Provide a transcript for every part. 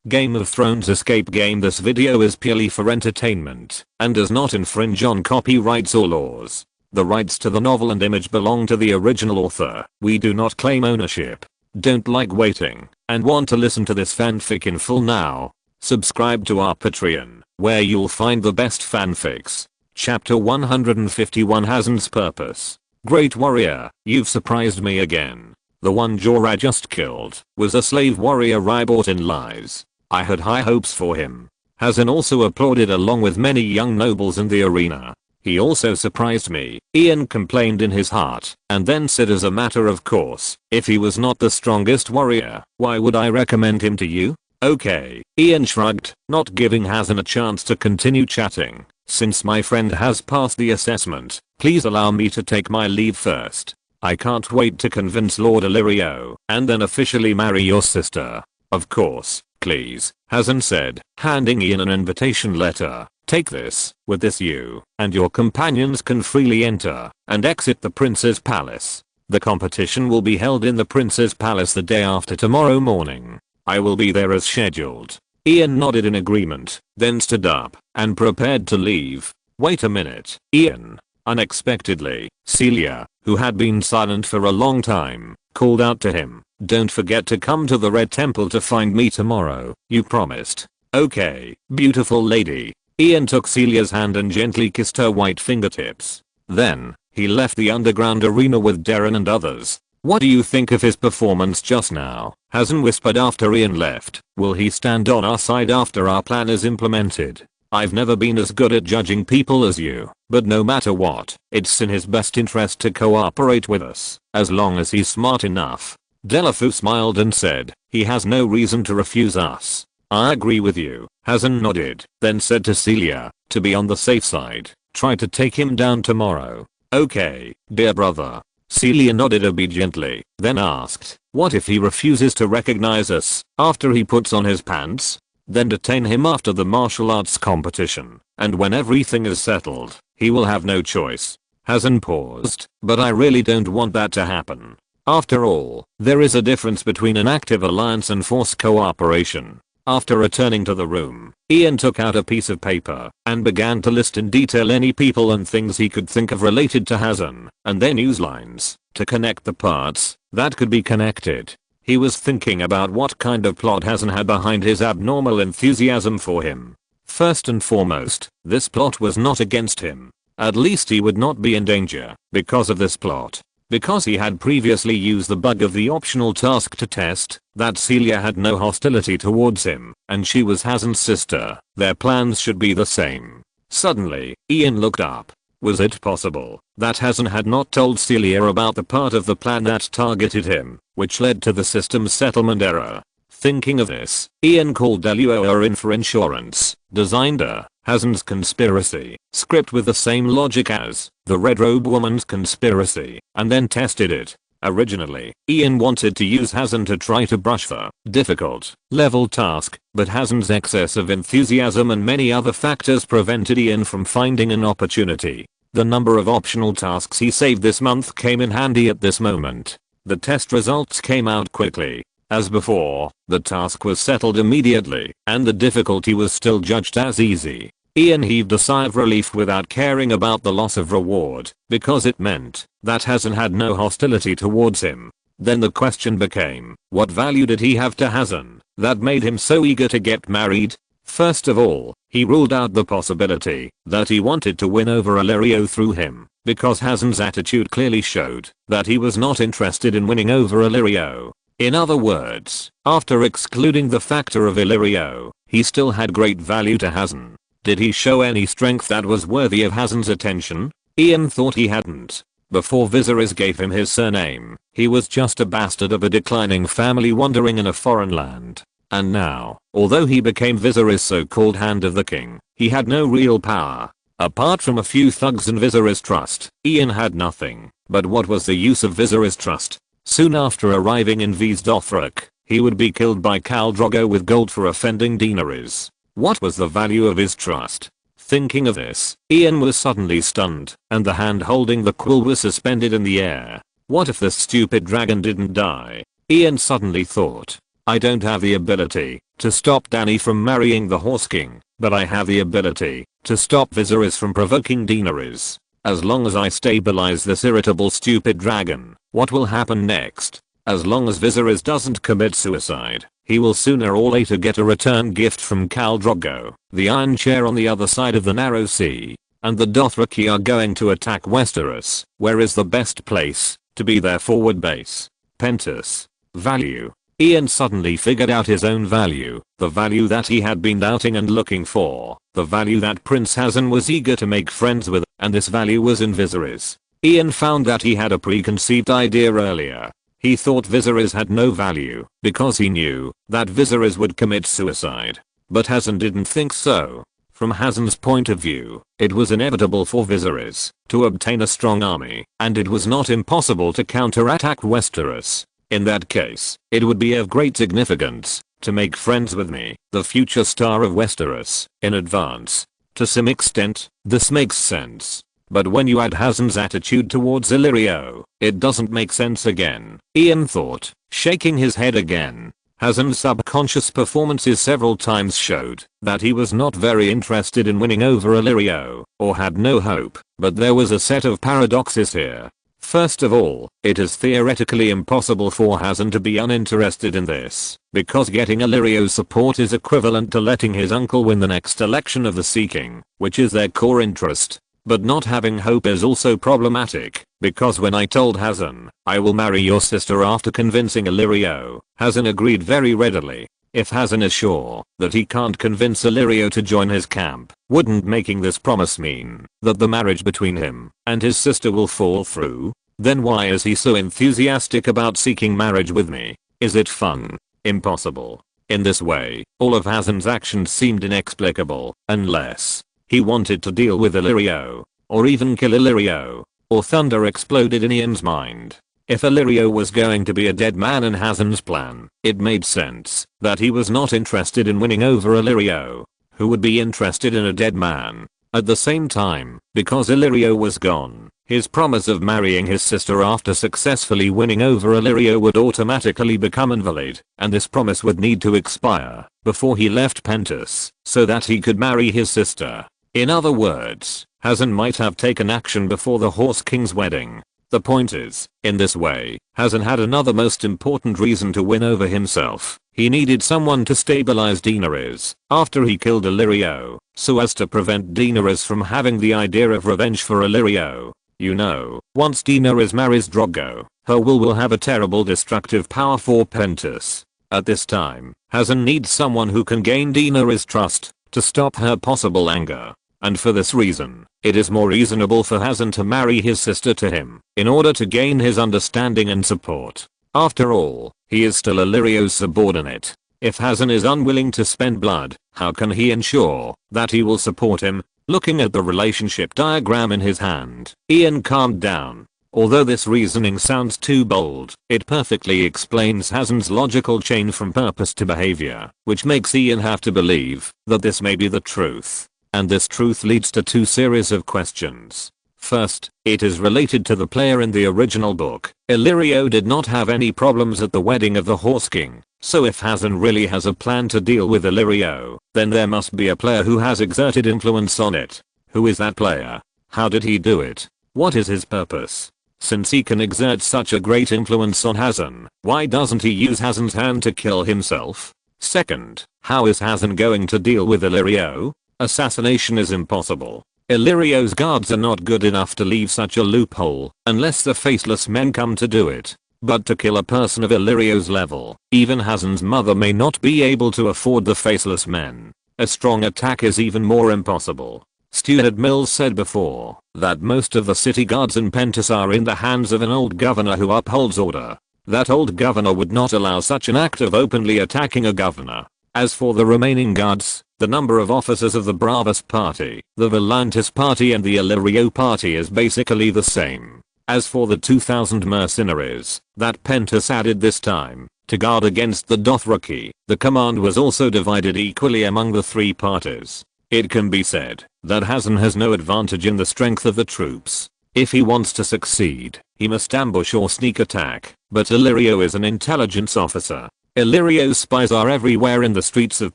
Game of Thrones escape game. This video is purely for entertainment and does not infringe on copyrights or laws. The rights to the novel and image belong to the original author. We do not claim ownership. Don't like waiting and want to listen to this fanfic in full now? Subscribe to our Patreon, where you'll find the best fanfics. Chapter 151 Hazen's Purpose. Great warrior, you've surprised me again. The one Jorah just killed was a slave warrior I bought in lies. I had high hopes for him. Hazen also applauded along with many young nobles in the arena. He also surprised me, Ian complained in his heart, and then said as a matter of course, if he was not the strongest warrior, why would I recommend him to you? Okay, Ian shrugged, not giving Hazen a chance to continue chatting. Since my friend has passed the assessment, please allow me to take my leave first. I can't wait to convince Lord Illyrio, and then officially marry your sister. Of course, please, Hazen said, handing Ian an invitation letter. Take this. With this you and your companions can freely enter and exit the prince's palace. The competition will be held in the prince's palace the day after tomorrow morning. I will be there as scheduled. Ian nodded in agreement, then stood up and prepared to leave. Wait a minute, Ian. Unexpectedly, Celia, who had been silent for a long time, called out to him. Don't forget to come to the Red Temple to find me tomorrow, you promised. Okay, beautiful lady. Ian took Celia's hand and gently kissed her white fingertips. Then, he left the underground arena with Darren and others. What do you think of his performance just now? Hazen whispered after Ian left. Will he stand on our side after our plan is implemented? I've never been as good at judging people as you, but no matter what, it's in his best interest to cooperate with us, as long as he's smart enough. Delafu smiled and said, he has no reason to refuse us. I agree with you. Hazen nodded, then said to Celia, to be on the safe side, try to take him down tomorrow. Okay, dear brother. Celia nodded obediently, then asked, what if he refuses to recognize us after he puts on his pants? Then detain him after the martial arts competition, and when everything is settled, he will have no choice. Hazen paused, but I really don't want that to happen. After all, there is a difference between an active alliance and forced cooperation. After returning to the room, Ian took out a piece of paper and began to list in detail any people and things he could think of related to Hazen, and then use lines to connect the parts that could be connected. He was thinking about what kind of plot Hazen had behind his abnormal enthusiasm for him. First and foremost, this plot was not against him. At least he would not be in danger because of this plot. Because he had previously used the bug of the optional task to test that Celia had no hostility towards him, and she was Hazen's sister, their plans should be the same. Suddenly, Ian looked up. Was it possible that Hazen had not told Celia about the part of the plan that targeted him, which led to the system's settlement error? Thinking of this, Ian called Deluoa in for insurance, designed Hazen's conspiracy script with the same logic as the Red Robe Woman's conspiracy, and then tested it. Originally, Ian wanted to use Hazen to try to brush the difficult level task, but Hazen's excess of enthusiasm and many other factors prevented Ian from finding an opportunity. The number of optional tasks he saved this month came in handy at this moment. The test results came out quickly. As before, the task was settled immediately, and the difficulty was still judged as easy. Ian heaved a sigh of relief without caring about the loss of reward, because it meant that Hazen had no hostility towards him. Then the question became, what value did he have to Hazen that made him so eager to get married? First of all, he ruled out the possibility that he wanted to win over Illyrio through him, because Hazen's attitude clearly showed that he was not interested in winning over Illyrio. In other words, after excluding the factor of Illyrio, he still had great value to Hazen. Did he show any strength that was worthy of Hazen's attention? Ian thought he hadn't. Before Viserys gave him his surname, he was just a bastard of a declining family wandering in a foreign land. And now, although he became Viserys' so-called Hand of the King, he had no real power. Apart from a few thugs and Viserys' trust, Ian had nothing. But what was the use of Viserys' trust? Soon after arriving in V's Dothrak, he would be killed by Khal Drogo with gold for offending Daenerys. What was the value of his trust? Thinking of this, Ian was suddenly stunned, and the hand holding the quill was suspended in the air. What if the stupid dragon didn't die? Ian suddenly thought. I don't have the ability to stop Dany from marrying the Horse King, but I have the ability to stop Viserys from provoking Daenerys. As long as I stabilize this irritable stupid dragon, what will happen next? As long as Viserys doesn't commit suicide, he will sooner or later get a return gift from Khal Drogo, the Iron Chair on the other side of the Narrow Sea. And the Dothraki are going to attack Westeros. Where is the best place to be their forward base? Pentos. Value. Ian suddenly figured out his own value, the value that he had been doubting and looking for, the value that Prince Hazen was eager to make friends with, and this value was in Viserys. Ian found that he had a preconceived idea earlier. He thought Viserys had no value because he knew that Viserys would commit suicide. But Hazen didn't think so. From Hazen's point of view, it was inevitable for Viserys to obtain a strong army, and it was not impossible to counterattack Westeros. In that case, it would be of great significance to make friends with me, the future star of Westeros, in advance. To some extent, this makes sense. But when you add Hazen's attitude towards Illyrio, it doesn't make sense again, Ian thought, shaking his head again. Hazen's subconscious performances several times showed that he was not very interested in winning over Illyrio, or had no hope, but there was a set of paradoxes here. First of all, it is theoretically impossible for Hazen to be uninterested in this, because getting Illyrio's support is equivalent to letting his uncle win the next election of the Sea King, which is their core interest. But not having hope is also problematic, because when I told Hazen, I will marry your sister after convincing Illyrio, Hazen agreed very readily. If Hazen is sure that he can't convince Illyrio to join his camp, wouldn't making this promise mean that the marriage between him and his sister will fall through? Then why is he so enthusiastic about seeking marriage with me? Is it fun? Impossible. In this way, all of Hazen's actions seemed inexplicable, unless he wanted to deal with Illyrio, or even kill Illyrio, or thunder exploded in Ian's mind. If Illyrio was going to be a dead man in Hazen's plan, it made sense that he was not interested in winning over Illyrio, who would be interested in a dead man. At the same time, because Illyrio was gone, his promise of marrying his sister after successfully winning over Illyrio would automatically become invalid, and this promise would need to expire before he left Pentos, so that he could marry his sister. In other words, Hazen might have taken action before the Horse King's wedding. The point is, in this way, Hazen had another most important reason to win over himself. He needed someone to stabilize Daenerys after he killed Illyrio, so as to prevent Daenerys from having the idea of revenge for Illyrio. You know, once Daenerys marries Drogo, her will have a terrible destructive power for Pentos. At this time, Hazen needs someone who can gain Daenerys' trust to stop her possible anger. And for this reason, it is more reasonable for Hazen to marry his sister to him, in order to gain his understanding and support. After all, he is still Illyrio's subordinate. If Hazen is unwilling to spend blood, how can he ensure that he will support him? Looking at the relationship diagram in his hand, Ian calmed down. Although this reasoning sounds too bold, it perfectly explains Hazen's logical chain from purpose to behavior, which makes Ian have to believe that this may be the truth. And this truth leads to two series of questions. First, it is related to the player in the original book. Illyrio did not have any problems at the wedding of the Horse King, so if Hazen really has a plan to deal with Illyrio, then there must be a player who has exerted influence on it. Who is that player? How did he do it? What is his purpose? Since he can exert such a great influence on Hazen, why doesn't he use Hazen's hand to kill himself? Second, how is Hazen going to deal with Illyrio? Assassination is impossible. Illyrio's guards are not good enough to leave such a loophole, unless the faceless men come to do it. But to kill a person of Illyrio's level, even Hazen's mother may not be able to afford the faceless men. A strong attack is even more impossible. Stuart Mills said before that most of the city guards in Pentos are in the hands of an old governor who upholds order. That old governor would not allow such an act of openly attacking a governor. As for the remaining guards, the number of officers of the Bravos party, the Volantis party and the Illyrio party is basically the same. As for the 2,000 mercenaries that Pentos added this time to guard against the Dothraki, the command was also divided equally among the three parties. It can be said that Hazen has no advantage in the strength of the troops. If he wants to succeed, he must ambush or sneak attack, but Illyrio is an intelligence officer. Illyrio's spies are everywhere in the streets of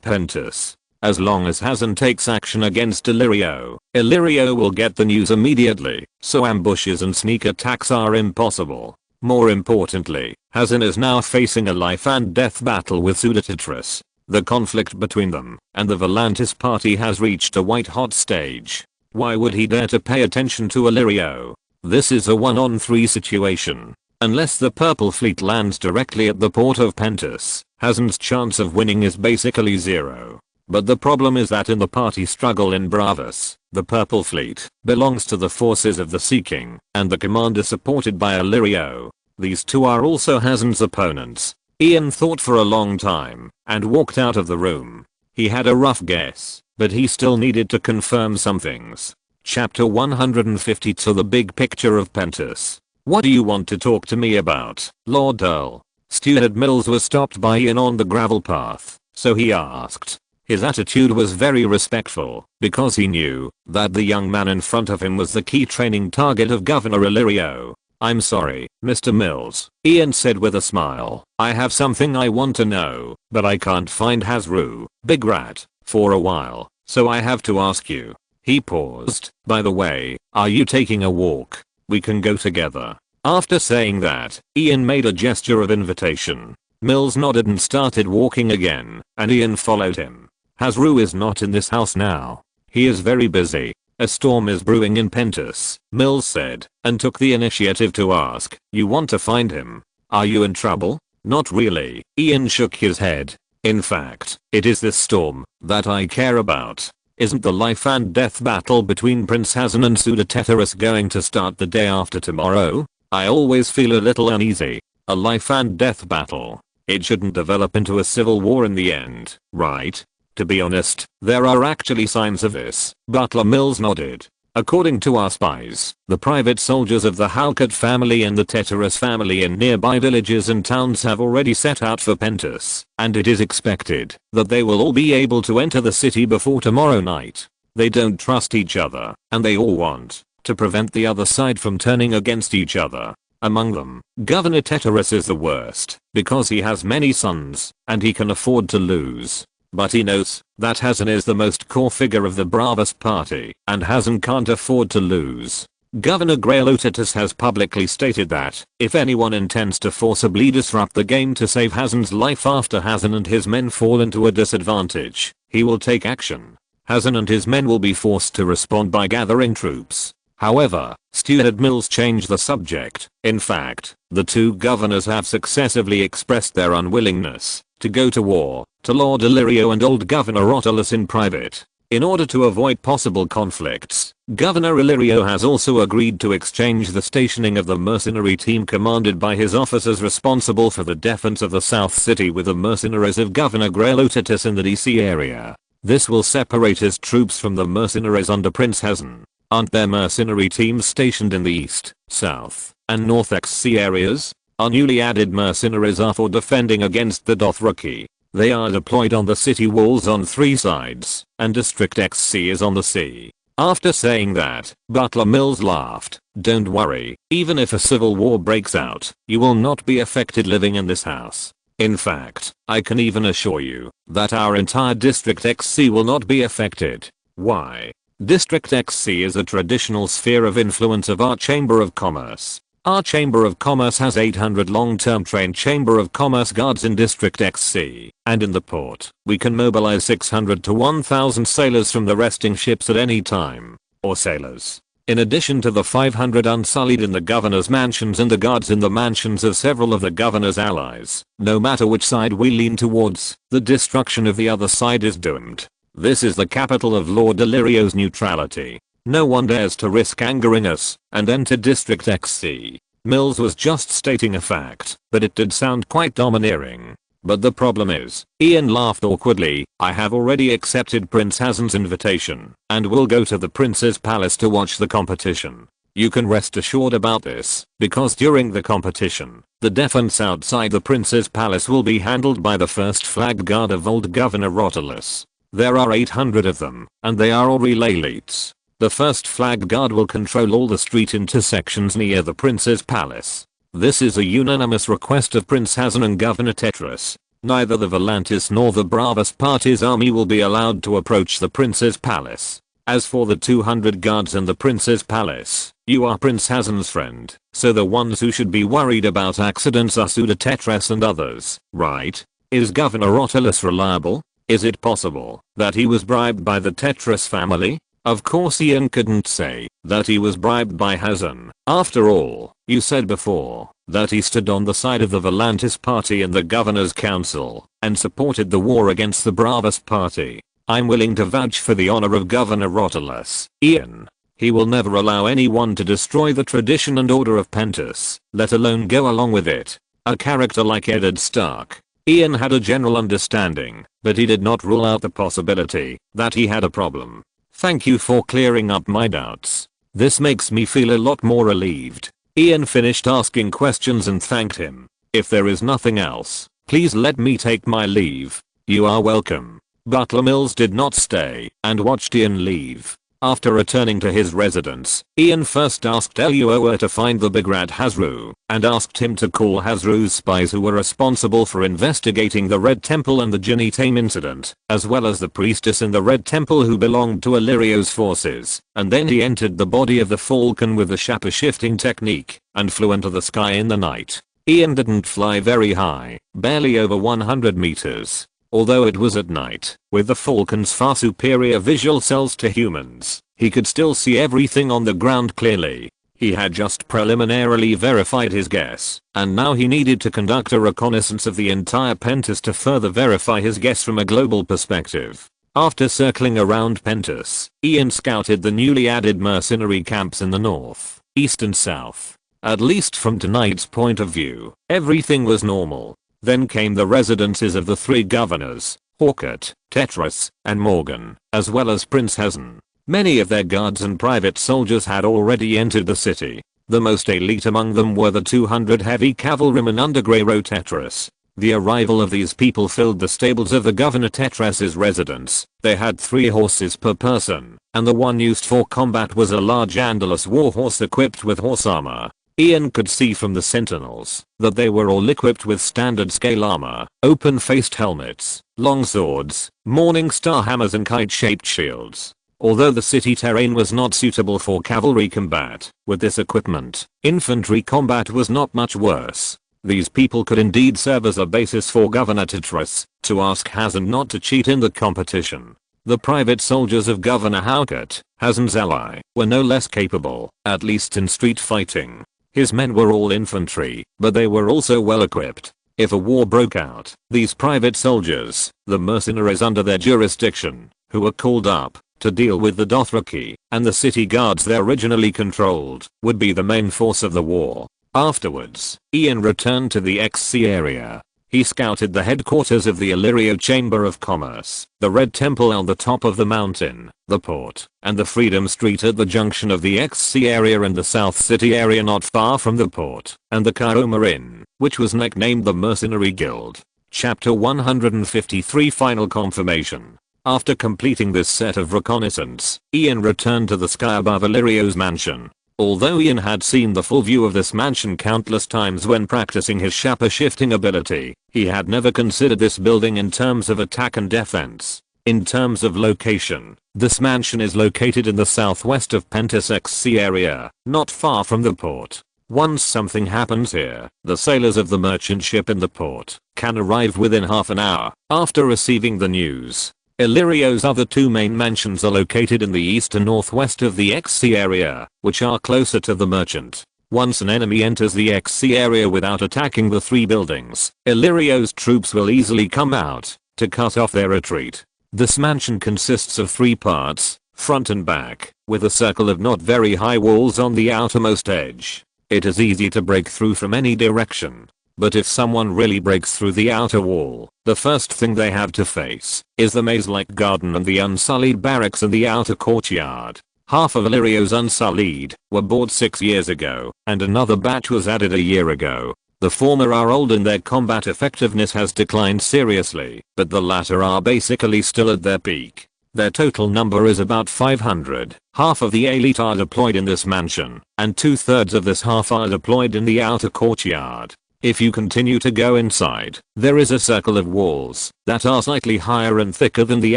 Pentus. As long as Hazen takes action against Illyrio, Illyrio will get the news immediately, so ambushes and sneak attacks are impossible. More importantly, Hazen is now facing a life and death battle with Pseudotetris. The conflict between them and the Volantis party has reached a white-hot stage. Why would he dare to pay attention to Illyrio? This is a 1-on-3 situation. Unless the Purple Fleet lands directly at the port of Pentus, Hazen's chance of winning is basically zero. But the problem is that in the party struggle in Bravus, the Purple Fleet belongs to the forces of the Sea King, and the commander supported by Illyrio. These two are also Hazen's opponents. Ian thought for a long time, and walked out of the room. He had a rough guess, but he still needed to confirm some things. Chapter 152 The Big Picture of Pentus. What do you want to talk to me about, Lord Earl? Steward Mills was stopped by Ian on the gravel path, so he asked. His attitude was very respectful, because he knew that the young man in front of him was the key training target of Governor Illyrio. I'm sorry, Mr. Mills, Ian said with a smile. I have something I want to know, but I can't find Hasru, Big Rat, for a while, so I have to ask you. He paused. By the way, are you taking a walk? We can go together. After saying that, Ian made a gesture of invitation. Mills nodded and started walking again, and Ian followed him. Hasru is not in this house now. He is very busy. A storm is brewing in Pentus, Mills said, and took the initiative to ask, you want to find him? Are you in trouble? Not really, Ian shook his head. In fact, it is this storm that I care about. Isn't the life and death battle between Prince Hazen and Pseudotetris going to start the day after tomorrow? I always feel a little uneasy. A life and death battle. It shouldn't develop into a civil war in the end, right? To be honest, there are actually signs of this. Butler Mills nodded. According to our spies, the private soldiers of the Halkett family and the Tetris family in nearby villages and towns have already set out for Pentus, and it is expected that they will all be able to enter the city before tomorrow night. They don't trust each other, and they all want to prevent the other side from turning against each other. Among them, Governor Tetris is the worst, because he has many sons, and he can afford to lose. But he knows that Hazen is the most core figure of the Bravus party, and Hazen can't afford to lose. Governor Grailotatus has publicly stated that, if anyone intends to forcibly disrupt the game to save Hazen's life after Hazen and his men fall into a disadvantage, he will take action. Hazen and his men will be forced to respond by gathering troops. However, Steward Mills changed the subject. In fact, the two governors have successively expressed their unwillingness to go to war to Lord Illyrio and old Governor Ottolus in private. In order to avoid possible conflicts, Governor Illyrio has also agreed to exchange the stationing of the mercenary team commanded by his officers responsible for the defense of the South City with the mercenaries of Governor Grailotatus in the DC area. This will separate his troops from the mercenaries under Prince Hazen. Aren't there mercenary teams stationed in the East, South, and North XC areas? Our newly added mercenaries are for defending against the Dothraki. They are deployed on the city walls on 3 sides, and District XC is on the sea. After saying that, Butler Mills laughed. Don't worry, even if a civil war breaks out, you will not be affected living in this house. In fact, I can even assure you that our entire District XC will not be affected. Why? District XC is a traditional sphere of influence of our Chamber of Commerce. Our Chamber of Commerce has 800 long-term trained Chamber of Commerce guards in District XC, and in the port, we can mobilize 600 to 1000 sailors from the resting ships at any time, or sailors. In addition to the 500 unsullied in the governor's mansions and the guards in the mansions of several of the governor's allies, no matter which side we lean towards, the destruction of the other side is doomed. This is the capital of Lord Illyrio's neutrality. No one dares to risk angering us and enter District XC. Mills was just stating a fact, but it did sound quite domineering. But the problem is, Ian laughed awkwardly, I have already accepted Prince Hazen's invitation, and will go to the Prince's Palace to watch the competition. You can rest assured about this, because during the competition, the defense outside the Prince's Palace will be handled by the 1st Flag Guard of old Governor Ottolus. There are 800 of them, and they are all relay elites. The 1st Flag Guard will control all the street intersections near the Prince's Palace. This is a unanimous request of Prince Hazen and Governor Tetris. neither the Volantis nor the Bravos Party's army will be allowed to approach the prince's palace. As for the 200 guards in the prince's palace, you are Prince Hazen's friend, so the ones who should be worried about accidents are Suda Tetris and others, right? Is Governor Otilus reliable? Is it possible that he was bribed by the Tetris family? Of course Ian couldn't say that he was bribed by Hazen. After all, you said before that he stood on the side of the Volantis party in the governor's council and supported the war against the Bravos party. I'm willing to vouch for the honor of Governor Otilus. Ian. He will never allow anyone to destroy the tradition and order of Pentus, let alone go along with it. A character like Eddard Stark. Ian had a general understanding, but he did not rule out the possibility that he had a problem. Thank you for clearing up my doubts. This makes me feel a lot more relieved. Ian finished asking questions and thanked him. If there is nothing else, please let me take my leave. You are welcome. Butler Mills did not stay and watched Ian leave. After returning to his residence, Ian first asked Eluo where to find the Bagrat Hasru, and asked him to call Hasru's spies who were responsible for investigating the Red Temple and the Jinitame incident, as well as the priestess in the Red Temple who belonged to Illyrio's forces, and then he entered the body of the falcon with the shaper shifting technique, and flew into the sky in the night. Ian didn't fly very high, barely over 100 meters. Although it was at night, with the falcon's far superior visual cells to humans, he could still see everything on the ground clearly. He had just preliminarily verified his guess, and now he needed to conduct a reconnaissance of the entire Pentus to further verify his guess from a global perspective. After circling around Pentus, Ian scouted the newly added mercenary camps in the north, east and south. At least from tonight's point of view, everything was normal. Then came the residences of the three governors, Hawkett, Tetris, and Morgan, as well as Prince Hazen. Many of their guards and private soldiers had already entered the city. The most elite among them were the 200 heavy cavalrymen under Greyro Tetris. The arrival of these people filled the stables of the Governor Tetris's residence. They had 3 horses per person, and the one used for combat was a large Andalus warhorse equipped with horse armor. Ian could see from the sentinels that they were all equipped with standard scale armor, open-faced helmets, long swords, morning star hammers and kite-shaped shields. Although the city terrain was not suitable for cavalry combat, with this equipment, infantry combat was not much worse. These people could indeed serve as a basis for Governor Tetris to ask Hazen not to cheat in the competition. The private soldiers of Governor Hawkett, Hazen's ally, were no less capable, at least in street fighting. His men were all infantry, but they were also well equipped. If a war broke out, these private soldiers, the mercenaries under their jurisdiction, who were called up to deal with the Dothraki and the city guards they originally controlled, would be the main force of the war. Afterwards, Ian returned to the XC area. He scouted the headquarters of the Illyrio Chamber of Commerce, the Red Temple on the top of the mountain, the port, and the Freedom Street at the junction of the XC area and the South City area not far from the port, and the Kaoma Inn, which was nicknamed the Mercenary Guild. Chapter 153 Final Confirmation. After completing this set of reconnaissance, Ian returned to the sky above Illyrio's mansion. Although Ian had seen the full view of this mansion countless times when practicing his shaper shifting ability, he had never considered this building in terms of attack and defense. In terms of location, this mansion is located in the southwest of Pentus XC area, not far from the port. Once something happens here, the sailors of the merchant ship in the port can arrive within half an hour after receiving the news. Illyrio's other 2 main mansions are located in the east and northwest of the XC area, which are closer to the merchant. Once an enemy enters the XC area without attacking the 3 buildings, Illyrio's troops will easily come out to cut off their retreat. This mansion consists of 3 parts, front and back, with a circle of not very high walls on the outermost edge. It is easy to break through from any direction. But if someone really breaks through the outer wall, the first thing they have to face is the maze-like garden and the unsullied barracks in the outer courtyard. Half of Illyrio's unsullied were bought 6 years ago, and another batch was added a year ago. The former are old and their combat effectiveness has declined seriously, but the latter are basically still at their peak. Their total number is about 500. Half of the elite are deployed in this mansion, and 2/3 of this half are deployed in the outer courtyard. If you continue to go inside, there is a circle of walls that are slightly higher and thicker than the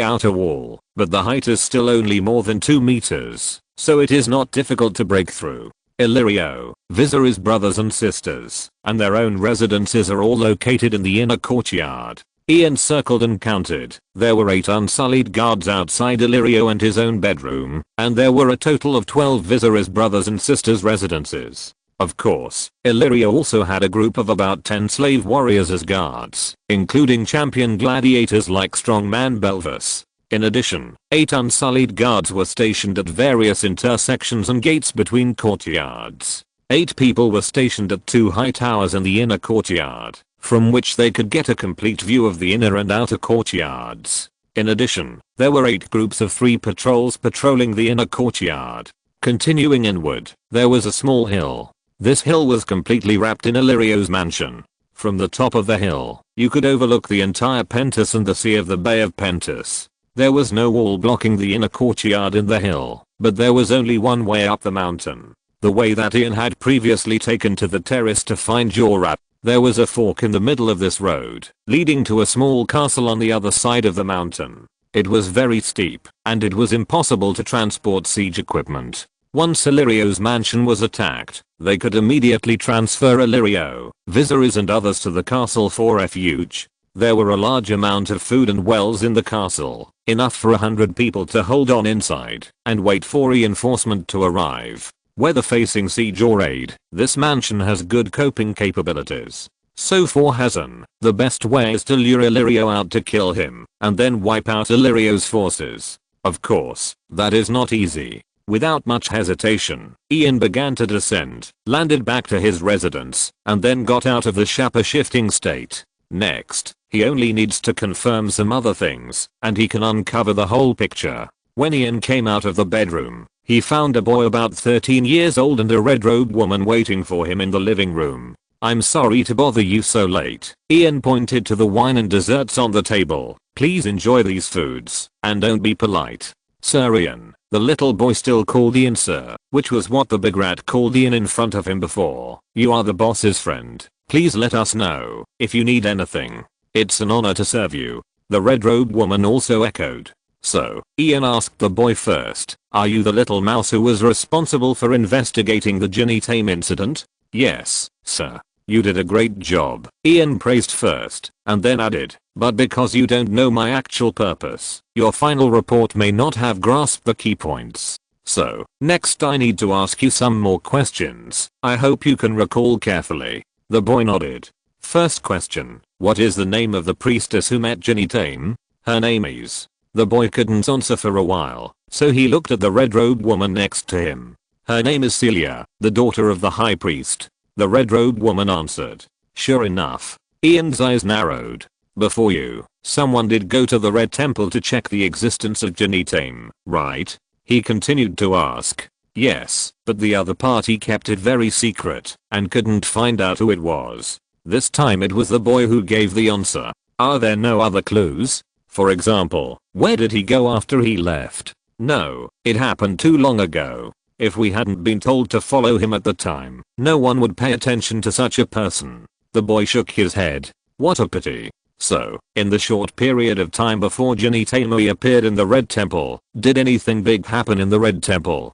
outer wall, but the height is still only more than 2 meters, so it is not difficult to break through. Illyrio, Viserys' brothers and sisters, and their own residences are all located in the inner courtyard. Ian circled and counted. There were 8 unsullied guards outside Illyrio and his own bedroom, and there were a total of 12 Viserys' brothers and sisters' residences. Of course, Illyrio also had a group of about 10 slave warriors as guards, including champion gladiators like strongman Belvis. In addition, 8 unsullied guards were stationed at various intersections and gates between courtyards. 8 people were stationed at 2 high towers in the inner courtyard, from which they could get a complete view of the inner and outer courtyards. In addition, there were 8 groups of 3 patrols patrolling the inner courtyard. Continuing inward, there was a small hill. This hill was completely wrapped in Illyrio's mansion. From the top of the hill, you could overlook the entire Pentus and the sea of the Bay of Pentus. There was no wall blocking the inner courtyard in the hill, but there was only one way up the mountain. The way that Ian had previously taken to the terrace to find Jorah. There was a fork in the middle of this road, leading to a small castle on the other side of the mountain. It was very steep, and it was impossible to transport siege equipment. Once Illyrio's mansion was attacked, they could immediately transfer Illyrio, Viserys and others to the castle for refuge. There were a large amount of food and wells in the castle, enough for 100 people to hold on inside and wait for reinforcement to arrive. Whether facing siege or raid, this mansion has good coping capabilities. So for Hazan, the best way is to lure Illyrio out to kill him, and then wipe out Illyrio's forces. Of course, that is not easy. Without much hesitation, Ian began to descend, landed back to his residence, and then got out of the shaper-shifting state. Next, he only needs to confirm some other things, and he can uncover the whole picture. When Ian came out of the bedroom, he found a boy about 13 years old and a red-robed woman waiting for him in the living room. "I'm sorry to bother you so late." Ian pointed to the wine and desserts on the table. "Please enjoy these foods, and don't be polite." "Sir Ian." The little boy still called Ian sir, which was what the big rat called Ian in front of him before. "You are the boss's friend. Please let us know if you need anything. It's an honor to serve you." The red-robed woman also echoed. So, Ian asked the boy first, "Are you the little mouse who was responsible for investigating the Ginny Tame incident?" "Yes, sir. You did a great job." Ian praised first, and then added, "But because you don't know my actual purpose, your final report may not have grasped the key points. So, next I need to ask you some more questions. I hope you can recall carefully." The boy nodded. "First question, what is the name of the priestess who met Ginny Tame?" "Her name is." The boy couldn't answer for a while, so he looked at the red-robed woman next to him. "Her name is Celia, the daughter of the high priest." The red-robed woman answered. Sure enough, Ian's eyes narrowed. "Before you, someone did go to the Red Temple to check the existence of Ginny Tame, right?" He continued to ask. "Yes, but the other party kept it very secret and couldn't find out who it was." This time it was the boy who gave the answer. "Are there no other clues? For example, where did he go after he left?" "No, it happened too long ago. If we hadn't been told to follow him at the time, no one would pay attention to such a person." The boy shook his head. "What a pity. So, in the short period of time before Ginny Tame appeared in the Red Temple, did anything big happen in the Red Temple?"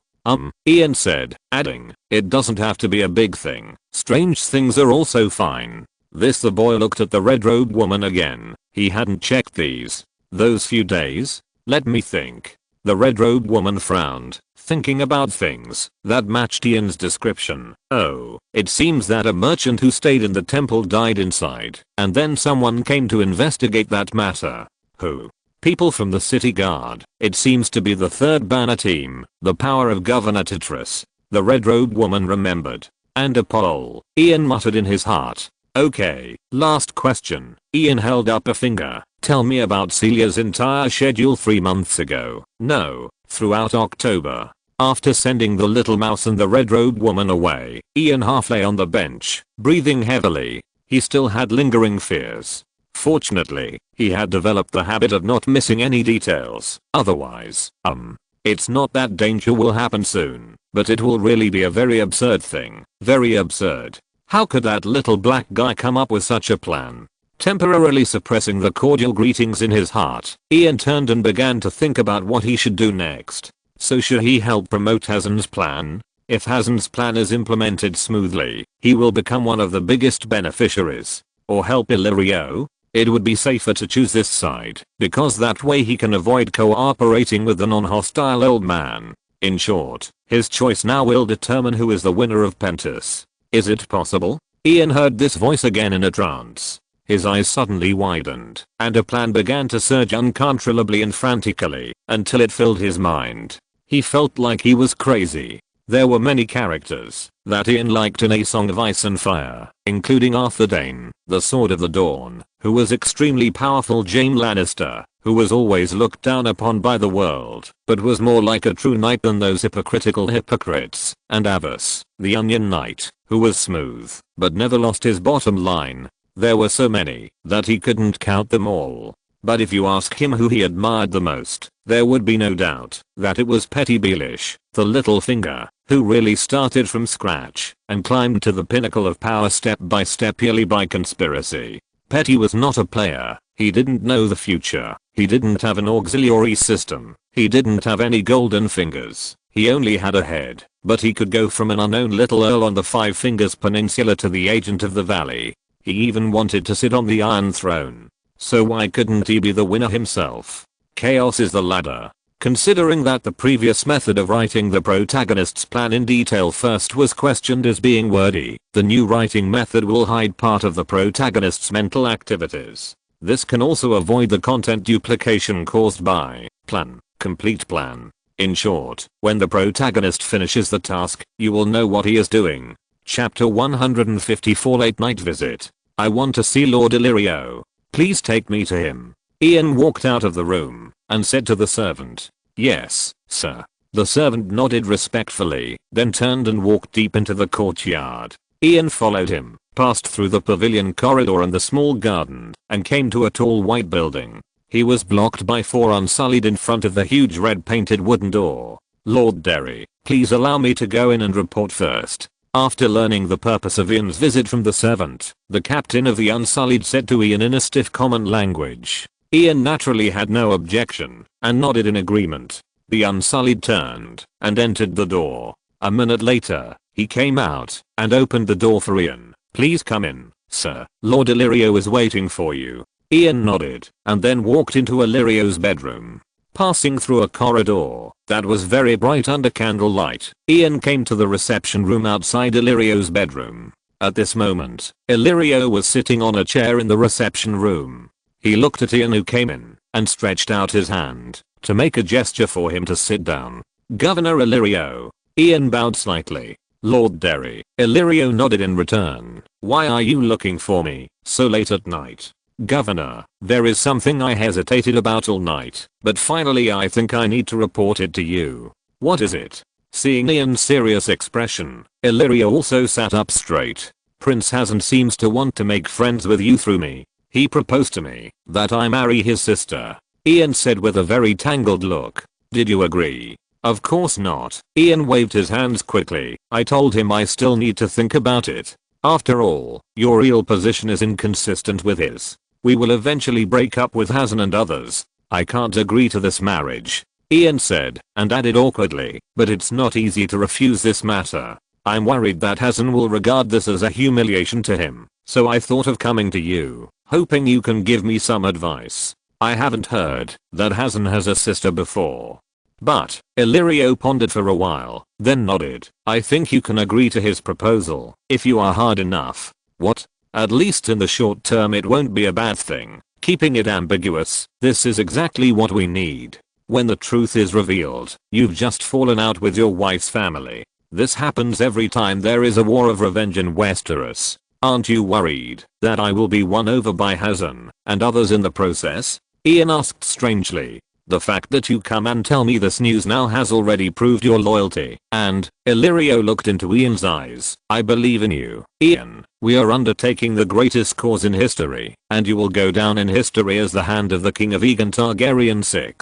Ian said, adding, "It doesn't have to be a big thing. Strange things are also fine." The boy looked at the red-robed woman again. He hadn't checked those few days? Let me think. The red-robed woman frowned, thinking about things that matched Ian's description. "Oh, it seems that a merchant who stayed in the temple died inside, and then someone came to investigate that matter." "Who?" "People from the city guard. It seems to be the third banner team, the power of Governor Titris." The red-robed woman remembered. "And a pole," Ian muttered in his heart. "Okay, last question." Ian held up a finger. "Tell me about Celia's entire schedule 3 months ago." "No, throughout October." After sending the little mouse and the red-robed woman away, Ian half lay on the bench, breathing heavily. He still had lingering fears. Fortunately, he had developed the habit of not missing any details. Otherwise, it's not that danger will happen soon, but it will really be a very absurd thing. Very absurd. How could that little black guy come up with such a plan? Temporarily suppressing the cordial greetings in his heart, Ian turned and began to think about what he should do next. So should he help promote Hazen's plan? If Hazen's plan is implemented smoothly, he will become one of the biggest beneficiaries. Or help Illyrio? It would be safer to choose this side, because that way he can avoid cooperating with the non-hostile old man. In short, his choice now will determine who is the winner of Pentus. Is it possible? Ian heard this voice again in a trance. His eyes suddenly widened, and a plan began to surge uncontrollably and frantically, until it filled his mind. He felt like he was crazy. There were many characters that Ian liked in A Song of Ice and Fire, including Arthur Dayne, the Sword of the Dawn, who was extremely powerful, Jaime Lannister, who was always looked down upon by the world, but was more like a true knight than those hypocritical hypocrites, and Avos, the Onion Knight, who was smooth, but never lost his bottom line. There were so many that he couldn't count them all. But if you ask him who he admired the most, there would be no doubt that it was Petty Baelish, the little finger, who really started from scratch and climbed to the pinnacle of power step by step purely by conspiracy. Petty was not a player. He didn't know the future. He didn't have an auxiliary system. He didn't have any golden fingers. He only had a head, but he could go from an unknown little earl on the Five Fingers Peninsula to the agent of the valley. He even wanted to sit on the Iron Throne. So why couldn't he be the winner himself? Chaos is the ladder. Considering that the previous method of writing the protagonist's plan in detail first was questioned as being wordy, the new writing method will hide part of the protagonist's mental activities. This can also avoid the content duplication caused by complete plan. In short, when the protagonist finishes the task, you will know what he is doing. Chapter 154 Late Night Visit. I want to see Lord Illyrio. Please take me to him. Ian walked out of the room and said to the servant, "Yes, sir." The servant nodded respectfully, then turned and walked deep into the courtyard. Ian followed him, passed through the pavilion corridor and the small garden, and came to a tall white building. He was blocked by 4 Unsullied in front of the huge red painted wooden door. "Lord Derry, please allow me to go in and report first." After learning the purpose of Ian's visit from the servant, the captain of the Unsullied said to Ian in a stiff common language. Ian naturally had no objection, and nodded in agreement. The Unsullied turned and entered the door. A minute later, he came out and opened the door for Ian. "Please come in, sir. Lord Illyrio is waiting for you." Ian nodded and then walked into Illyrio's bedroom. Passing through a corridor that was very bright under candlelight, Ian came to the reception room outside Illyrio's bedroom. At this moment, Illyrio was sitting on a chair in the reception room. He looked at Ian, who came in, and stretched out his hand to make a gesture for him to sit down. "Governor Illyrio." Ian bowed slightly. "Lord Derry." Illyrio nodded in return. "Why are you looking for me so late at night?" "Governor, there is something I hesitated about all night, but finally I think I need to report it to you." "What is it?" Seeing Ian's serious expression, Illyrio also sat up straight. "Prince Hazen seems to want to make friends with you through me. He proposed to me that I marry his sister." Ian said with a very tangled look. "Did you agree?" "Of course not." Ian waved his hands quickly. "I told him I still need to think about it. After all, your real position is inconsistent with his. We will eventually break up with Hazen and others. I can't agree to this marriage." Ian said, and added awkwardly, "But it's not easy to refuse this matter. I'm worried that Hazen will regard this as a humiliation to him, so I thought of coming to you, hoping you can give me some advice. I haven't heard that Hazen has a sister before." But Illyrio pondered for a while, then nodded. "I think you can agree to his proposal if you are hard enough." "What?" "At least in the short term it won't be a bad thing. Keeping it ambiguous, this is exactly what we need. When the truth is revealed, you've just fallen out with your wife's family. This happens every time there is a war of revenge in Westeros. Aren't you worried that I will be won over by Hazen and others in the process?" Ian asked strangely. "The fact that you come and tell me this news now has already proved your loyalty, and," Illyrio looked into Ian's eyes, "I believe in you. Ian, we are undertaking the greatest cause in history, and you will go down in history as the hand of the King of Aegon Targaryen VI.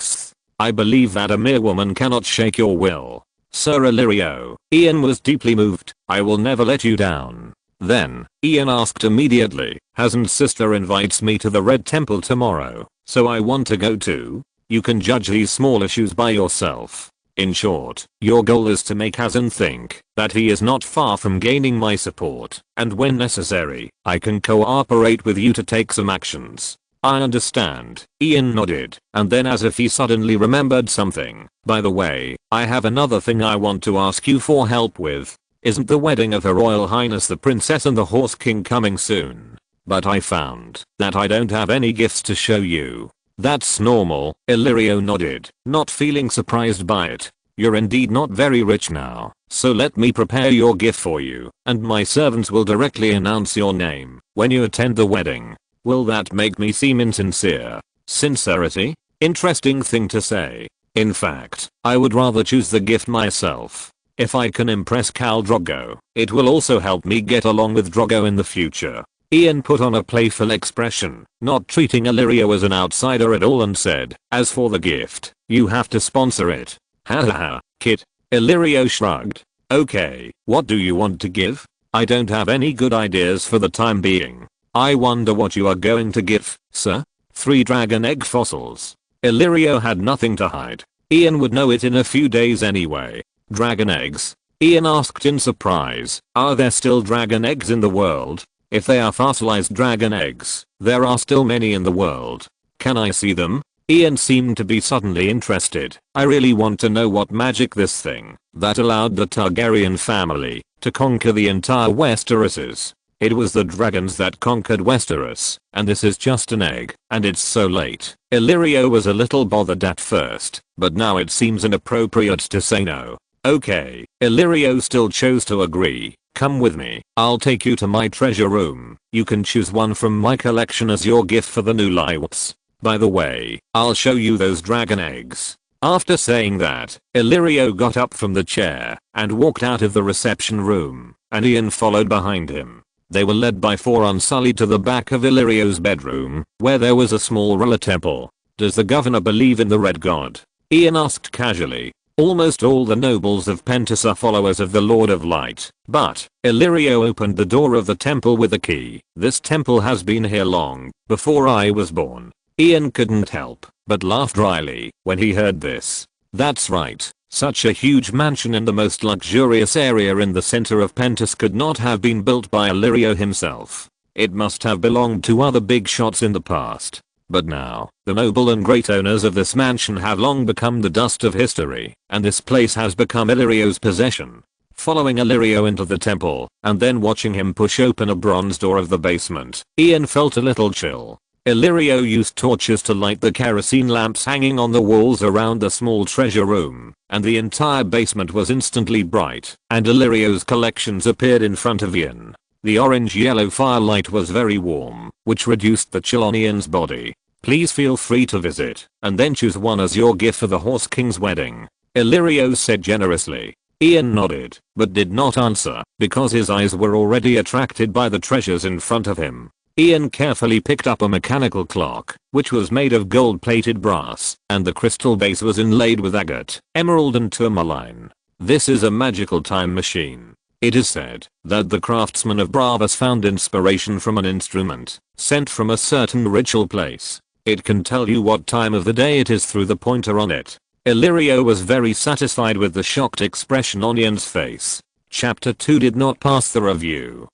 I believe that a mere woman cannot shake your will. Sir Illyrio." Ian was deeply moved. "I will never let you down." Then, Ian asked immediately, hasn't sister invites me to the Red Temple tomorrow, so I want to go too? You can judge these small issues by yourself. In short, your goal is to make Hazen think that he is not far from gaining my support, and when necessary, I can cooperate with you to take some actions. I understand, Ian nodded, and then as if he suddenly remembered something, by the way, I have another thing I want to ask you for help with. Isn't the wedding of Her Royal Highness the Princess and the Horse King coming soon? But I found that I don't have any gifts to show you. That's normal, Illyrio nodded, not feeling surprised by it. You're indeed not very rich now, so let me prepare your gift for you, and my servants will directly announce your name when you attend the wedding. Will that make me seem insincere? Sincerity? Interesting thing to say. In fact, I would rather choose the gift myself. If I can impress Khal Drogo, it will also help me get along with Drogo in the future. Ian put on a playful expression, not treating Illyrio as an outsider at all, and said, as for the gift, you have to sponsor it. Hahaha, kid. Illyrio shrugged. Okay, what do you want to give? I don't have any good ideas for the time being. I wonder what you are going to give, sir? 3 dragon egg fossils. Illyrio had nothing to hide. Ian would know it in a few days anyway. Dragon eggs? Ian asked in surprise. Are there still dragon eggs in the world? If they are fossilized dragon eggs, there are still many in the world. Can I see them? Ian seemed to be suddenly interested. I really want to know what magic this thing that allowed the Targaryen family to conquer the entire Westeros is. It was the dragons that conquered Westeros, and this is just an egg, and it's so late. Illyrio was a little bothered at first, but now it seems inappropriate to say no. Okay, Illyrio still chose to agree. Come with me, I'll take you to my treasure room. You can choose one from my collection as your gift for the new lights. By the way, I'll show you those dragon eggs. After saying that, Illyrio got up from the chair and walked out of the reception room, and Ian followed behind him. They were led by 4 Unsullied to the back of Illyrio's bedroom, where there was a small roller temple. Does the governor believe in the Red God? Ian asked casually. Almost all the nobles of Pentos are followers of the Lord of Light, but Illyrio opened the door of the temple with a key. This temple has been here long before I was born. Ian couldn't help but laugh dryly when he heard this. That's right, such a huge mansion in the most luxurious area in the center of Pentos could not have been built by Illyrio himself. It must have belonged to other big shots in the past. But now, the noble and great owners of this mansion have long become the dust of history, and this place has become Illyrio's possession. Following Illyrio into the temple, and then watching him push open a bronze door of the basement, Ian felt a little chill. Illyrio used torches to light the kerosene lamps hanging on the walls around the small treasure room, and the entire basement was instantly bright, and Illyrio's collections appeared in front of Ian. The orange-yellow firelight was very warm, which reduced the chill on Ian's body. Please feel free to visit, and then choose one as your gift for the Horse King's wedding, Illyrio said generously. Ian nodded, but did not answer, because his eyes were already attracted by the treasures in front of him. Ian carefully picked up a mechanical clock, which was made of gold-plated brass, and the crystal base was inlaid with agate, emerald and tourmaline. This is a magical time machine. It is said that the craftsman of Bravos found inspiration from an instrument sent from a certain ritual place. It can tell you what time of the day it is through the pointer on it. Illyrio was very satisfied with the shocked expression on Ian's face. Chapter 2 did not pass the review.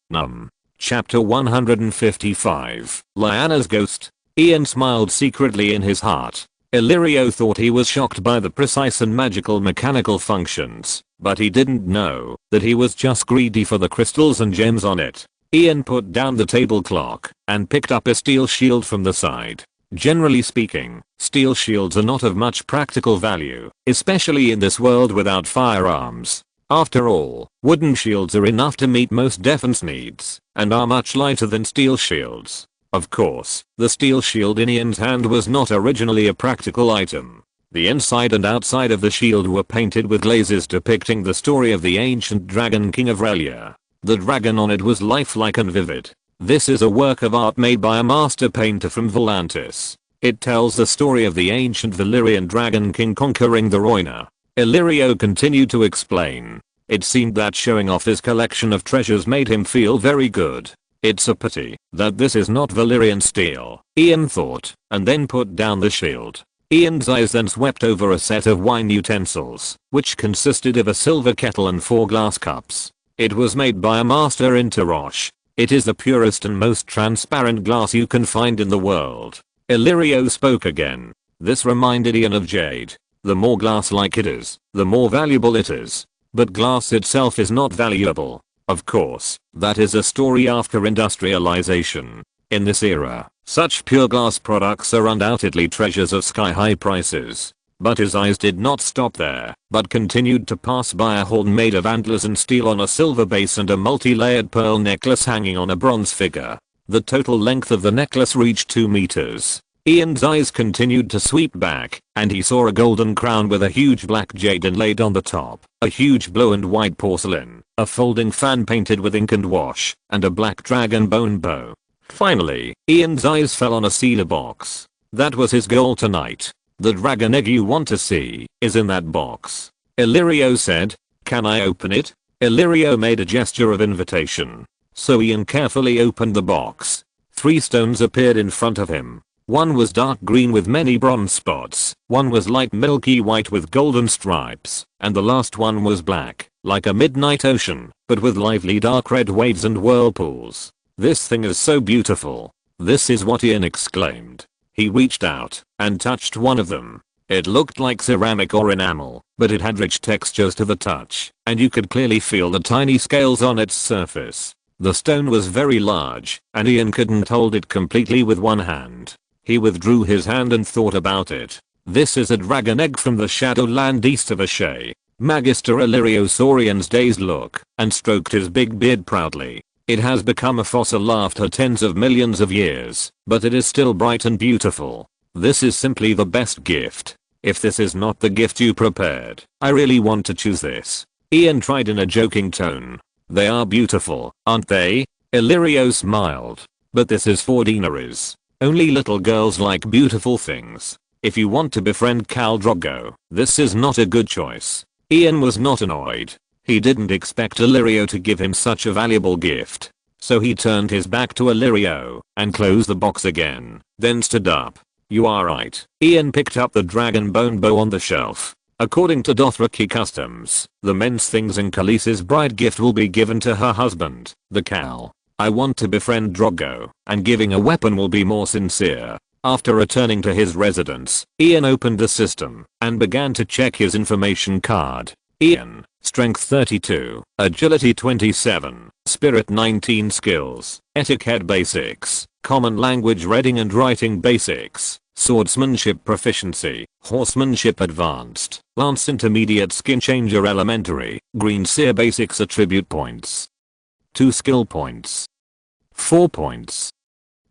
Chapter 155. Lyanna's Ghost. Ian smiled secretly in his heart. Illyrio thought he was shocked by the precise and magical mechanical functions, but he didn't know that he was just greedy for the crystals and gems on it. Ian put down the table clock and picked up a steel shield from the side. Generally speaking, steel shields are not of much practical value, especially in this world without firearms. After all, wooden shields are enough to meet most defense needs, and are much lighter than steel shields. Of course, the steel shield in Ian's hand was not originally a practical item. The inside and outside of the shield were painted with glazes depicting the story of the ancient dragon king of Valyria. The dragon on it was lifelike and vivid. This is a work of art made by a master painter from Volantis. It tells the story of the ancient Valyrian dragon king conquering the Rhoynar. Illyrio continued to explain. It seemed that showing off his collection of treasures made him feel very good. It's a pity that this is not Valyrian steel, Ian thought, and then put down the shield. Ian's eyes then swept over a set of wine utensils, which consisted of a silver kettle and 4 glass cups. It was made by a master in Tarosh. It is the purest and most transparent glass you can find in the world. Illyrio spoke again. This reminded Ian of jade. The more glass-like it is, the more valuable it is. But glass itself is not valuable. Of course, that is a story after industrialization. In this era, such pure glass products are undoubtedly treasures of sky-high prices. But his eyes did not stop there, but continued to pass by a horn made of antlers and steel on a silver base and a multi-layered pearl necklace hanging on a bronze figure. The total length of the necklace reached 2 meters. Ian's eyes continued to sweep back, and he saw a golden crown with a huge black jade inlaid on the top, a huge blue and white porcelain, a folding fan painted with ink and wash, and a black dragon bone bow. Finally, Ian's eyes fell on a cedar box. That was his goal tonight. The dragon egg you want to see is in that box. Illyrio said, "Can I open it?" Illyrio made a gesture of invitation. So Ian carefully opened the box. 3 stones appeared in front of him. One was dark green with many bronze spots, one was light milky white with golden stripes, and the last one was black, like a midnight ocean, but with lively dark red waves and whirlpools. "This thing is so beautiful." This is what Ian exclaimed. He reached out and touched one of them. It looked like ceramic or enamel, but it had rich textures to the touch, and you could clearly feel the tiny scales on its surface. The stone was very large, and Ian couldn't hold it completely with one hand. He withdrew his hand and thought about it. This is a dragon egg from the Shadowland east of Asshai. Magister Illyrio saw Ian's dazed look and stroked his big beard proudly. It has become a fossil after tens of millions of years, but it is still bright and beautiful. This is simply the best gift. If this is not the gift you prepared, I really want to choose this. Ian tried in a joking tone. They are beautiful, aren't they? Illyrio smiled. But this is for Daenerys. Only little girls like beautiful things. If you want to befriend Khal Drogo, this is not a good choice. Ian was not annoyed. He didn't expect Illyrio to give him such a valuable gift. So he turned his back to Illyrio and closed the box again, then stood up. "You are right." Ian picked up the dragon bone bow on the shelf. According to Dothraki customs, the men's things in Khaleesi's bride gift will be given to her husband, the Khal. I want to befriend Drogo, and giving a weapon will be more sincere. After returning to his residence, Ian opened the system and began to check his information card. Ian, Strength 32, Agility 27, Spirit 19 Skills, Etiquette Basics, Common Language Reading and Writing Basics, Swordsmanship Proficiency, Horsemanship Advanced, Lance Intermediate Skin Changer Elementary, Green Seer Basics Attribute Points. 2 skill points. 4 points.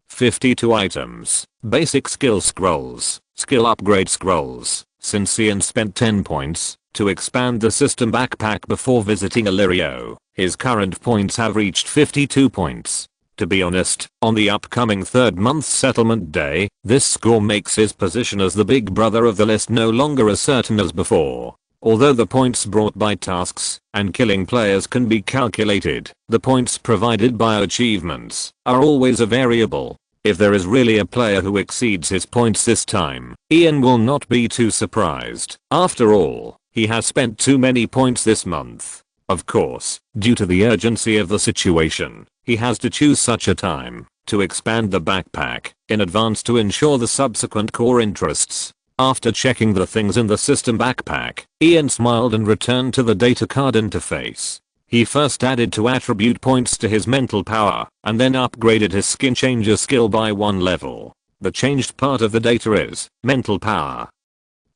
52 items. Basic skill scrolls. Skill upgrade scrolls. Since Ian spent 10 points to expand the system backpack before visiting Illyrio, his current points have reached 52 points. To be honest, on the upcoming 3rd month settlement day, this score makes his position as the big brother of the list no longer as certain as before. Although the points brought by tasks and killing players can be calculated, the points provided by achievements are always a variable. If there is really a player who exceeds his points this time, Ian will not be too surprised. After all, he has spent too many points this month. Of course, due to the urgency of the situation, he has to choose such a time to expand the backpack in advance to ensure the subsequent core interests. After checking the things in the system backpack, Ian smiled and returned to the data card interface. He first added 2 attribute points to his mental power, and then upgraded his skin changer skill by 1 level. The changed part of the data is mental power.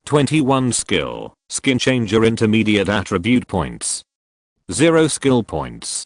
21 skill, skin changer intermediate attribute points. 0 skill points.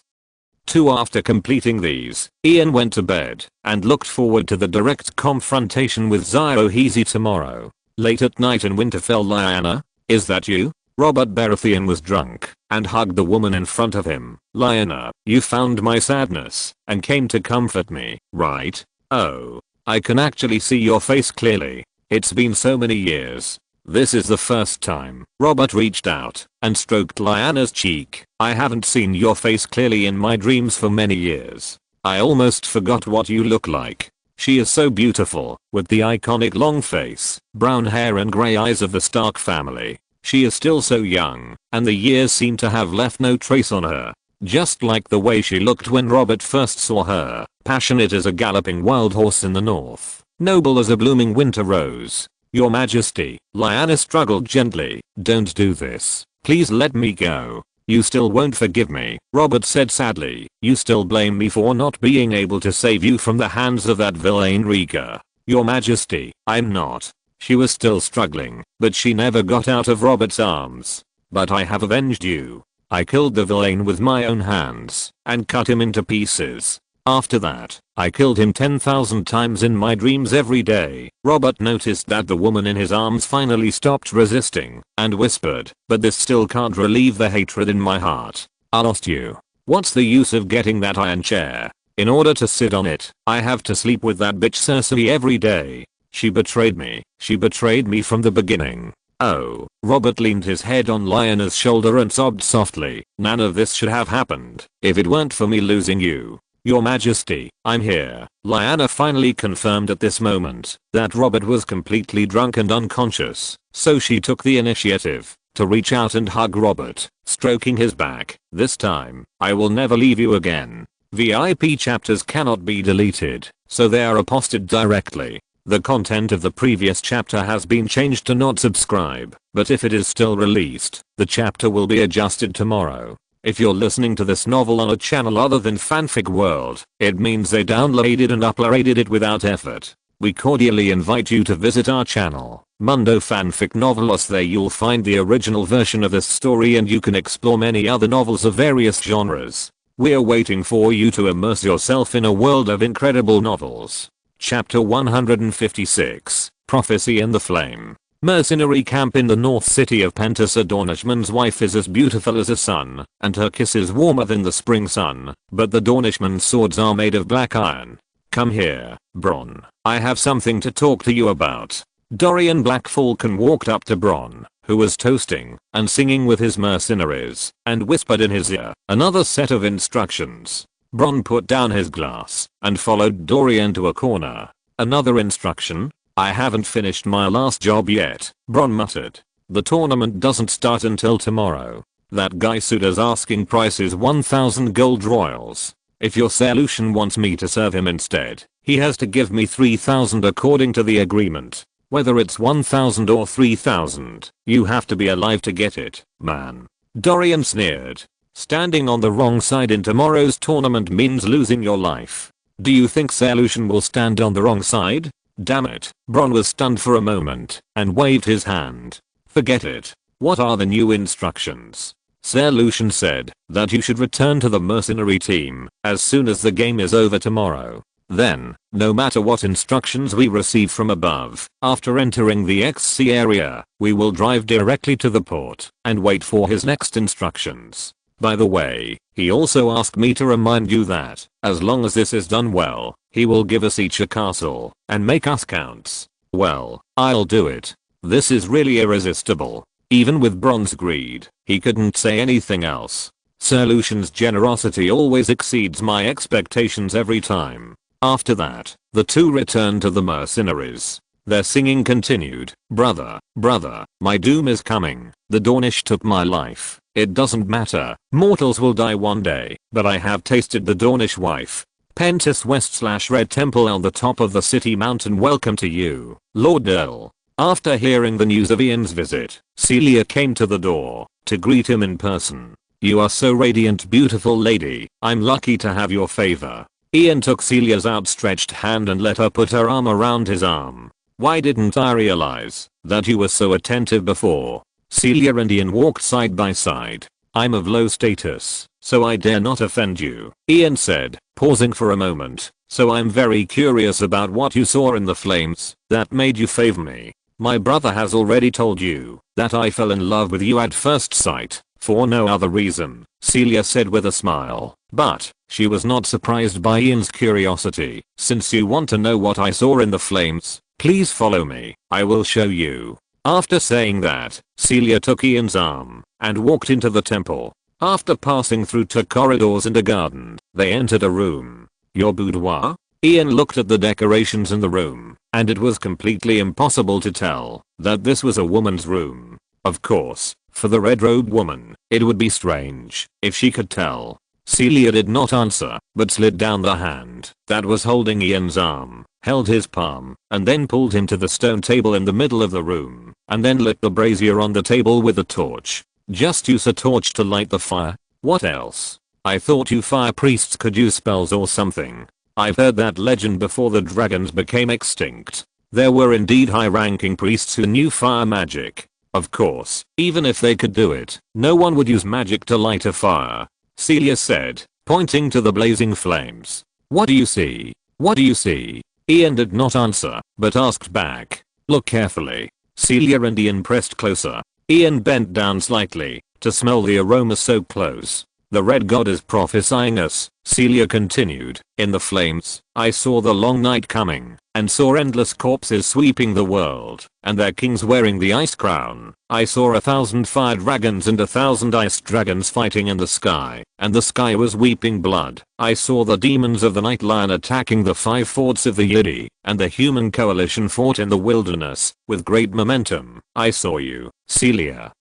2 After completing these, Ian went to bed and looked forward to the direct confrontation with Xia Ze tomorrow. Late at night in Winterfell. "Lyanna, is that you?" Robert Baratheon was drunk and hugged the woman in front of him. "Lyanna, you found my sadness and came to comfort me, right? Oh, I can actually see your face clearly. It's been so many years." This is the first time. Robert reached out and stroked Lyanna's cheek. I haven't seen your face clearly in my dreams for many years. I almost forgot what you look like. She is so beautiful, with the iconic long face, brown hair and grey eyes of the Stark family. She is still so young, and the years seem to have left no trace on her. Just like the way she looked when Robert first saw her, passionate as a galloping wild horse in the north, noble as a blooming winter rose. Your Majesty, Lyanna struggled gently. Don't do this. Please let me go. You still won't forgive me, Robert said sadly. You still blame me for not being able to save you from the hands of that villain Rhaegar. Your Majesty, I'm not. She was still struggling, but she never got out of Robert's arms. But I have avenged you. I killed the villain with my own hands and cut him into pieces. After that, I killed him 10,000 times in my dreams every day. Robert noticed that the woman in his arms finally stopped resisting and whispered, but this still can't relieve the hatred in my heart. I lost you. What's the use of getting that iron chair? In order to sit on it, I have to sleep with that bitch Cersei every day. She betrayed me. She betrayed me from the beginning. Oh, Robert leaned his head on Lyanna's shoulder and sobbed softly. None of this should have happened if it weren't for me losing you. Your Majesty, I'm here. Lyanna finally confirmed at this moment that Robert was completely drunk and unconscious, so she took the initiative to reach out and hug Robert, stroking his back. This time, I will never leave you again. VIP chapters cannot be deleted, so they are posted directly. The content of the previous chapter has been changed to not subscribe, but if it is still released, the chapter will be adjusted tomorrow. If you're listening to this novel on a channel other than Fanfic World, it means they downloaded and uploaded it without effort. We cordially invite you to visit our channel, Mundo Fanfic Novelos. There you'll find the original version of this story and you can explore many other novels of various genres. We're waiting for you to immerse yourself in a world of incredible novels. Chapter 156, Prophecy in the Flame. Mercenary camp in the north city of Pentos. A Dornishman's wife is as beautiful as a sun, and her kiss is warmer than the spring sun, but the Dornishman's swords are made of black iron. Come here, Bronn. I have something to talk to you about. Dorian Black Falcon walked up to Bronn, who was toasting and singing with his mercenaries, and whispered in his ear another set of instructions. Bronn put down his glass and followed Dorian to a corner. Another instruction? I haven't finished my last job yet, Bronn muttered. The tournament doesn't start until tomorrow. That guy Suda's asking price is 1,000 gold royals. If your solution wants me to serve him instead, he has to give me 3,000 according to the agreement. Whether it's 1,000 or 3,000, you have to be alive to get it, man. Dorian sneered. Standing on the wrong side in tomorrow's tournament means losing your life. Do you think Solution will stand on the wrong side? Damn it. Bronn was stunned for a moment and waved his hand. Forget it. What are the new instructions? Solution said that you should return to the mercenary team as soon as the game is over tomorrow. Then, no matter what instructions we receive from above, after entering the XC area, we will drive directly to the port and wait for his next instructions. By the way, he also asked me to remind you that, as long as this is done well, he will give us each a castle and make us counts. Well, I'll do it. This is really irresistible. Even with Bronn's greed, he couldn't say anything else. Solution's generosity always exceeds my expectations every time. After that, the two returned to the mercenaries. Their singing continued. Brother, brother, my doom is coming. The Dornish took my life. It doesn't matter. Mortals will die one day, but I have tasted the Dornish wife. Pentos West/Red Temple on the top of the city mountain. Welcome to you, Lord Earl. After hearing the news of Ian's visit, Celia came to the door to greet him in person. You are so radiant, beautiful lady. I'm lucky to have your favor. Ian took Celia's outstretched hand and let her put her arm around his arm. Why didn't I realize that you were so attentive before? Celia and Ian walked side by side. I'm of low status, so I dare not offend you, Ian said, pausing for a moment. So I'm very curious about what you saw in the flames that made you favor me. My brother has already told you that I fell in love with you at first sight, for no other reason, Celia said with a smile. But she was not surprised by Ian's curiosity. Since you want to know what I saw in the flames, please follow me. I will show you. After saying that, Celia took Ian's arm and walked into the temple. After passing through 2 corridors and a garden, they entered a room. Your boudoir? Ian looked at the decorations in the room, and it was completely impossible to tell that this was a woman's room. Of course, for the red-robed woman, it would be strange if she could tell. Celia did not answer, but slid down the hand that was holding Ian's arm, held his palm, and then pulled him to the stone table in the middle of the room, and then lit the brazier on the table with a torch. Just use a torch to light the fire? What else? I thought you fire priests could use spells or something. I've heard that legend before the dragons became extinct. There were indeed high-ranking priests who knew fire magic. Of course, even if they could do it, no one would use magic to light a fire. Celia said, pointing to the blazing flames. What do you see? What do you see? Ian did not answer, but asked back. Look carefully. Celia and Ian pressed closer. Ian bent down slightly to smell the aroma so close. The red god is prophesying us, Celia continued. In the flames, I saw the long night coming, and saw endless corpses sweeping the world, and their kings wearing the ice crown. I saw 1,000 fire dragons and 1,000 ice dragons fighting in the sky, and the sky was weeping blood. I saw the demons of the Night Lion attacking the 5 forts of the Yiddi, and the human coalition fought in the wilderness, with great momentum. I saw you, Celia.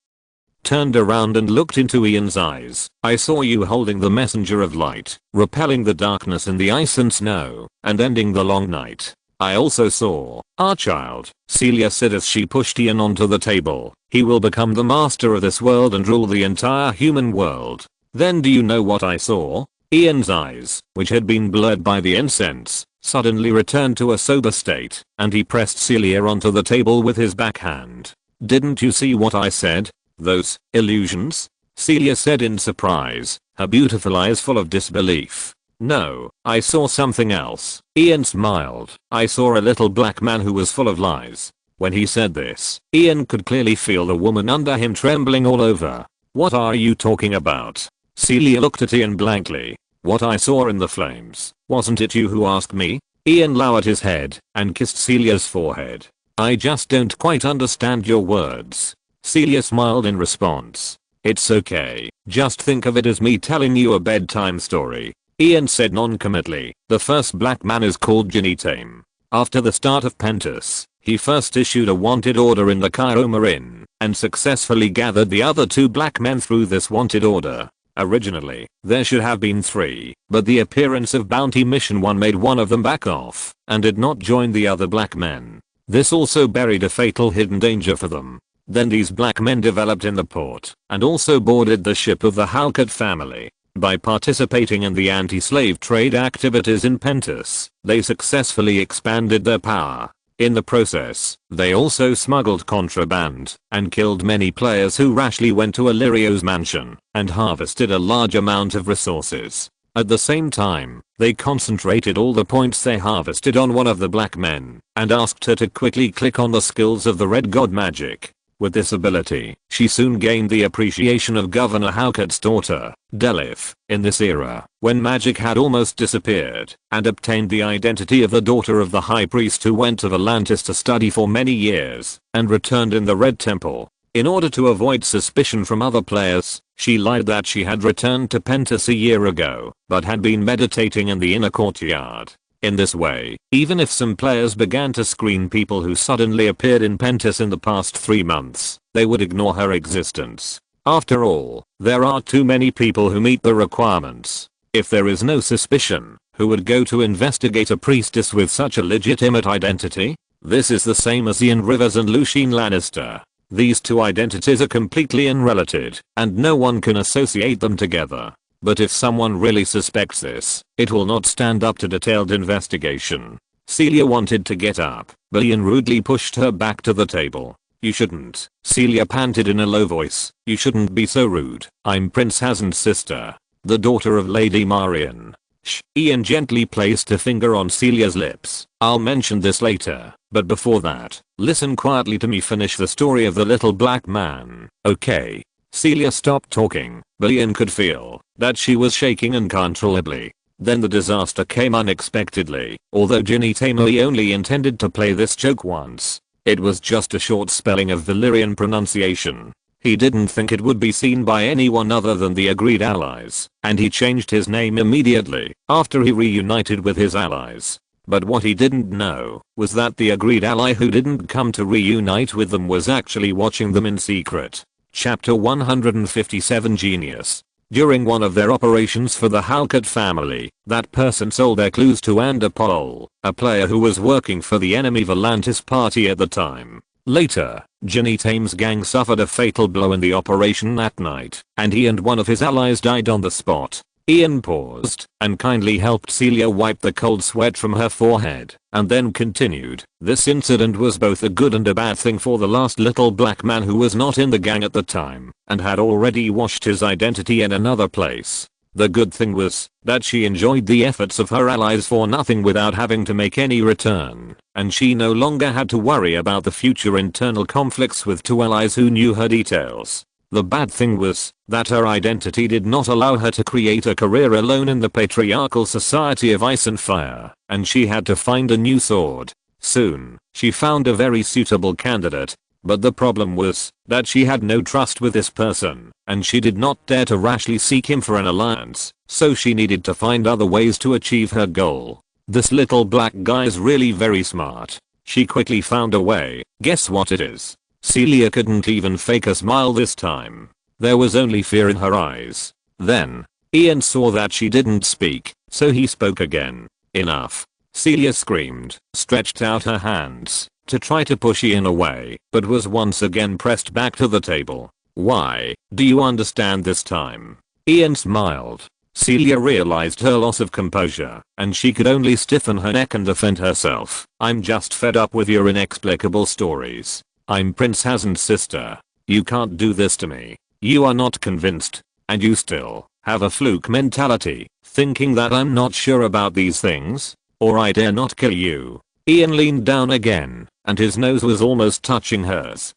Turned around and looked into Ian's eyes. I saw you holding the messenger of light, repelling the darkness in the ice and snow, and ending the long night. I also saw, our child, Celia said as she pushed Ian onto the table. He will become the master of this world and rule the entire human world. Then do you know what I saw? Ian's eyes, which had been blurred by the incense, suddenly returned to a sober state, and he pressed Celia onto the table with his backhand. Didn't you see what I said? Those illusions? Celia said in surprise, her beautiful eyes full of disbelief. No, I saw something else. Ian smiled. I saw a little black man who was full of lies. When he said this, Ian could clearly feel the woman under him trembling all over. What are you talking about? Celia looked at Ian blankly. What I saw in the flames. Wasn't it you who asked me? Ian lowered his head and kissed Celia's forehead. I just don't quite understand your words. Celia smiled in response. It's okay, just think of it as me telling you a bedtime story. Ian said non-committally. The first black man is called Jinitame. After the start of Pentus, he first issued a wanted order in the Cairo Marine, and successfully gathered the other 2 black men through this wanted order. Originally, there should have been 3, but the appearance of Bounty Mission 1 made one of them back off, and did not join the other black men. This also buried a fatal hidden danger for them. Then these black men developed in the port, and also boarded the ship of the Halkett family. By participating in the anti-slave trade activities in Pentus, they successfully expanded their power. In the process, they also smuggled contraband, and killed many players who rashly went to Illyrio's mansion, and harvested a large amount of resources. At the same time, they concentrated all the points they harvested on one of the black men, and asked her to quickly click on the skills of the red god magic. With this ability, she soon gained the appreciation of Governor Haukett's daughter, Delith, in this era, when magic had almost disappeared, and obtained the identity of the daughter of the high priest who went to Volantis to study for many years, and returned in the Red Temple. In order to avoid suspicion from other players, she lied that she had returned to Pentus a year ago, but had been meditating in the inner courtyard. In this way, even if some players began to screen people who suddenly appeared in Pentus in the past 3 months, they would ignore her existence. After all, there are too many people who meet the requirements. If there is no suspicion, who would go to investigate a priestess with such a legitimate identity? This is the same as Ian Rivers and Lucien Lannister. These 2 identities are completely unrelated, and no one can associate them together. But if someone really suspects this, it will not stand up to detailed investigation. Celia wanted to get up, but Ian rudely pushed her back to the table. You shouldn't. Celia panted in a low voice. You shouldn't be so rude. I'm Prince Hazen's sister, the daughter of Lady Marian. Shh. Ian gently placed a finger on Celia's lips. I'll mention this later, but before that, listen quietly to me finish the story of the little black man, okay? Celia stopped talking, but Ian could feel that she was shaking uncontrollably. Then the disaster came unexpectedly. Although Ginny Tamely only intended to play this joke once, It was just a short spelling of Valyrian pronunciation. He didn't think it would be seen by anyone other than the agreed allies, and he changed his name immediately after he reunited with his allies. But what he didn't know was that the agreed ally who didn't come to reunite with them was actually watching them in secret. Chapter 157 Genius. During one of their operations for the Halkett family, that person sold their clues to Andapol, a player who was working for the enemy Volantis party at the time. Later, Ginny Tame's gang suffered a fatal blow in the operation that night, and he and one of his allies died on the spot. Ian paused and kindly helped Celia wipe the cold sweat from her forehead, and then continued, "This incident was both a good and a bad thing for the last little black man who was not in the gang at the time, and had already washed his identity in another place. The good thing was that she enjoyed the efforts of her allies for nothing without having to make any return, and she no longer had to worry about the future internal conflicts with two allies who knew her details. The bad thing was that her identity did not allow her to create a career alone in the patriarchal society of ice and fire, and she had to find a new sword. Soon, she found a very suitable candidate, but the problem was that she had no trust with this person, and she did not dare to rashly seek him for an alliance, so she needed to find other ways to achieve her goal. This little black guy is really very smart. She quickly found a way. Guess what it is? Celia couldn't even fake a smile this time. There was only fear in her eyes. Then, Ian saw that she didn't speak, so he spoke again. "Enough." Celia screamed, stretched out her hands to try to push Ian away, but was once again pressed back to the table. "Why, do you understand this time?" Ian smiled. Celia realized her loss of composure, and she could only stiffen her neck and defend herself. "I'm just fed up with your inexplicable stories. I'm Prince Hazen's sister. You can't do this to me. You are not convinced, and you still have a fluke mentality, thinking that I'm not sure about these things, or I dare not kill you." Ian leaned down again, and his nose was almost touching hers.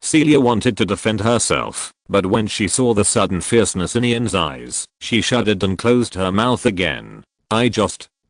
Celia wanted to defend herself, but when she saw the sudden fierceness in Ian's eyes, she shuddered and closed her mouth again.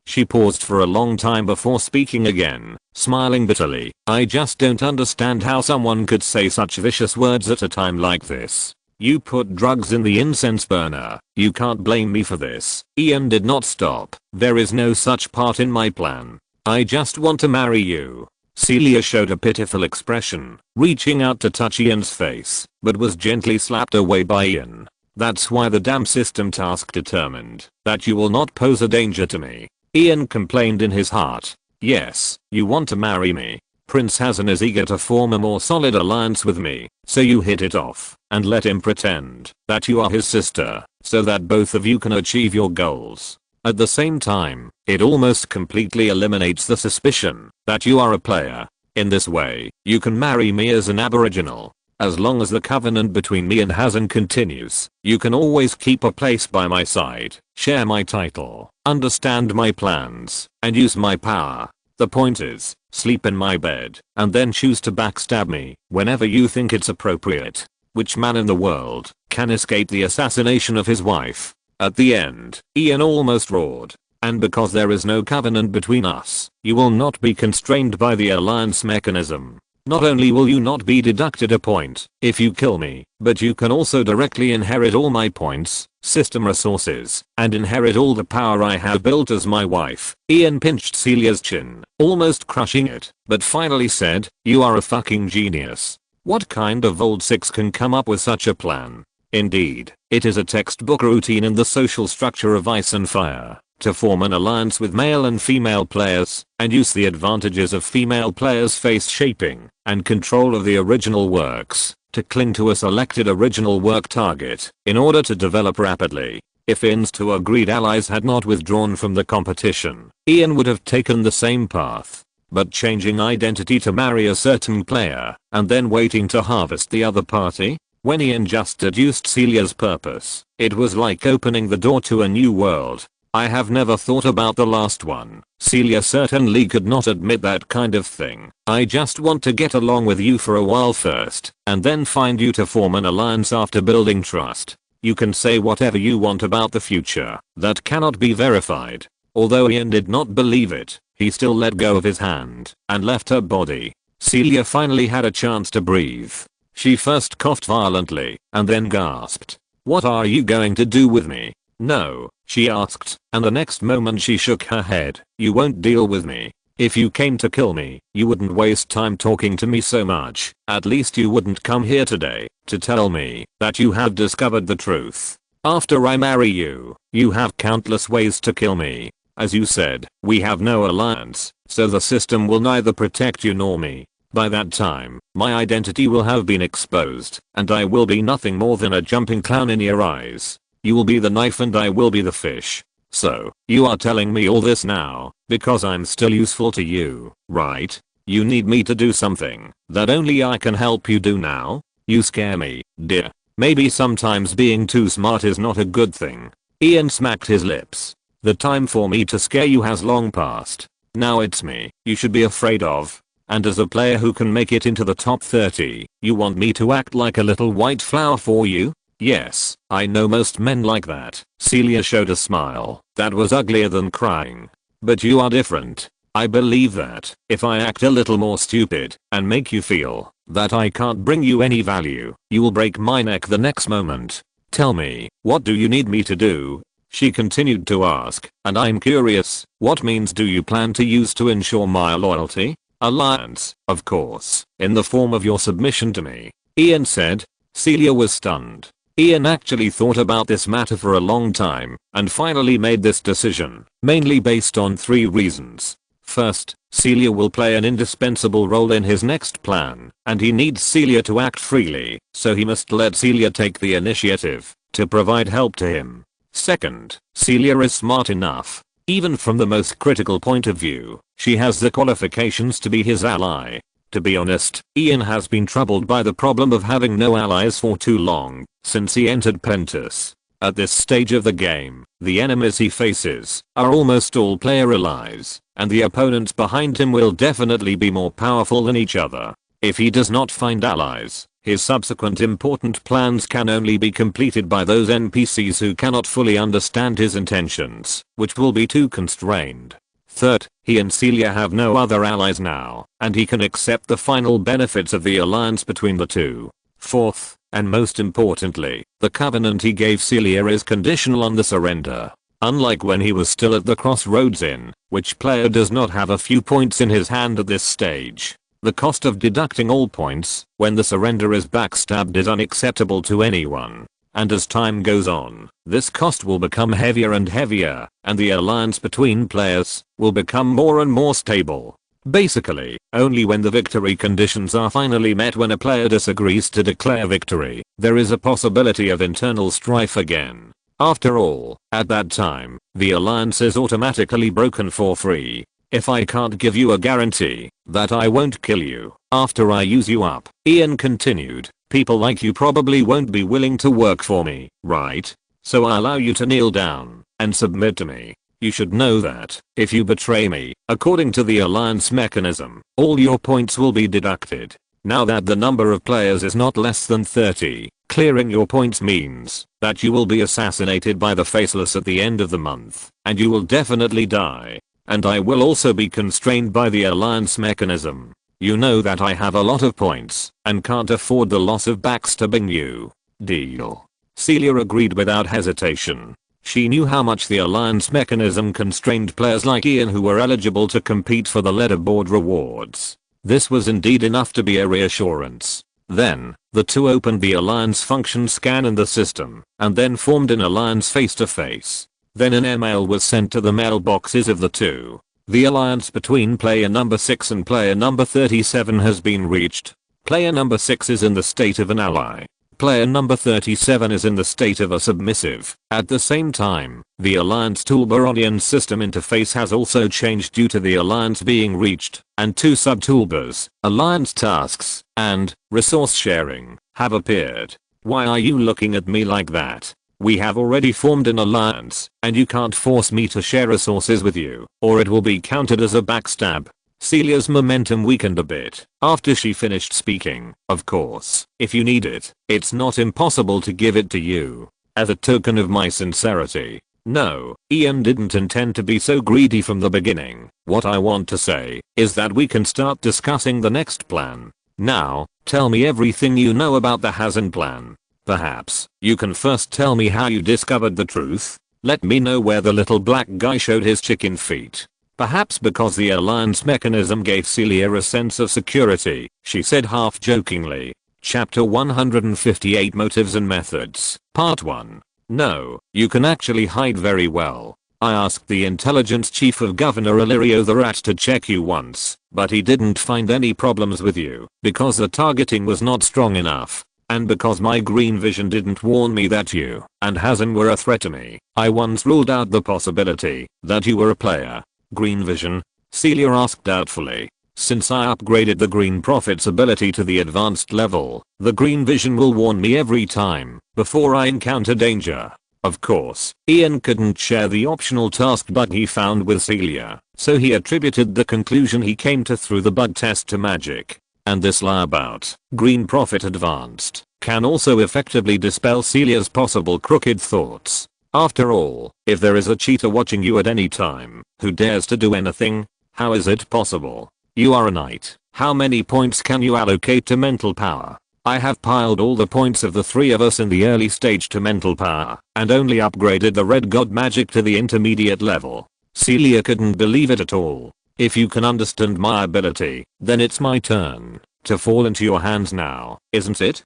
She paused for a long time before speaking again, smiling bitterly. "I just don't understand how someone could say such vicious words at a time like this. You put drugs in the incense burner. You can't blame me for this." Ian did not stop. "There is no such part in my plan. I just want to marry you." Celia showed a pitiful expression, reaching out to touch Ian's face, but was gently slapped away by Ian. "That's why the damn system task determined that you will not pose a danger to me." Ian complained in his heart. "Yes, you want to marry me. Prince Hazen is eager to form a more solid alliance with me, so you hit it off and let him pretend that you are his sister, so that both of you can achieve your goals. At the same time, it almost completely eliminates the suspicion that you are a player. In this way, you can marry me as an aboriginal. As long as the covenant between me and Hazen continues, you can always keep a place by my side, share my title, understand my plans, and use my power. The point is, sleep in my bed, and then choose to backstab me whenever you think it's appropriate. Which man in the world can escape the assassination of his wife?" At the end, Ian almost roared. "And because there is no covenant between us, you will not be constrained by the alliance mechanism. Not only will you not be deducted a point if you kill me, but you can also directly inherit all my points, system resources, and inherit all the power I have built as my wife." Ian pinched Celia's chin, almost crushing it, but finally said, "You are a fucking genius. What kind of old six can come up with such a plan?" Indeed, it is a textbook routine in the social structure of Ice and Fire to form an alliance with male and female players, and use the advantages of female players' face shaping and control of the original works to cling to a selected original work target in order to develop rapidly. If Ian's two agreed allies had not withdrawn from the competition, Ian would have taken the same path. But changing identity to marry a certain player and then waiting to harvest the other party? When Ian just deduced Celia's purpose, it was like opening the door to a new world. "I have never thought about the last one." Celia certainly could not admit that kind of thing. "I just want to get along with you for a while first, and then find you to form an alliance after building trust. You can say whatever you want about the future that cannot be verified." Although Ian did not believe it, he still let go of his hand and left her body. Celia finally had a chance to breathe. She first coughed violently and then gasped. "What are you going to do with me?" "No," she asked, and the next moment she shook her head. "You won't deal with me. If you came to kill me, you wouldn't waste time talking to me so much. At least you wouldn't come here today to tell me that you have discovered the truth. After I marry you, you have countless ways to kill me. As you said, we have no alliance, so the system will neither protect you nor me. By that time, my identity will have been exposed, and I will be nothing more than a jumping clown in your eyes. You will be the knife and I will be the fish. So, you are telling me all this now, because I'm still useful to you, right? You need me to do something that only I can help you do now? You scare me, dear. Maybe sometimes being too smart is not a good thing." Ian smacked his lips. "The time for me to scare you has long passed. Now it's me you should be afraid of. And as a player who can make it into the top 30, you want me to act like a little white flower for you? Yes, I know most men like that." Celia showed a smile that was uglier than crying. "But you are different. I believe that if I act a little more stupid and make you feel that I can't bring you any value, you will break my neck the next moment. Tell me, what do you need me to do?" she continued to ask, "and I'm curious, what means do you plan to use to ensure my loyalty?" "Alliance, of course, in the form of your submission to me," Ian said. Celia was stunned. Ian actually thought about this matter for a long time and finally made this decision, mainly based on 3 reasons. First, Celia will play an indispensable role in his next plan, and he needs Celia to act freely, so he must let Celia take the initiative to provide help to him. Second, Celia is smart enough. Even from the most critical point of view, she has the qualifications to be his ally. To be honest, Ian has been troubled by the problem of having no allies for too long, since he entered Pentus. At this stage of the game, the enemies he faces are almost all player allies, and the opponents behind him will definitely be more powerful than each other. If he does not find allies, his subsequent important plans can only be completed by those NPCs who cannot fully understand his intentions, which will be too constrained. Third, he and Celia have no other allies now, and he can accept the final benefits of the alliance between the two. Fourth, and most importantly, the covenant he gave Celia is conditional on the surrender. Unlike when he was still at the Crossroads Inn, which player does not have a few points in his hand at this stage. The cost of deducting all points when the surrender is backstabbed is unacceptable to anyone. And as time goes on, this cost will become heavier and heavier, and the alliance between players will become more and more stable. Basically, only when the victory conditions are finally met, when a player disagrees to declare victory, there is a possibility of internal strife again. After all, at that time, the alliance is automatically broken for free. If I can't give you a guarantee that I won't kill you after I use you up, Ian continued, people like you probably won't be willing to work for me, right? So I allow you to kneel down and submit to me. You should know that if you betray me, according to the alliance mechanism, all your points will be deducted. Now that the number of players is not less than 30, clearing your points means that you will be assassinated by the Faceless at the end of the month, and you will definitely die. And I will also be constrained by the alliance mechanism. You know that I have a lot of points and can't afford the loss of backstabbing you. Deal. Celia agreed without hesitation. She knew how much the alliance mechanism constrained players like Ian who were eligible to compete for the leaderboard rewards. This was indeed enough to be a reassurance. Then, the two opened the alliance function scan in the system, and then formed an alliance face-to-face. Then an email was sent to the mailboxes of the two. The alliance between player number 6 and player number 37 has been reached. Player number 6 is in the state of an ally. Player number 37 is in the state of a submissive. At the same time, the alliance toolbar audience system interface has also changed due to the alliance being reached, and 2 sub-toolbars, alliance tasks, and resource sharing, have appeared. Why are you looking at me like that? We have already formed an alliance, and you can't force me to share resources with you, or it will be counted as a backstab. Celia's momentum weakened a bit after she finished speaking. Of course, if you need it, it's not impossible to give it to you. As a token of my sincerity, No, Ian didn't intend to be so greedy from the beginning. What I want to say is that we can start discussing the next plan. Now, tell me everything you know about the Hazen plan. Perhaps you can first tell me how you discovered the truth. Let me know where the little black guy showed his chicken feet. Perhaps because the alliance mechanism gave Celia a sense of security, she said half jokingly. Chapter 158 Motives and Methods. Part 1. No, you can actually hide very well. I asked the intelligence chief of Governor Illyrio the Rat to check you once, but he didn't find any problems with you, because the targeting was not strong enough. And because my green vision didn't warn me that you and Hazen were a threat to me, I once ruled out the possibility that you were a player. Green vision? Celia asked doubtfully. Since I upgraded the Green Prophet's ability to the advanced level, the green vision will warn me every time, before I encounter danger. Of course, Ian couldn't share the optional task bug he found with Celia, so he attributed the conclusion he came to through the bug test to magic. And this lie about Green Prophet Advanced can also effectively dispel Celia's possible crooked thoughts. After all, if there is a cheater watching you at any time who dares to do anything, how is it possible? You are a knight. How many points can you allocate to mental power? I have piled all the points of the three of us in the early stage to mental power, and only upgraded the red god magic to the intermediate level. Celia couldn't believe it at all. If you can understand my ability, then it's my turn to fall into your hands now, isn't it?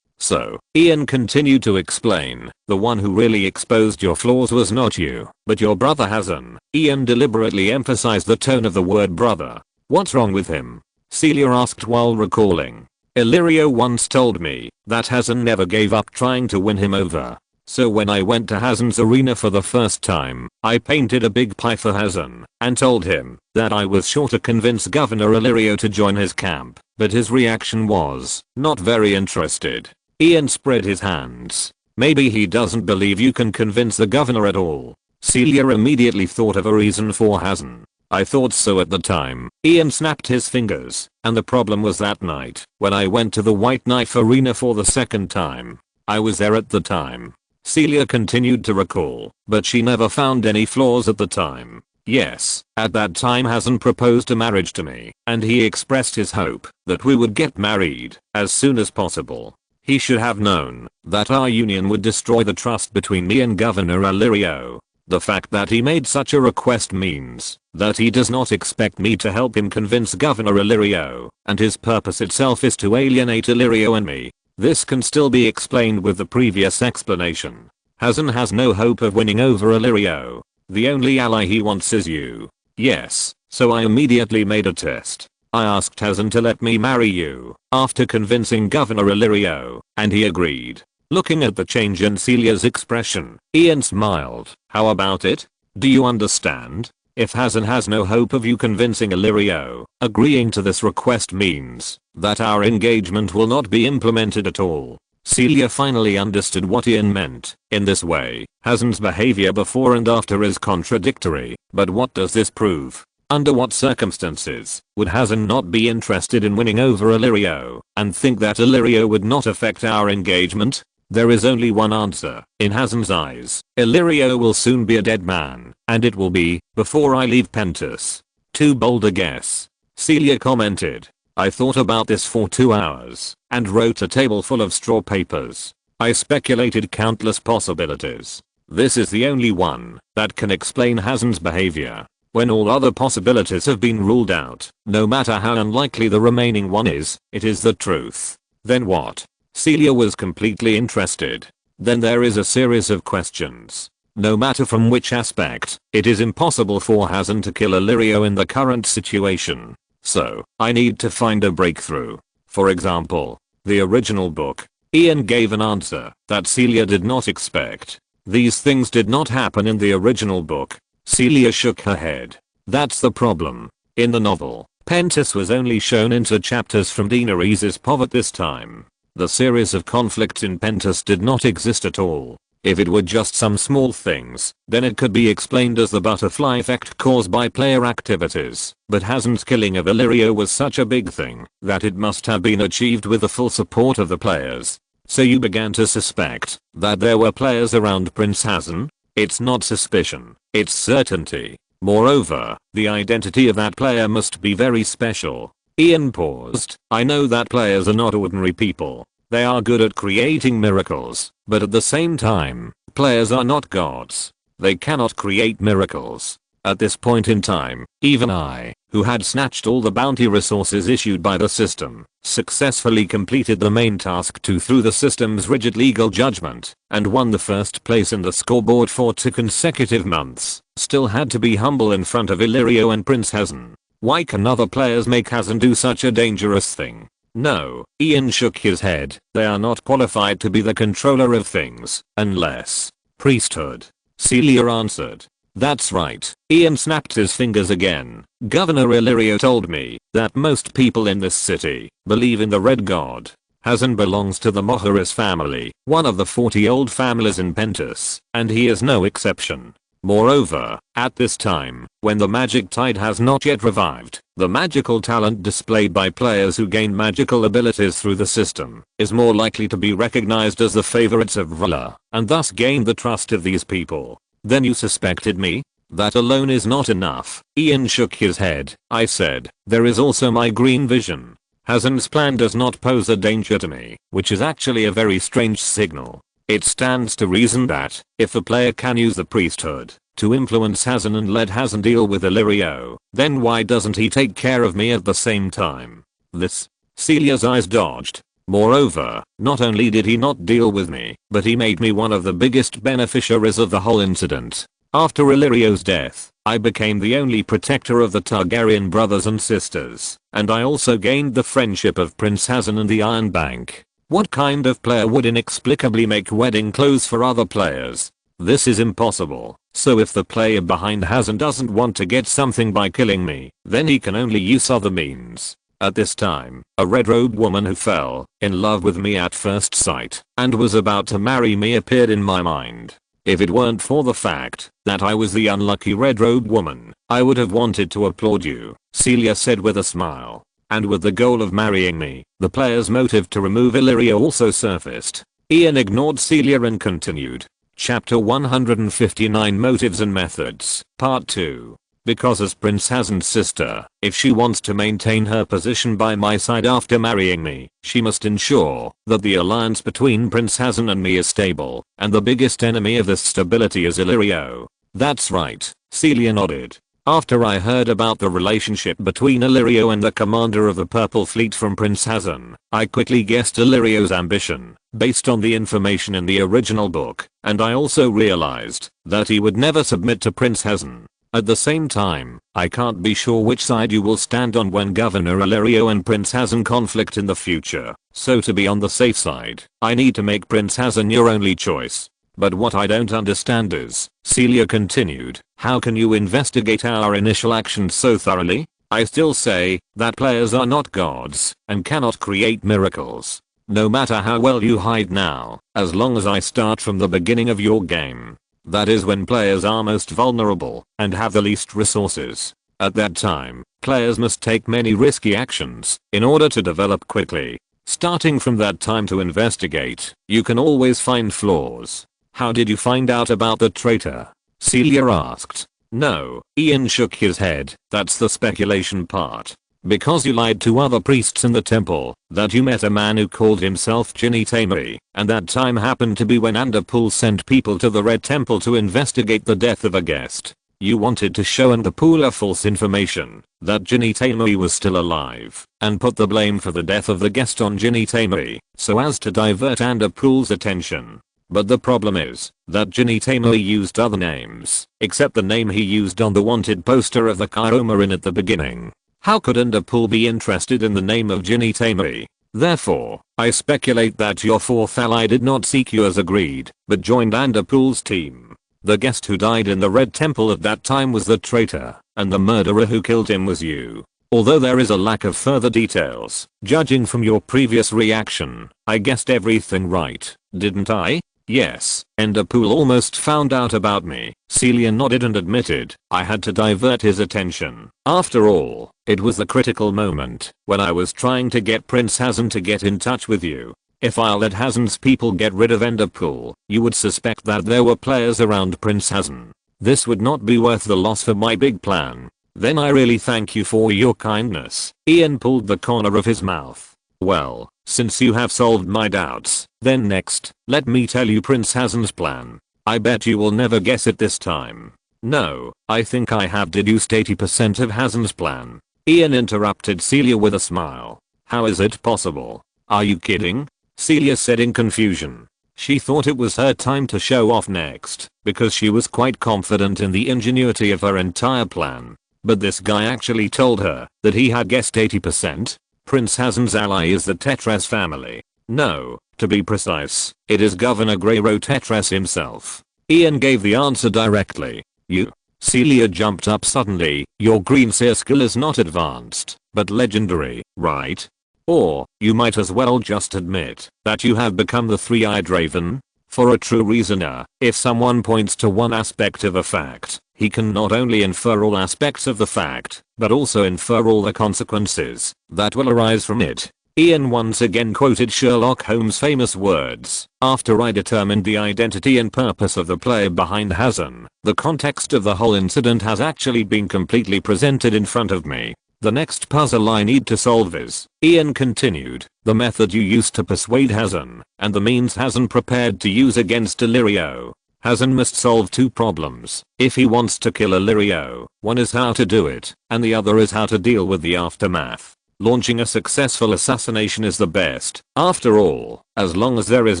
So, Ian continued to explain, the one who really exposed your flaws was not you, but your brother Hazen. Ian deliberately emphasized the tone of the word brother. What's wrong with him? Celia asked while recalling. Illyrio once told me that Hazen never gave up trying to win him over. So when I went to Hazen's arena for the first time, I painted a big pie for Hazen and told him that I was sure to convince Governor Illyrio to join his camp, but his reaction was not very interested. Ian spread his hands. Maybe he doesn't believe you can convince the governor at all. Celia immediately thought of a reason for Hazen. I thought so at the time. Ian snapped his fingers, and the problem was that night when I went to the White Knife arena for the second time. I was there at the time. Celia continued to recall, but she never found any flaws at the time. Yes, at that time Hazen proposed a marriage to me, and he expressed his hope that we would get married as soon as possible. He should have known that our union would destroy the trust between me and Governor Illyrio. The fact that he made such a request means that he does not expect me to help him convince Governor Illyrio, and his purpose itself is to alienate Illyrio and me. This can still be explained with the previous explanation. Hazen has no hope of winning over Illyrio. The only ally he wants is you. Yes, so I immediately made a test. I asked Hazen to let me marry you after convincing Governor Illyrio, and he agreed. Looking at the change in Celia's expression, Ian smiled. How about it? Do you understand? If Hazen has no hope of you convincing Illyrio, agreeing to this request means that our engagement will not be implemented at all. Celia finally understood what Ian meant. In this way, Hazen's behavior before and after is contradictory. But what does this prove? Under what circumstances would Hazen not be interested in winning over Illyrio and think that Illyrio would not affect our engagement? There is only one answer. In Hazen's eyes, Illyrio will soon be a dead man, and it will be before I leave Pentus. Too bold a guess. Celia commented. I thought about this for 2 hours and wrote a table full of straw papers. I speculated countless possibilities. This is the only one that can explain Hazen's behavior. When all other possibilities have been ruled out, no matter how unlikely the remaining one is, it is the truth. Then what? Celia was completely interested. Then there is a series of questions. No matter from which aspect, it is impossible for Hazen to kill Illyrio in the current situation. So, I need to find a breakthrough. For example, the original book. Ian gave an answer that Celia did not expect. These things did not happen in the original book. Celia shook her head. That's the problem. In the novel, Pentus was only shown into chapters from Daenerys' Pov at this time. The series of conflicts in Pentus did not exist at all. If it were just some small things, then it could be explained as the butterfly effect caused by player activities. But Hazen's killing of Illyrio was such a big thing that it must have been achieved with the full support of the players. So you began to suspect that there were players around Prince Hazen? It's not suspicion, it's certainty. Moreover, the identity of that player must be very special. Ian paused. I know that players are not ordinary people. They are good at creating miracles, but at the same time, players are not gods. They cannot create miracles. At this point in time, even I, who had snatched all the bounty resources issued by the system, successfully completed the main task 2 through the system's rigid legal judgment, and won the first place in the scoreboard for 2 consecutive months, still had to be humble in front of Illyrio and Prince Xia. Why can other players make Xia do such a dangerous thing? No, Ian shook his head. They are not qualified to be the controller of things, unless priesthood. Celia answered. That's right. Ian snapped his fingers again. Governor Illyrio told me that most people in this city believe in the Red God. Xia belongs to the Moharis family, one of the 40 old families in Pentus, and he is no exception. Moreover, at this time, when the magic tide has not yet revived, the magical talent displayed by players who gain magical abilities through the system is more likely to be recognized as the favorites of R'hllor, and thus gain the trust of these people. Then you suspected me? That alone is not enough. Ian shook his head. I said, there is also my green vision. Xia's plan does not pose a danger to me, which is actually a very strange signal. It stands to reason that, if a player can use the priesthood to influence Xia and let Xia deal with Illyrio, then why doesn't he take care of me at the same time? This. Celia's eyes dodged. Moreover, not only did he not deal with me, but he made me one of the biggest beneficiaries of the whole incident. After Illyrio's death, I became the only protector of the Targaryen brothers and sisters, and I also gained the friendship of Prince Xia and the Iron Bank. What kind of player would inexplicably make wedding clothes for other players? This is impossible. So if the player behind Xia doesn't want to get something by killing me, then he can only use other means. At this time, a red-robed woman who fell in love with me at first sight and was about to marry me appeared in my mind. If it weren't for the fact that I was the unlucky red-robed woman, I would have wanted to applaud you, Celia said with a smile. And with the goal of marrying me, the player's motive to remove Illyrio also surfaced. Ian ignored Celia and continued. Chapter 159 Motives and Methods, Part 2. Because as Prince Xia's sister, if she wants to maintain her position by my side after marrying me, she must ensure that the alliance between Prince Xia and me is stable, and the biggest enemy of this stability is Illyrio. That's right, Celia nodded. After I heard about the relationship between Illyrio and the commander of the Purple Fleet from Prince Xia, I quickly guessed Illyrio's ambition, based on the information in the original book, and I also realized that he would never submit to Prince Xia. At the same time, I can't be sure which side you will stand on when Governor Illyrio and Prince Xia conflict in the future, so to be on the safe side, I need to make Prince Xia your only choice. But what I don't understand is, Celia continued, how can you investigate our initial actions so thoroughly? I still say that players are not gods and cannot create miracles. No matter how well you hide now, as long as I start from the beginning of your game. That is when players are most vulnerable and have the least resources. At that time, players must take many risky actions in order to develop quickly. Starting from that time to investigate, you can always find flaws. How did you find out about the traitor? Celia asked. No, Ian shook his head, that's the speculation part. Because you lied to other priests in the temple that you met a man who called himself Ginny Tamari, and that time happened to be when Underpool sent people to the Red Temple to investigate the death of a guest. You wanted to show Underpool a false information that Ginny Tamari was still alive, and put the blame for the death of the guest on Ginny Tamari, so as to divert Underpool's attention. But the problem is that Ginny Tamari used other names, except the name he used on the wanted poster of the Chiromarin at the beginning. How could Underpool be interested in the name of Ginny Tamari? Therefore, I speculate that your fourth ally did not seek you as agreed, but joined Underpool's team. The guest who died in the Red Temple at that time was the traitor, and the murderer who killed him was you. Although there is a lack of further details, judging from your previous reaction, I guessed everything right, didn't I? Yes, Underpool almost found out about me. Celia nodded and admitted, I had to divert his attention. After all, it was the critical moment when I was trying to get Prince Xia to get in touch with you. If I let Hazen's people get rid of Enderpool, you would suspect that there were players around Prince Hazen. This would not be worth the loss for my big plan. Then I really thank you for your kindness. Ian pulled the corner of his mouth. Well, since you have solved my doubts, then next, let me tell you Prince Hazen's plan. I bet you will never guess it this time. No, I think I have deduced 80% of Hazen's plan. Ian interrupted Celia with a smile. How is it possible? Are you kidding? Celia said in confusion. She thought it was her time to show off next, because she was quite confident in the ingenuity of her entire plan. But this guy actually told her that he had guessed 80%. Prince Hazen's ally is the Tetras family. No, to be precise, it is Governor Greyro Tetras himself. Ian gave the answer directly. You? Celia jumped up suddenly. Your green seer skill is not advanced, but legendary, right? Or, you might as well just admit that you have become the three-eyed raven. For a true reasoner, if someone points to one aspect of a fact, he can not only infer all aspects of the fact, but also infer all the consequences that will arise from it. Ian once again quoted Sherlock Holmes' famous words, after I determined the identity and purpose of the player behind Hazen, the context of the whole incident has actually been completely presented in front of me. The next puzzle I need to solve is, Ian continued, the method you used to persuade Hazen, and the means Hazen prepared to use against Illyrio. Hazen must solve two problems if he wants to kill Illyrio. One is how to do it, and the other is how to deal with the aftermath. Launching a successful assassination is the best. After all, as long as there is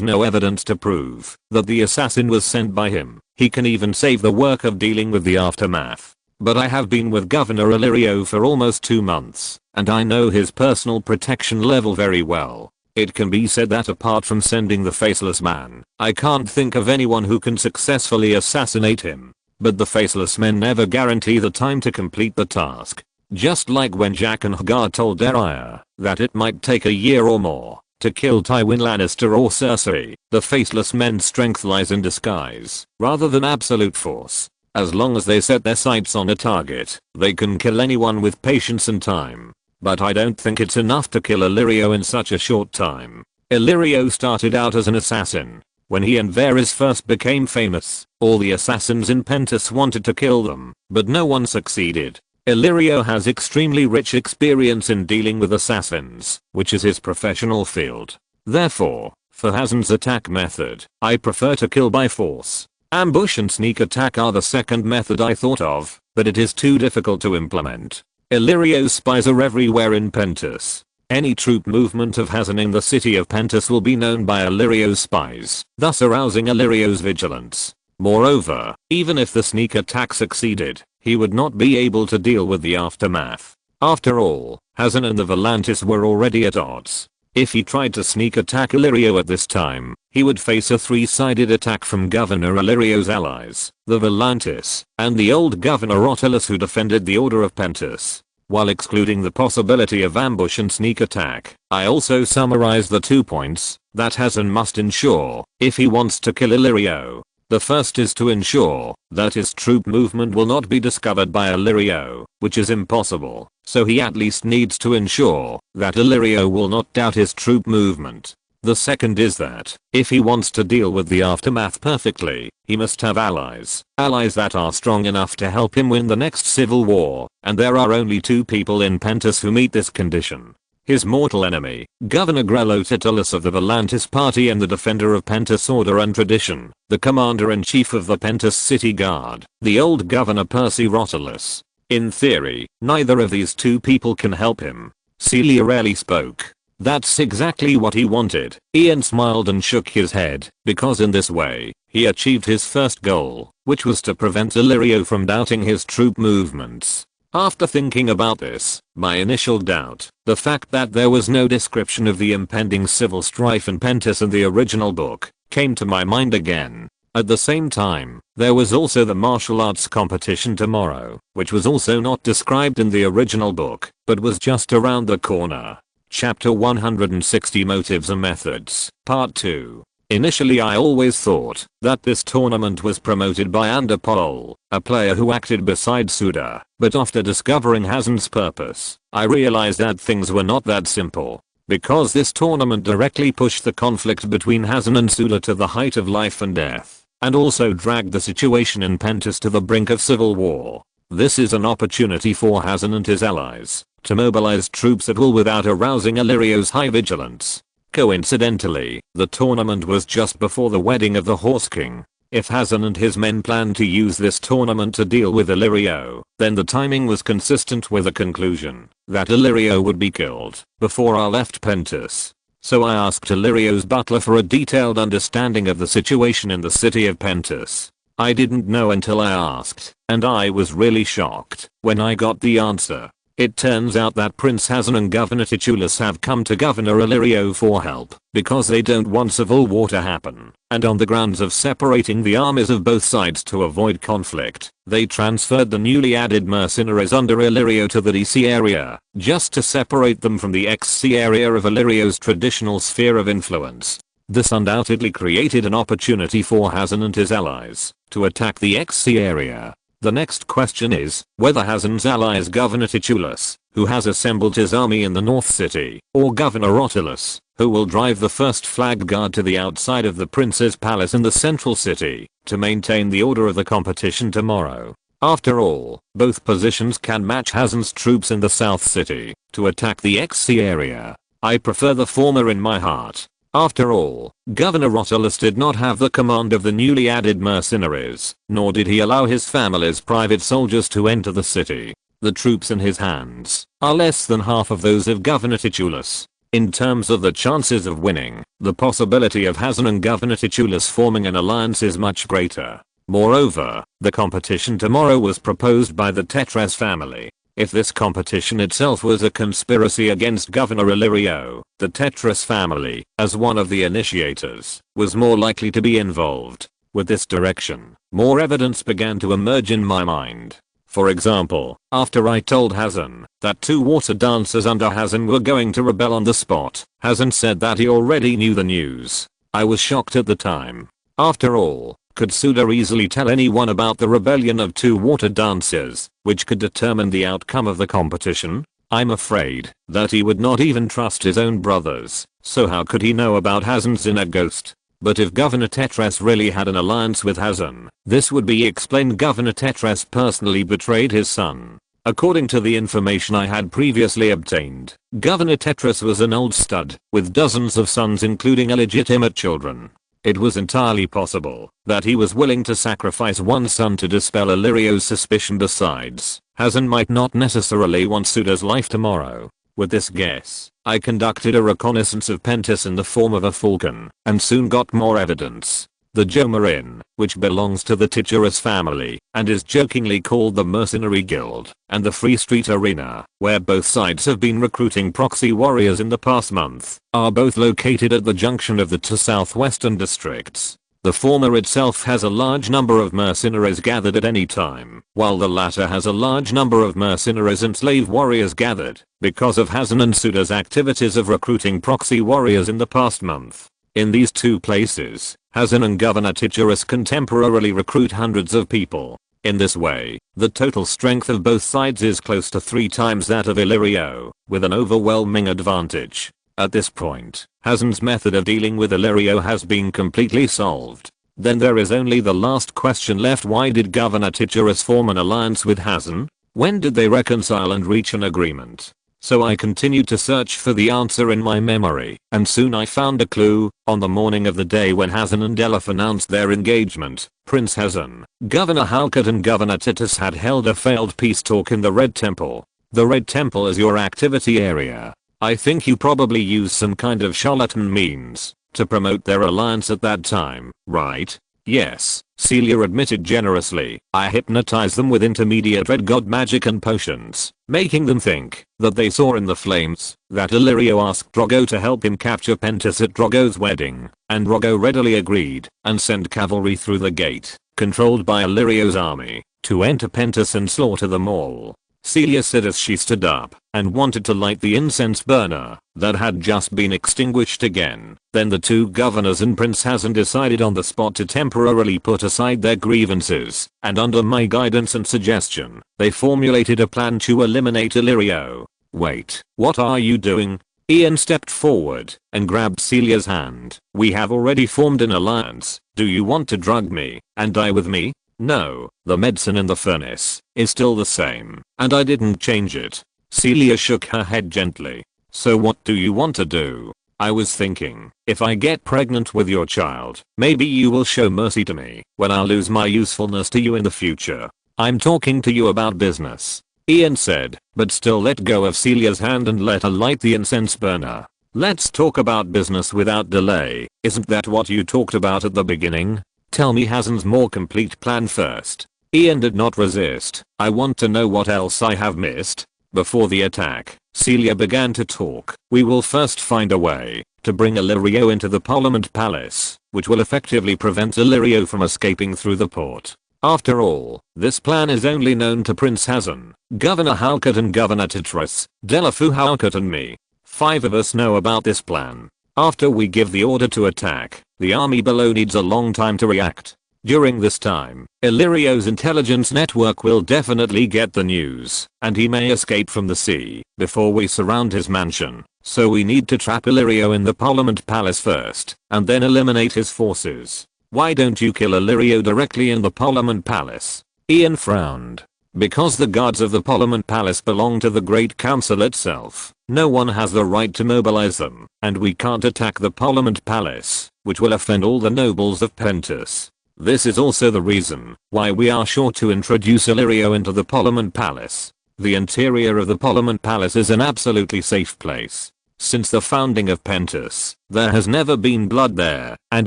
no evidence to prove that the assassin was sent by him, he can even save the work of dealing with the aftermath. But I have been with Governor Illyrio for almost 2 months, and I know his personal protection level very well. It can be said that apart from sending the Faceless Man, I can't think of anyone who can successfully assassinate him. But the Faceless Men never guarantee the time to complete the task. Just like when Jack and Hagar told Derry that it might take a year or more to kill Tywin Lannister or Cersei, the Faceless Men's strength lies in disguise, rather than absolute force. As long as they set their sights on a target, they can kill anyone with patience and time. But I don't think it's enough to kill Illyrio in such a short time. Illyrio started out as an assassin. When he and Varys first became famous, all the assassins in Pentos wanted to kill them, but no one succeeded. Illyrio has extremely rich experience in dealing with assassins, which is his professional field. Therefore, for Hazen's attack method, I prefer to kill by force. Ambush and sneak attack are the second method I thought of, but it is too difficult to implement. Illyrio's spies are everywhere in Pentos. Any troop movement of Hazen in the city of Pentos will be known by Illyrio's spies, thus arousing Illyrio's vigilance. Moreover, even if the sneak attack succeeded, he would not be able to deal with the aftermath. After all, Hazen and the Volantis were already at odds. If he tried to sneak attack Illyrio at this time, he would face a three-sided attack from Governor Illyrio's allies, the Volantis, and the old Governor Otilis who defended the Order of Pentos. While excluding the possibility of ambush and sneak attack, I also summarized the 2 points that Hazen must ensure if he wants to kill Illyrio. The first is to ensure that his troop movement will not be discovered by Illyrio, which is impossible, so he at least needs to ensure that Illyrio will not doubt his troop movement. The second is that, if he wants to deal with the aftermath perfectly, he must have allies. Allies that are strong enough to help him win the next civil war, and there are only 2 people in Pentos who meet this condition. His mortal enemy, Governor Grello Titullus of the Volantis party and the defender of Pentos order and tradition, the commander-in-chief of the Pentos city guard, the old Governor Percy Rotulus. In theory, neither of these 2 people can help him. Celia rarely spoke. That's exactly what he wanted. Ian smiled and shook his head, because in this way, he achieved his first goal, which was to prevent Illyrio from doubting his troop movements. After thinking about this, my initial doubt, the fact that there was no description of the impending civil strife in Pentos in the original book, came to my mind again. At the same time, there was also the martial arts competition tomorrow, which was also not described in the original book, but was just around the corner. Chapter 160 Motives and Methods, Part 2. Initially I always thought that this tournament was promoted by Underpole, a player who acted beside Suda, but after discovering Hazen's purpose, I realized that things were not that simple. because this tournament directly pushed the conflict between Hazen and Suda to the height of life and death, and also dragged the situation in Pentos to the brink of civil war. This is an opportunity for Hazen and his allies to mobilize troops at will without arousing Illyrio's high vigilance. Coincidentally, the tournament was just before the wedding of the Horse King. If Hazen and his men planned to use this tournament to deal with Illyrio, then the timing was consistent with the conclusion that Illyrio would be killed before I left Pentos. So I asked Illyrio's butler for a detailed understanding of the situation in the city of Pentos. I didn't know until I asked, and I was really shocked when I got the answer. It turns out that Prince Hazen and Governor Titulus have come to Governor Illyrio for help because they don't want civil war to happen, and on the grounds of separating the armies of both sides to avoid conflict, they transferred the newly added mercenaries under Illyrio to the DC area, just to separate them from the XC area of Illyrio's traditional sphere of influence. This undoubtedly created an opportunity for Hazen and his allies to attack the XC area. The next question is whether Hazen's ally is Governor Titulus, who has assembled his army in the North City, or Governor Rotulus, who will drive the first flagged guard to the outside of the Prince's Palace in the Central City to maintain the order of the competition tomorrow. After all, both positions can match Hazen's troops in the South City to attack the XC area. I prefer the former in my heart. After all, Governor Rotulus did not have the command of the newly added mercenaries, nor did he allow his family's private soldiers to enter the city. The troops in his hands are less than half of those of Governor Titulus. In terms of the chances of winning, the possibility of Hazen and Governor Titulus forming an alliance is much greater. Moreover, the competition tomorrow was proposed by the Tetras family. If this competition itself was a conspiracy against Governor Illyrio, the Tetras family, as one of the initiators, was more likely to be involved. With this direction, more evidence began to emerge in my mind. For example, after I told Hazen that 2 water dancers under Hazen were going to rebel on the spot, Hazen said that he already knew the news. I was shocked at the time. After all, could Suda easily tell anyone about the rebellion of 2 water dancers, which could determine the outcome of the competition? I'm afraid that he would not even trust his own brothers, so how could he know about Hazen's inner ghost? But if Governor Tetras really had an alliance with Hazen, this would be explained. Governor Tetras personally betrayed his son. According to the information I had previously obtained, Governor Tetras was an old stud, with dozens of sons including illegitimate children. It was entirely possible that he was willing to sacrifice one son to dispel Illyrio's suspicion. Besides, Hazen might not necessarily want Suda's life tomorrow. With this guess, I conducted a reconnaissance of Pentos in the form of a falcon, and soon got more evidence. The Jomarin, which belongs to the Titulus family, and is jokingly called the Mercenary Guild, and the Free Street Arena, where both sides have been recruiting proxy warriors in the past month, are both located at the junction of the 2 southwestern districts. The former itself has a large number of mercenaries gathered at any time, while the latter has a large number of mercenaries and slave warriors gathered, because of Hazen and Suda's activities of recruiting proxy warriors in the past month. In these 2 places, Hazen and Governor Titulus can temporarily recruit hundreds of people. In this way, the total strength of both sides is close to 3 times that of Illyrio, with an overwhelming advantage. At this point, Hazen's method of dealing with Illyrio has been completely solved. Then there is only the last question left: why did Governor Titulus form an alliance with Hazen? When did they reconcile and reach an agreement? So I continued to search for the answer in my memory, and soon I found a clue. On the morning of the day when Hazen and Elif announced their engagement, Prince Hazen, Governor Halkut and Governor Titus had held a failed peace talk in the Red Temple. The Red Temple is your activity area. I think you probably used some kind of charlatan means to promote their alliance at that time, right? Yes, Celia admitted generously. I hypnotized them with intermediate red god magic and potions, making them think that they saw in the flames that Illyrio asked Drogo to help him capture Pentos at Drogo's wedding, and Drogo readily agreed and sent cavalry through the gate, controlled by Illyrio's army, to enter Pentos and slaughter them all. Celia said as she stood up and wanted to light the incense burner that had just been extinguished again. Then the 2 governors and Prince Hazen decided on the spot to temporarily put aside their grievances, and under my guidance and suggestion, they formulated a plan to eliminate Illyrio. Wait, what are you doing? Ian stepped forward and grabbed Celia's hand. "We have already formed an alliance. Do you want to drug me and die with me?" "No, the medicine in the furnace is still the same, and I didn't change it." Celia shook her head gently. "So what do you want to do?" "I was thinking, if I get pregnant with your child, maybe you will show mercy to me when I lose my usefulness to you in the future." "I'm talking to you about business," Ian said, but still let go of Celia's hand and let her light the incense burner. "Let's talk about business without delay. Isn't that what you talked about at the beginning? Tell me Hazen's more complete plan first." Ian did not resist. "I want to know what else I have missed." Before the attack, Celia began to talk. "We will first find a way to bring Illyrio into the Parliament Palace, which will effectively prevent Illyrio from escaping through the port. After all, this plan is only known to Prince Hazen, Governor Halkett and Governor Titris, Delafu Halkett and me. 5 of us know about this plan. After we give the order to attack, the army below needs a long time to react. During this time, Illyrio's intelligence network will definitely get the news, and he may escape from the sea before we surround his mansion. So we need to trap Illyrio in the Parliament Palace first, and then eliminate his forces. Why don't you kill Illyrio directly in the Parliament Palace?" Ian frowned. "Because the guards of the Parliament Palace belong to the Great Council itself. No one has the right to mobilize them, and we can't attack the Parliament Palace, which will offend all the nobles of Pentus. This is also the reason why we are sure to introduce Illyrio into the Parliament Palace. The interior of the Parliament Palace is an absolutely safe place. Since the founding of Pentus, there has never been blood there, and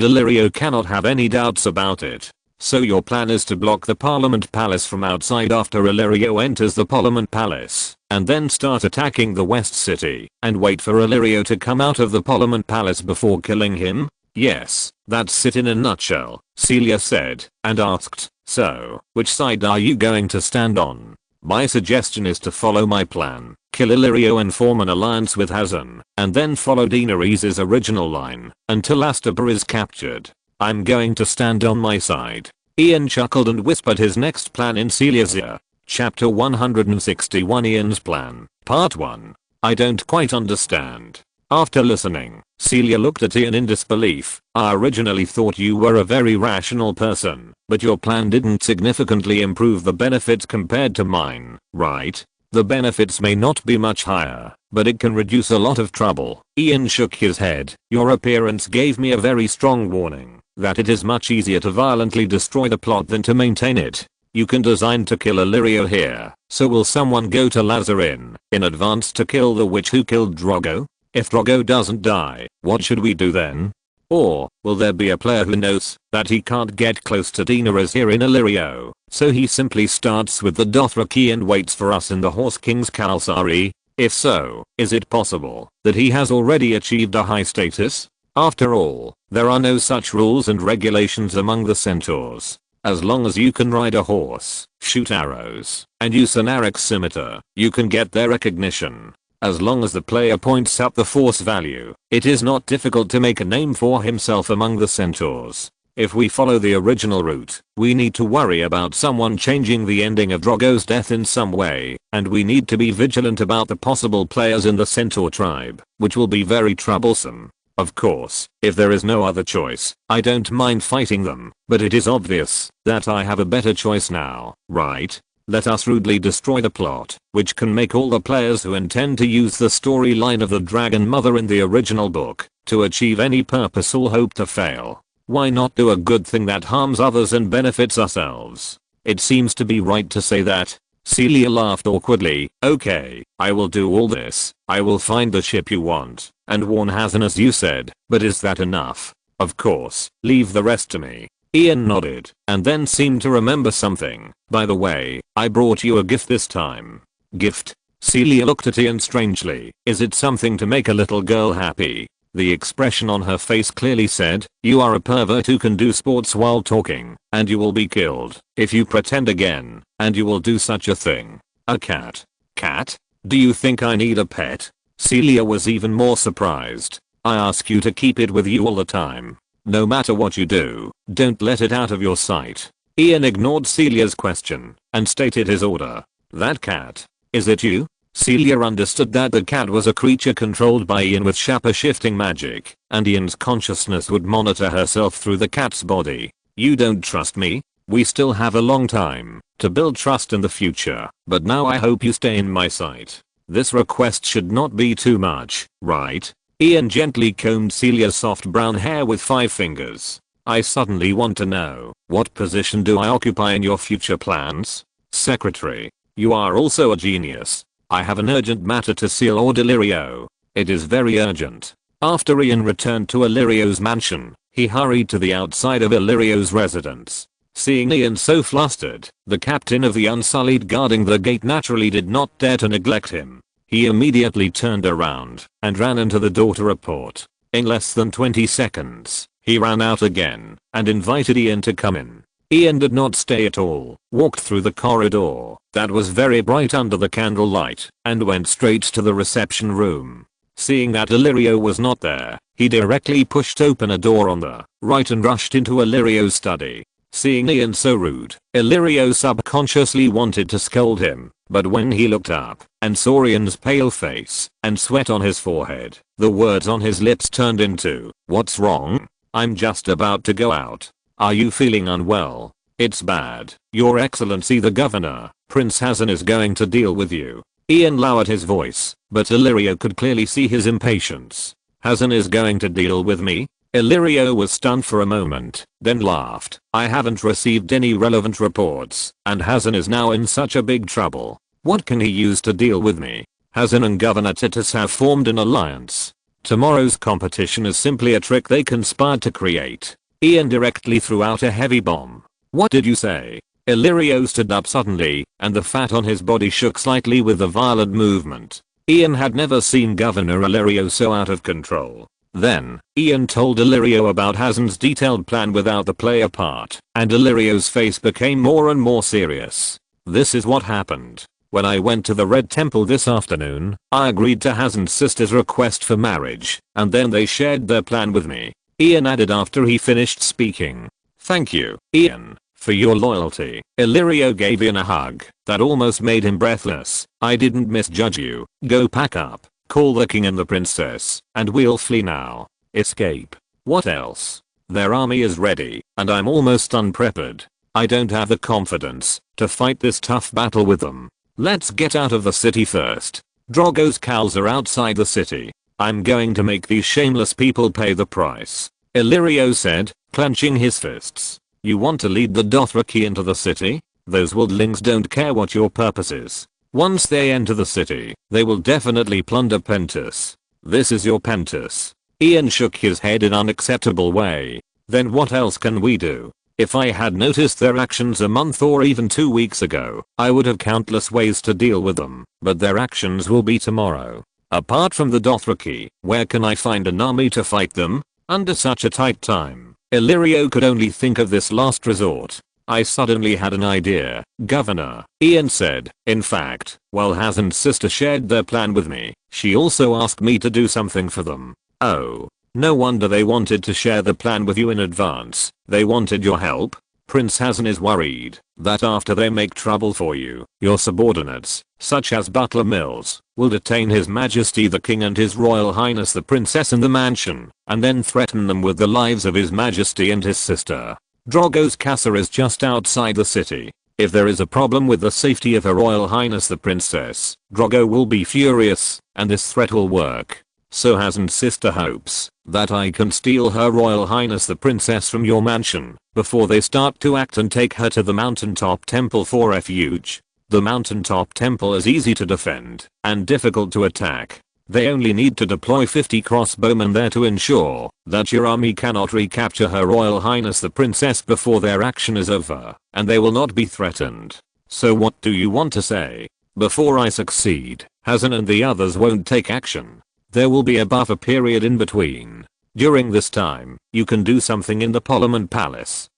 Illyrio cannot have any doubts about it. So your plan is to block the Parliament Palace from outside after Illyrio enters the Parliament Palace, and then start attacking the West City, and wait for Illyrio to come out of the Parliament Palace before killing him?" "Yes, that's it in a nutshell," Celia said, and asked, "So, which side are you going to stand on?" "My suggestion is to follow my plan, kill Illyrio and form an alliance with Hazen, and then follow Daenerys' original line, until Astapor is captured. I'm going to stand on my side." Ian chuckled and whispered his next plan in Celia's ear. Chapter 161 Ian's Plan, Part 1. "I don't quite understand." After listening, Celia looked at Ian in disbelief. "I originally thought you were a very rational person, but your plan didn't significantly improve the benefits compared to mine, right? The benefits may not be much higher, but it can reduce a lot of trouble." Ian shook his head. "Your appearance gave me a very strong warning that it is much easier to violently destroy the plot than to maintain it. You can design to kill Illyrio here, so will someone go to Lazarin in advance to kill the witch who killed Drogo? If Drogo doesn't die, what should we do then? Or, will there be a player who knows that he can't get close to Daenerys here in Illyrio, so he simply starts with the Dothraki and waits for us in the Horse King's Kalsari? If so, is it possible that he has already achieved a high status? After all, there are no such rules and regulations among the centaurs. As long as you can ride a horse, shoot arrows, and use an Arex scimitar, you can get their recognition. As long as the player points up the force value, it is not difficult to make a name for himself among the centaurs. If we follow the original route, we need to worry about someone changing the ending of Drogo's death in some way, and we need to be vigilant about the possible players in the centaur tribe, which will be very troublesome. Of course, if there is no other choice, I don't mind fighting them, but it is obvious that I have a better choice now, right? Let us rudely destroy the plot, which can make all the players who intend to use the storyline of the Dragon Mother in the original book to achieve any purpose all hope to fail. Why not do a good thing that harms others and benefits ourselves? It seems to be right to say that." Celia laughed awkwardly. "Okay, I will do all this. I will find the ship you want, and warn Hazen as you said, but is that enough?" "Of course, leave the rest to me." Ian nodded, and then seemed to remember something. "By the way, I brought you a gift this time." "Gift?" Celia looked at Ian strangely. "Is it something to make a little girl happy?" The expression on her face clearly said, "You are a pervert who can do sports while talking, and you will be killed if you pretend again, and you will do such a thing." "A cat?" "Cat? Do you think I need a pet?" Celia was even more surprised. "I ask you to keep it with you all the time. No matter what you do, don't let it out of your sight." Ian ignored Celia's question and stated his order. "That cat. Is it you?" Celia understood that the cat was a creature controlled by Ian with shaper-shifting magic, and Ian's consciousness would monitor herself through the cat's body. You don't trust me? We still have a long time to build trust in the future, but now I hope you stay in my sight. This request should not be too much, right? Ian gently combed Celia's soft brown hair with 5 fingers. I suddenly want to know, what position do I occupy in your future plans? Secretary. You are also a genius. I have an urgent matter to seal Illyrio. It is very urgent. After Ian returned to Illyrio's mansion, he hurried to the outside of Illyrio's residence. Seeing Ian so flustered, the captain of the Unsullied guarding the gate naturally did not dare to neglect him. He immediately turned around and ran into the door to report. In less than 20 seconds, he ran out again and invited Ian to come in. Ian did not stay at all, walked through the corridor that was very bright under the candlelight and went straight to the reception room. Seeing that Illyrio was not there, he directly pushed open a door on the right and rushed into Illyrio's study. Seeing Ian so rude, Illyrio subconsciously wanted to scold him, but when he looked up and saw Ian's pale face and sweat on his forehead, the words on his lips turned into, "What's wrong? I'm just about to go out. Are you feeling unwell? It's bad. Your Excellency the Governor, Prince Hassan is going to deal with you." Ian lowered his voice, but Illyrio could clearly see his impatience. "Hassan is going to deal with me?" Illyrio was stunned for a moment, then laughed. "I haven't received any relevant reports, and Hassan is now in such a big trouble. What can he use to deal with me? Hassan and Governor Titus have formed an alliance. Tomorrow's competition is simply a trick they conspired to create." Ian directly threw out a heavy bomb. "What did you say?" Illyrio stood up suddenly, and the fat on his body shook slightly with the violent movement. Ian had never seen Governor Illyrio so out of control. Then, Ian told Illyrio about Hassan's detailed plan without the player part, and Illyrio's face became more and more serious. "This is what happened. When I went to the Red Temple this afternoon, I agreed to Hassan's sister's request for marriage, and then they shared their plan with me." Ian added after he finished speaking. "Thank you, Ian, for your loyalty." Illyrio gave Ian a hug that almost made him breathless. "I didn't misjudge you. Go pack up, call the king and the princess, and we'll flee now. Escape. What else? Their army is ready, and I'm almost unprepared. I don't have the confidence to fight this tough battle with them. Let's get out of the city first. Drogo's cows are outside the city. I'm going to make these shameless people pay the price." Illyrio said, clenching his fists. "You want to lead the Dothraki into the city? Those wildlings don't care what your purpose is. Once they enter the city, they will definitely plunder Pentus. This is your Pentus." Ian shook his head in an unacceptable way. "Then what else can we do? If I had noticed their actions a month or even 2 weeks ago, I would have countless ways to deal with them, but their actions will be tomorrow. Apart from the Dothraki, where can I find an army to fight them? Under such a tight time." Illyrio could only think of this last resort. "I suddenly had an idea, Governor," Ian said. "In fact, while Hassan's sister shared their plan with me, she also asked me to do something for them." "Oh. No wonder they wanted to share the plan with you in advance. They wanted your help?" "Prince Hassan is worried that after they make trouble for you, your subordinates, such as Butler Mills, will detain His Majesty the King and His Royal Highness the Princess in the mansion, and then threaten them with the lives of His Majesty and his sister. Drogo's castle is just outside the city. If there is a problem with the safety of Her Royal Highness the Princess, Drogo will be furious, and this threat will work. So Hassan's sister hopes that I can steal Her Royal Highness the Princess from your mansion before they start to act and take her to the mountaintop temple for refuge. The mountaintop temple is easy to defend and difficult to attack. They only need to deploy 50 crossbowmen there to ensure that your army cannot recapture Her Royal Highness the Princess before their action is over, and they will not be threatened. So what do you want to say? Before I succeed, Hassan and the others won't take action. There will be a buffer period in between. During this time, you can do something in the Parliament Palace."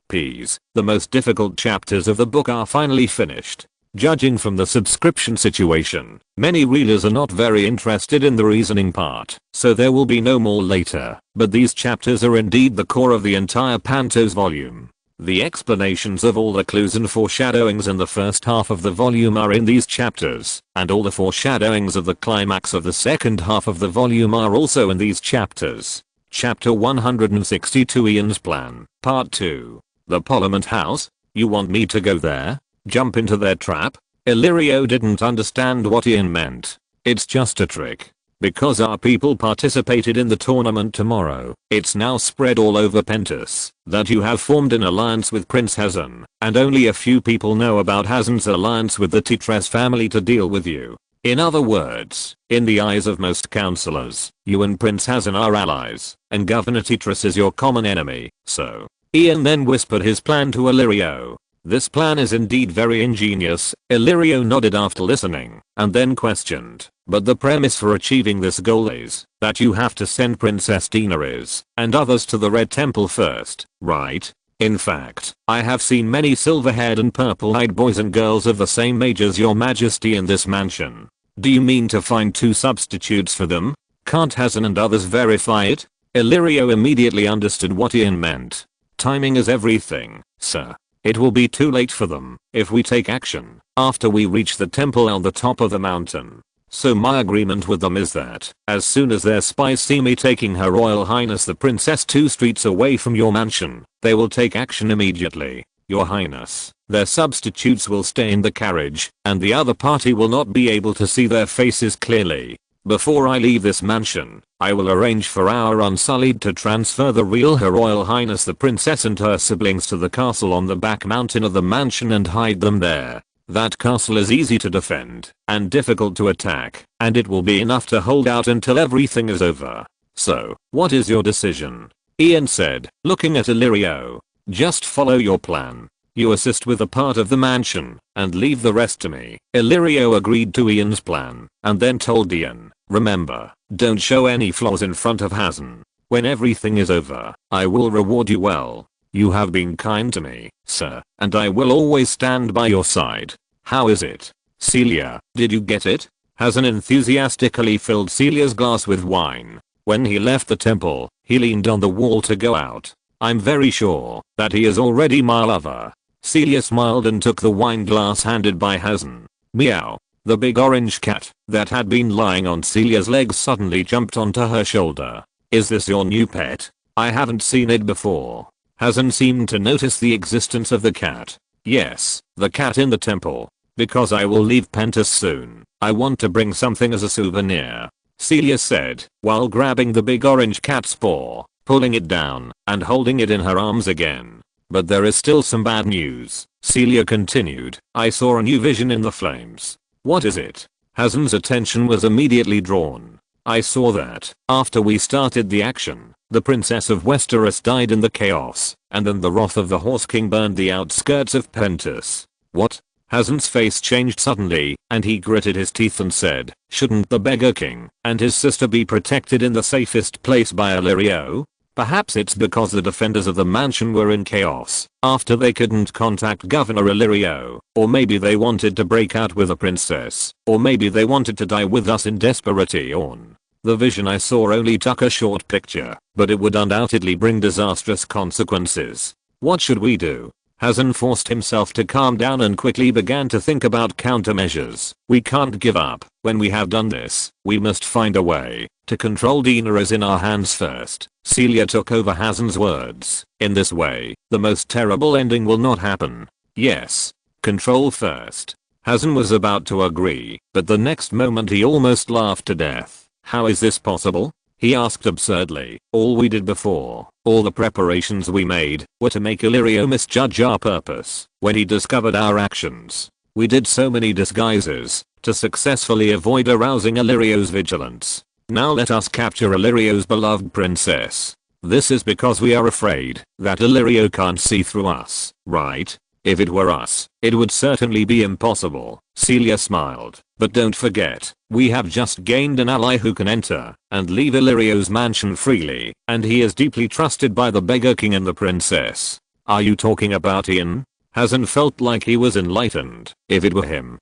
Ps. The most difficult chapters of the book are finally finished. Judging from the subscription situation, many readers are not very interested in the reasoning part, so there will be no more later, but these chapters are indeed the core of the entire Pantos volume. The explanations of all the clues and foreshadowings in the first half of the volume are in these chapters, and all the foreshadowings of the climax of the second half of the volume are also in these chapters. Chapter 162 Ian's Plan, Part 2. The Parliament House? You want me to go there? Jump into their trap? Illyrio didn't understand what Ian meant. It's just a trick. Because our people participated in the tournament tomorrow, it's now spread all over Pentus that you have formed an alliance with Prince Hazen, and only a few people know about Hazen's alliance with the Titres family to deal with you. In other words, in the eyes of most counselors, you and Prince Hazen are allies, and Governor Titres is your common enemy, so. Ian then whispered his plan to Illyrio. This plan is indeed very ingenious, Illyrio nodded after listening, and then questioned. But the premise for achieving this goal is that you have to send Princess Daenerys and others to the Red Temple first, right? In fact, I have seen many silver-haired and purple-eyed boys and girls of the same age as your majesty in this mansion. Do you mean to find 2 substitutes for them? Can't Hazen and others verify it? Illyrio immediately understood what Ian meant. Timing is everything, sir. It will be too late for them if we take action after we reach the temple on the top of the mountain. So my agreement with them is that as soon as their spies see me taking Her Royal Highness the Princess 2 streets away from your mansion, they will take action immediately. Your Highness, their substitutes will stay in the carriage, and the other party will not be able to see their faces clearly. Before I leave this mansion, I will arrange for our Unsullied to transfer the real Her Royal Highness the Princess and her siblings to the castle on the back mountain of the mansion and hide them there. That castle is easy to defend and difficult to attack, and it will be enough to hold out until everything is over. So, what is your decision? Ian said, looking at Illyrio. Just follow your plan. You assist with a part of the mansion and leave the rest to me. Illyrio agreed to Ian's plan and then told Ian, remember, don't show any flaws in front of Hazen. When everything is over, I will reward you well. You have been kind to me, sir, and I will always stand by your side. How is it? Celia, did you get it? Hazen enthusiastically filled Celia's glass with wine. When he left the temple, he leaned on the wall to go out. I'm very sure that he is already my lover. Celia smiled and took the wine glass handed by Hazen. Meow. The big orange cat that had been lying on Celia's legs suddenly jumped onto her shoulder. Is this your new pet? I haven't seen it before. Hazen seemed to notice the existence of the cat. Yes, the cat in the temple. Because I will leave Pentus soon, I want to bring something as a souvenir. Celia said, while grabbing the big orange cat's paw, pulling it down, and holding it in her arms again. But there is still some bad news. Celia continued, I saw a new vision in the flames. What is it? Hazen's attention was immediately drawn. I saw that, after we started the action, the Princess of Westeros died in the chaos, and then the wrath of the Horse King burned the outskirts of Pentus. What? Hazen's face changed suddenly, and he gritted his teeth and said, shouldn't the Beggar King and his sister be protected in the safest place by Illyrio? Perhaps it's because the defenders of the mansion were in chaos after they couldn't contact Governor Illyrio, or maybe they wanted to break out with a princess, or maybe they wanted to die with us in desperation. The vision I saw only took a short picture, but it would undoubtedly bring disastrous consequences. What should we do? Hazen forced himself to calm down and quickly began to think about countermeasures. We can't give up. When we have done this, we must find a way to control Daenerys in our hands first. Celia took over Hazen's words. In this way, the most terrible ending will not happen. Yes. Control first. Hazen was about to agree, but the next moment he almost laughed to death. How is this possible? He asked absurdly. All we did before, all the preparations we made, were to make Illyrio misjudge our purpose. When he discovered our actions, we did so many disguises to successfully avoid arousing Illyrio's vigilance. Now let us capture Illyrio's beloved princess. This is because we are afraid that Illyrio can't see through us, right? If it were us, it would certainly be impossible. Celia smiled. But don't forget, we have just gained an ally who can enter and leave Illyrio's mansion freely, and he is deeply trusted by the Beggar King and the princess. Are you talking about Ian? Hazen felt like he was enlightened. If it were him,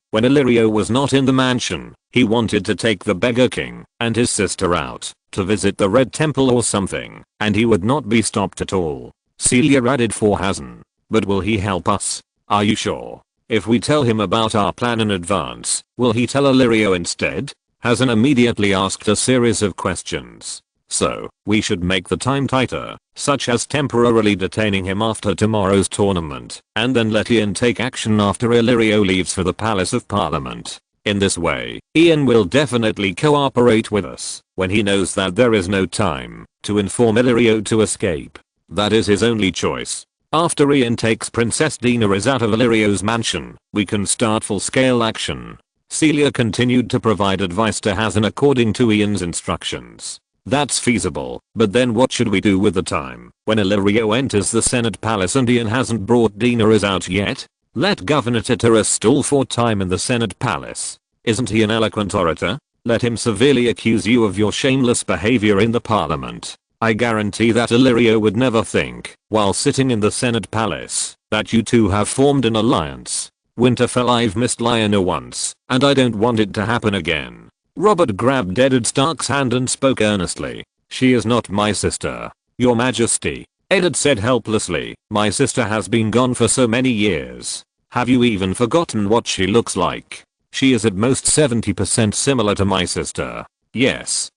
when Illyrio was not in the mansion, he wanted to take the Beggar King and his sister out to visit the Red Temple or something, and he would not be stopped at all. Celia added for Hazen. But will he help us? Are you sure? If we tell him about our plan in advance, will he tell Illyrio instead? Hazen immediately asked a series of questions. So, we should make the time tighter, such as temporarily detaining him after tomorrow's tournament, and then let Ian take action after Illyrio leaves for the Palace of Parliament. In this way, Ian will definitely cooperate with us, when he knows that there is no time to inform Illyrio to escape. That is his only choice. After Ian takes Princess Daenerys out of Illyrio's mansion, we can start full-scale action. Celia continued to provide advice to Hazen according to Ian's instructions. That's feasible, but then what should we do with the time when Illyrio enters the Senate Palace and Ian hasn't brought Daenerys out yet? Let Governor Tartarus stall for time in the Senate Palace. Isn't he an eloquent orator? Let him severely accuse you of your shameless behavior in the Parliament. I guarantee that Illyrio would never think, while sitting in the Senate Palace, that you two have formed an alliance. Winterfell, I've missed Lyanna once, and I don't want it to happen again. Robert grabbed Eddard Stark's hand and spoke earnestly. She is not my sister, Your Majesty. Eddard said helplessly, my sister has been gone for so many years. Have you even forgotten what she looks like? She is at most 70% similar to my sister. Yes,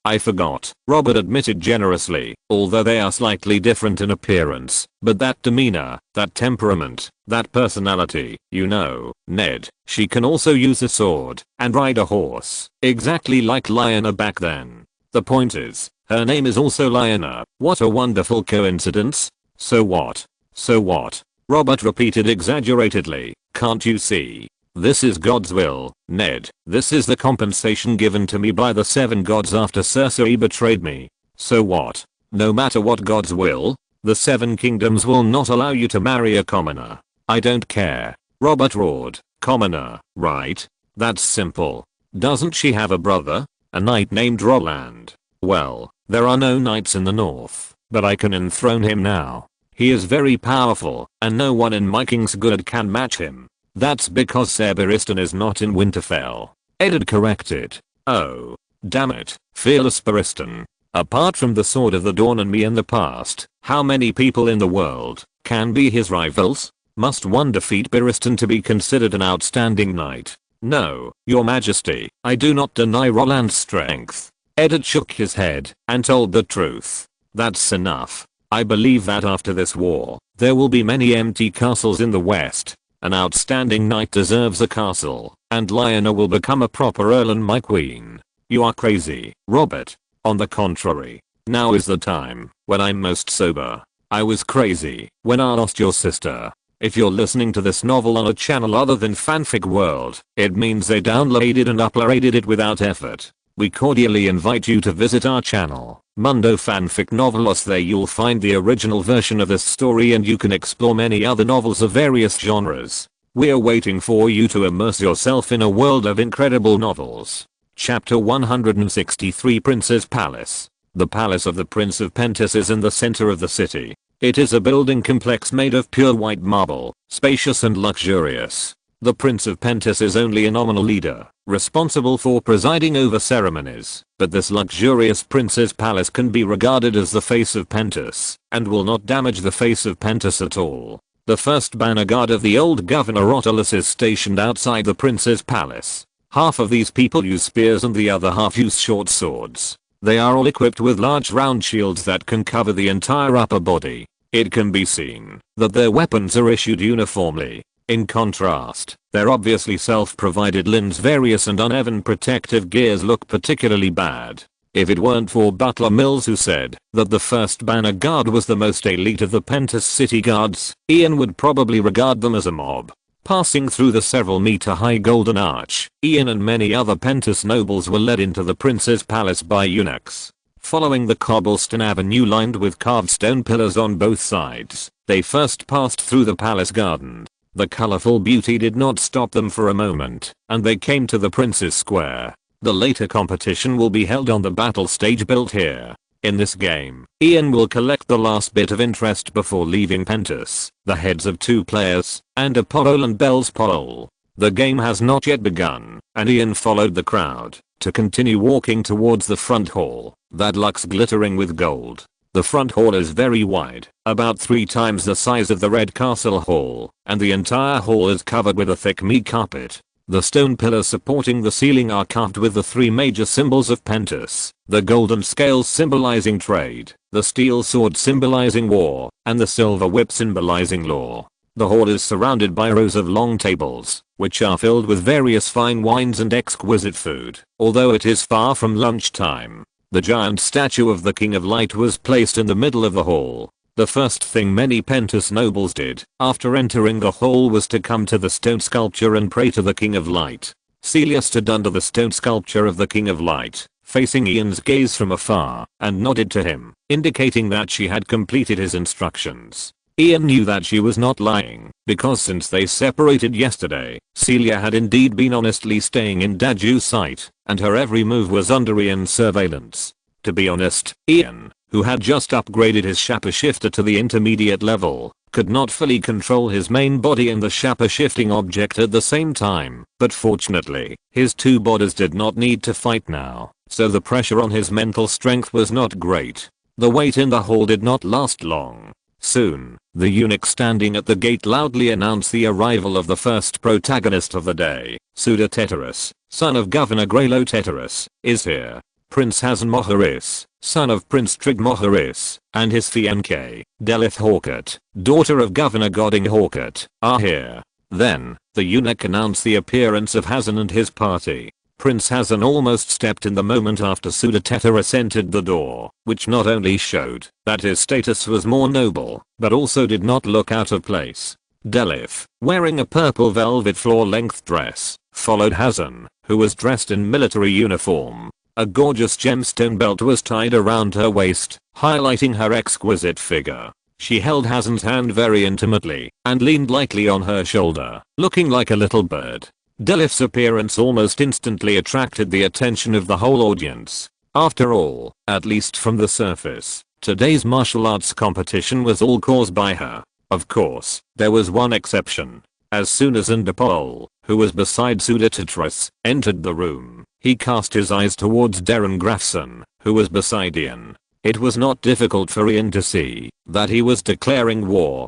I forgot, Robert admitted generously, although they are slightly different in appearance, but that demeanor, that temperament, that personality, you know, Ned, she can also use a sword and ride a horse, exactly like Lyanna back then. The point is, her name is also Lyanna. What a wonderful coincidence. So what? So what? Robert repeated exaggeratedly, can't you see? This is God's will, Ned. This is the compensation given to me by the 7 gods after Cersei betrayed me. So what? No matter what God's will, the 7 kingdoms will not allow you to marry a commoner. I don't care. Robert roared. Commoner, right? That's simple. Doesn't she have a brother? A knight named Roland. Well, there are no knights in the north, but I can enthrone him now. He is very powerful, and no one in my Kingsguard can match him. That's because Ser Barristan is not in Winterfell. Eddard corrected. Oh, damn it, fearless Barristan. Apart from the Sword of the Dawn and me in the past, how many people in the world can be his rivals? Must one defeat Barristan to be considered an outstanding knight? No, Your Majesty, I do not deny Roland's strength. Eddard shook his head and told the truth. That's enough. I believe that after this war, there will be many empty castles in the west. An outstanding knight deserves a castle, and Lyanna will become a proper earl and my queen. You are crazy, Robert. On the contrary, now is the time when I'm most sober. I was crazy when I lost your sister. If you're listening to this novel on a channel other than Fanfic World, it means they downloaded and uploaded it without effort. We cordially invite you to visit our channel, Mundo Fanfic Novelos. There you'll find the original version of this story and you can explore many other novels of various genres. We're waiting for you to immerse yourself in a world of incredible novels. Chapter 163, Prince's Palace. The palace of the Prince of Pentos is in the center of the city. It is a building complex made of pure white marble, spacious and luxurious. The Prince of Pentos is only a nominal leader, responsible for presiding over ceremonies, but this luxurious prince's palace can be regarded as the face of Pentos, and will not damage the face of Pentos at all. The first banner guard of the old governor Ottolus is stationed outside the prince's palace. Half of these people use spears and the other half use short swords. They are all equipped with large round shields that can cover the entire upper body. It can be seen that their weapons are issued uniformly. In contrast, their obviously self-provided limbs, various and uneven protective gears look particularly bad. If it weren't for Butler Mills, who said that the first banner guard was the most elite of the Pentos city guards, Ian would probably regard them as a mob. Passing through the several meter high golden arch, Ian and many other Pentos nobles were led into the prince's palace by eunuchs. Following the cobblestone avenue lined with carved stone pillars on both sides, they first passed through the palace garden. The colorful beauty did not stop them for a moment, and they came to the Prince's Square. The later competition will be held on the battle stage built here. In this game, Ian will collect the last bit of interest before leaving Pentos, the heads of 2 players, and a pole and bells pole. The game has not yet begun, and Ian followed the crowd to continue walking towards the front hall, that looks glittering with gold. The The front hall is very wide, about 3 times the size of the Red Castle Hall, and the entire hall is covered with a thick meat carpet. The stone pillars supporting the ceiling are carved with the 3 major symbols of Pentus, the golden scales symbolizing trade, the steel sword symbolizing war, and the silver whip symbolizing law. The hall is surrounded by rows of long tables, which are filled with various fine wines and exquisite food, although it is far from lunchtime. The giant statue of the King of Light was placed in the middle of the hall. The first thing many Pentus nobles did after entering the hall was to come to the stone sculpture and pray to the King of Light. Celia stood under the stone sculpture of the King of Light, facing Ian's gaze from afar, and nodded to him, indicating that she had completed his instructions. Ian knew that she was not lying, because since they separated yesterday, Celia had indeed been honestly staying in Daju's sight, and her every move was under Ian's surveillance. To be honest, Ian, who had just upgraded his Shappa shifter to the intermediate level, could not fully control his main body and the Shappa shifting object at the same time, but fortunately, his 2 bodies did not need to fight now, so the pressure on his mental strength was not great. The wait in the hall did not last long. Soon, the eunuch standing at the gate loudly announced the arrival of the first protagonist of the day. Suda Teteris, son of Governor Greylo Teteris, is here. Prince Hazen Moharis, son of Prince Trig Moharis, and his fiancée, Delith Hawkett, daughter of Governor Godding Hawkett, are here. Then, the eunuch announced the appearance of Hazen and his party. Prince Hazen almost stepped in the moment after Suda Teteris entered the door, which not only showed that his status was more noble, but also did not look out of place. Delith, wearing a purple velvet floor-length dress, followed Hazen, who was dressed in military uniform. A gorgeous gemstone belt was tied around her waist, highlighting her exquisite figure. She held Hazen's hand very intimately, and leaned lightly on her shoulder, looking like a little bird. Delith's appearance almost instantly attracted the attention of the whole audience. After all, at least from the surface, today's martial arts competition was all caused by her. Of course, there was one exception. As soon as Indapol, who was beside Suda Teteris, entered the room, he cast his eyes towards Darren Grafson, who was beside Ian. It was not difficult for Ian to see that he was declaring war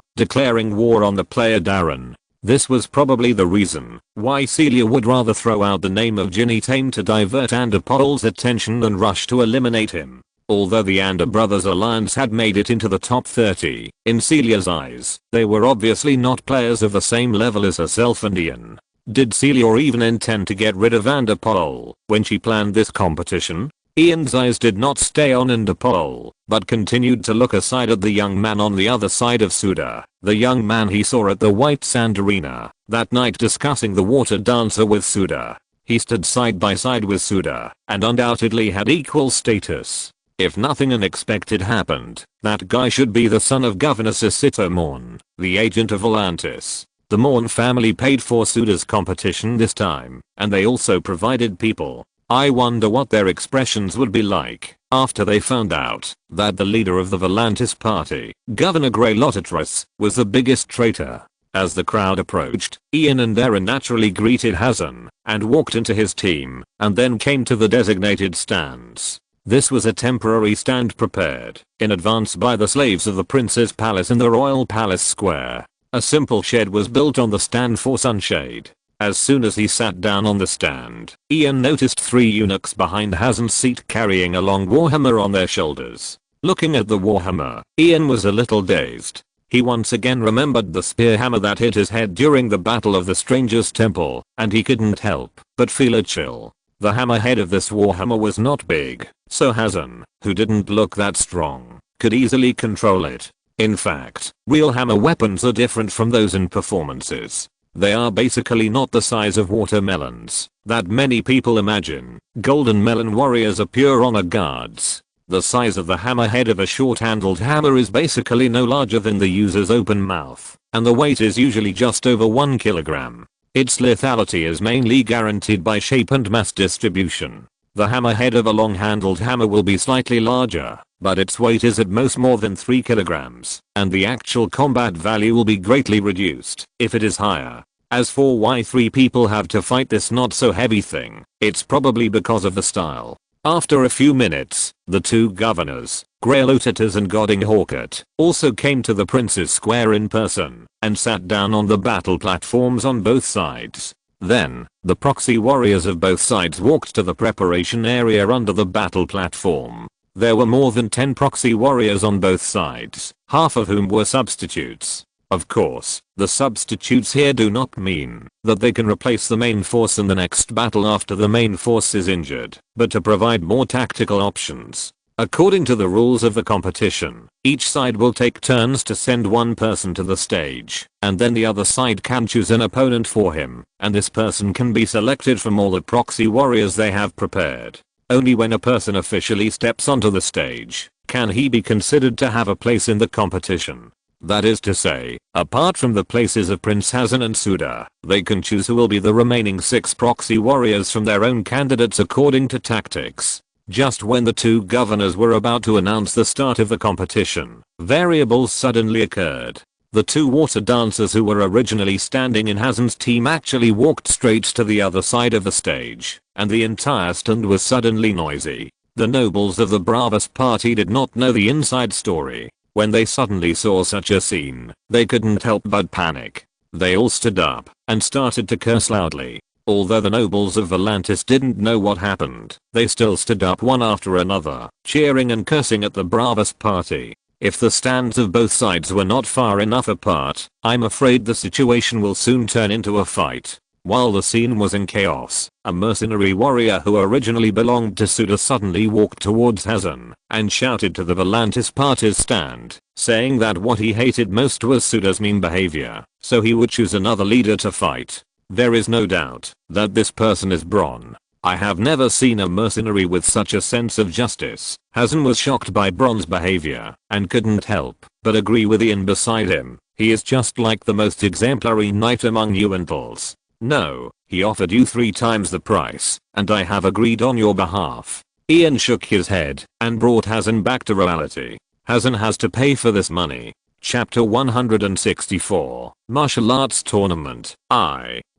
on the player Darren. This was probably the reason why Celia would rather throw out the name of Ginny Tame to divert Andapol's attention than rush to eliminate him. Although the Ander Brothers Alliance had made it into the top 30, in Celia's eyes, they were obviously not players of the same level as herself and Ian. Did Celia even intend to get rid of Andapol when she planned this competition? Ian's eyes did not stay on Indapol, but continued to look aside at the young man on the other side of Suda, the young man he saw at the White Sand Arena that night discussing the water dancer with Suda. He stood side by side with Suda, and undoubtedly had equal status. If nothing unexpected happened, that guy should be the son of Governor Sisito Morn, the agent of Volantis. The Morn family paid for Suda's competition this time, and they also provided people. I wonder what their expressions would be like after they found out that the leader of the Volantis party, Governor Greylo Teteris, was the biggest traitor. As the crowd approached, Ian and Darren naturally greeted Hazen and walked into his team, and then came to the designated stands. This was a temporary stand prepared in advance by the slaves of the Prince's Palace in the Royal Palace Square. A simple shed was built on the stand for sunshade. As soon as he sat down on the stand, Ian noticed 3 eunuchs behind Hazen's seat carrying a long warhammer on their shoulders. Looking at the warhammer, Ian was a little dazed. He once again remembered the spear hammer that hit his head during the Battle of the Stranger's Temple, and he couldn't help but feel a chill. The hammerhead of this warhammer was not big, so Hazen, who didn't look that strong, could easily control it. In fact, real hammer weapons are different from those in performances. They are basically not the size of watermelons that many people imagine. Golden melon warriors are pure honor guards. The size of the hammerhead of a short-handled hammer is basically no larger than the user's open mouth, and the weight is usually just over 1 kilogram. Its lethality is mainly guaranteed by shape and mass distribution. The hammerhead of a long-handled hammer will be slightly larger, but its weight is at most more than 3 kilograms, and the actual combat value will be greatly reduced if it is higher. As for why 3 people have to fight this not so heavy thing, it's probably because of the style. After a few minutes, the two governors, Greylotatus and Godding Hawkett, also came to the Prince's Square in person and sat down on the battle platforms on both sides. Then, the proxy warriors of both sides walked to the preparation area under the battle platform. There were more than 10 proxy warriors on both sides, half of whom were substitutes. Of course, the substitutes here do not mean that they can replace the main force in the next battle after the main force is injured, but to provide more tactical options. According to the rules of the competition, each side will take turns to send one person to the stage, and then the other side can choose an opponent for him, and this person can be selected from all the proxy warriors they have prepared. Only when a person officially steps onto the stage can he be considered to have a place in the competition. That is to say, apart from the places of Prince Hazen and Suda, they can choose who will be the remaining 6 proxy warriors from their own candidates according to tactics. Just when the two governors were about to announce the start of the competition, variables suddenly occurred. The two water dancers who were originally standing in Hazen's team actually walked straight to the other side of the stage, and the entire stand was suddenly noisy. The nobles of the Bravos party did not know the inside story. When they suddenly saw such a scene, they couldn't help but panic. They all stood up and started to curse loudly. Although the nobles of Volantis didn't know what happened, they still stood up one after another, cheering and cursing at the Bravos party. If the stands of both sides were not far enough apart, I'm afraid the situation will soon turn into a fight. While the scene was in chaos, a mercenary warrior who originally belonged to Suda suddenly walked towards Hazen and shouted to the Volantis party's stand, saying that what he hated most was Suda's mean behavior, so he would choose another leader to fight. There is no doubt that this person is Bronn. I have never seen a mercenary with such a sense of justice. Hazen was shocked by Bronn's behavior and couldn't help but agree with Ian beside him. He is just like the most exemplary knight among you Untals. No, he offered you 3 times the price, and I have agreed on your behalf. Ian shook his head and brought Hazen back to reality. Hazen has to pay for this money. Chapter 164, Martial Arts Tournament.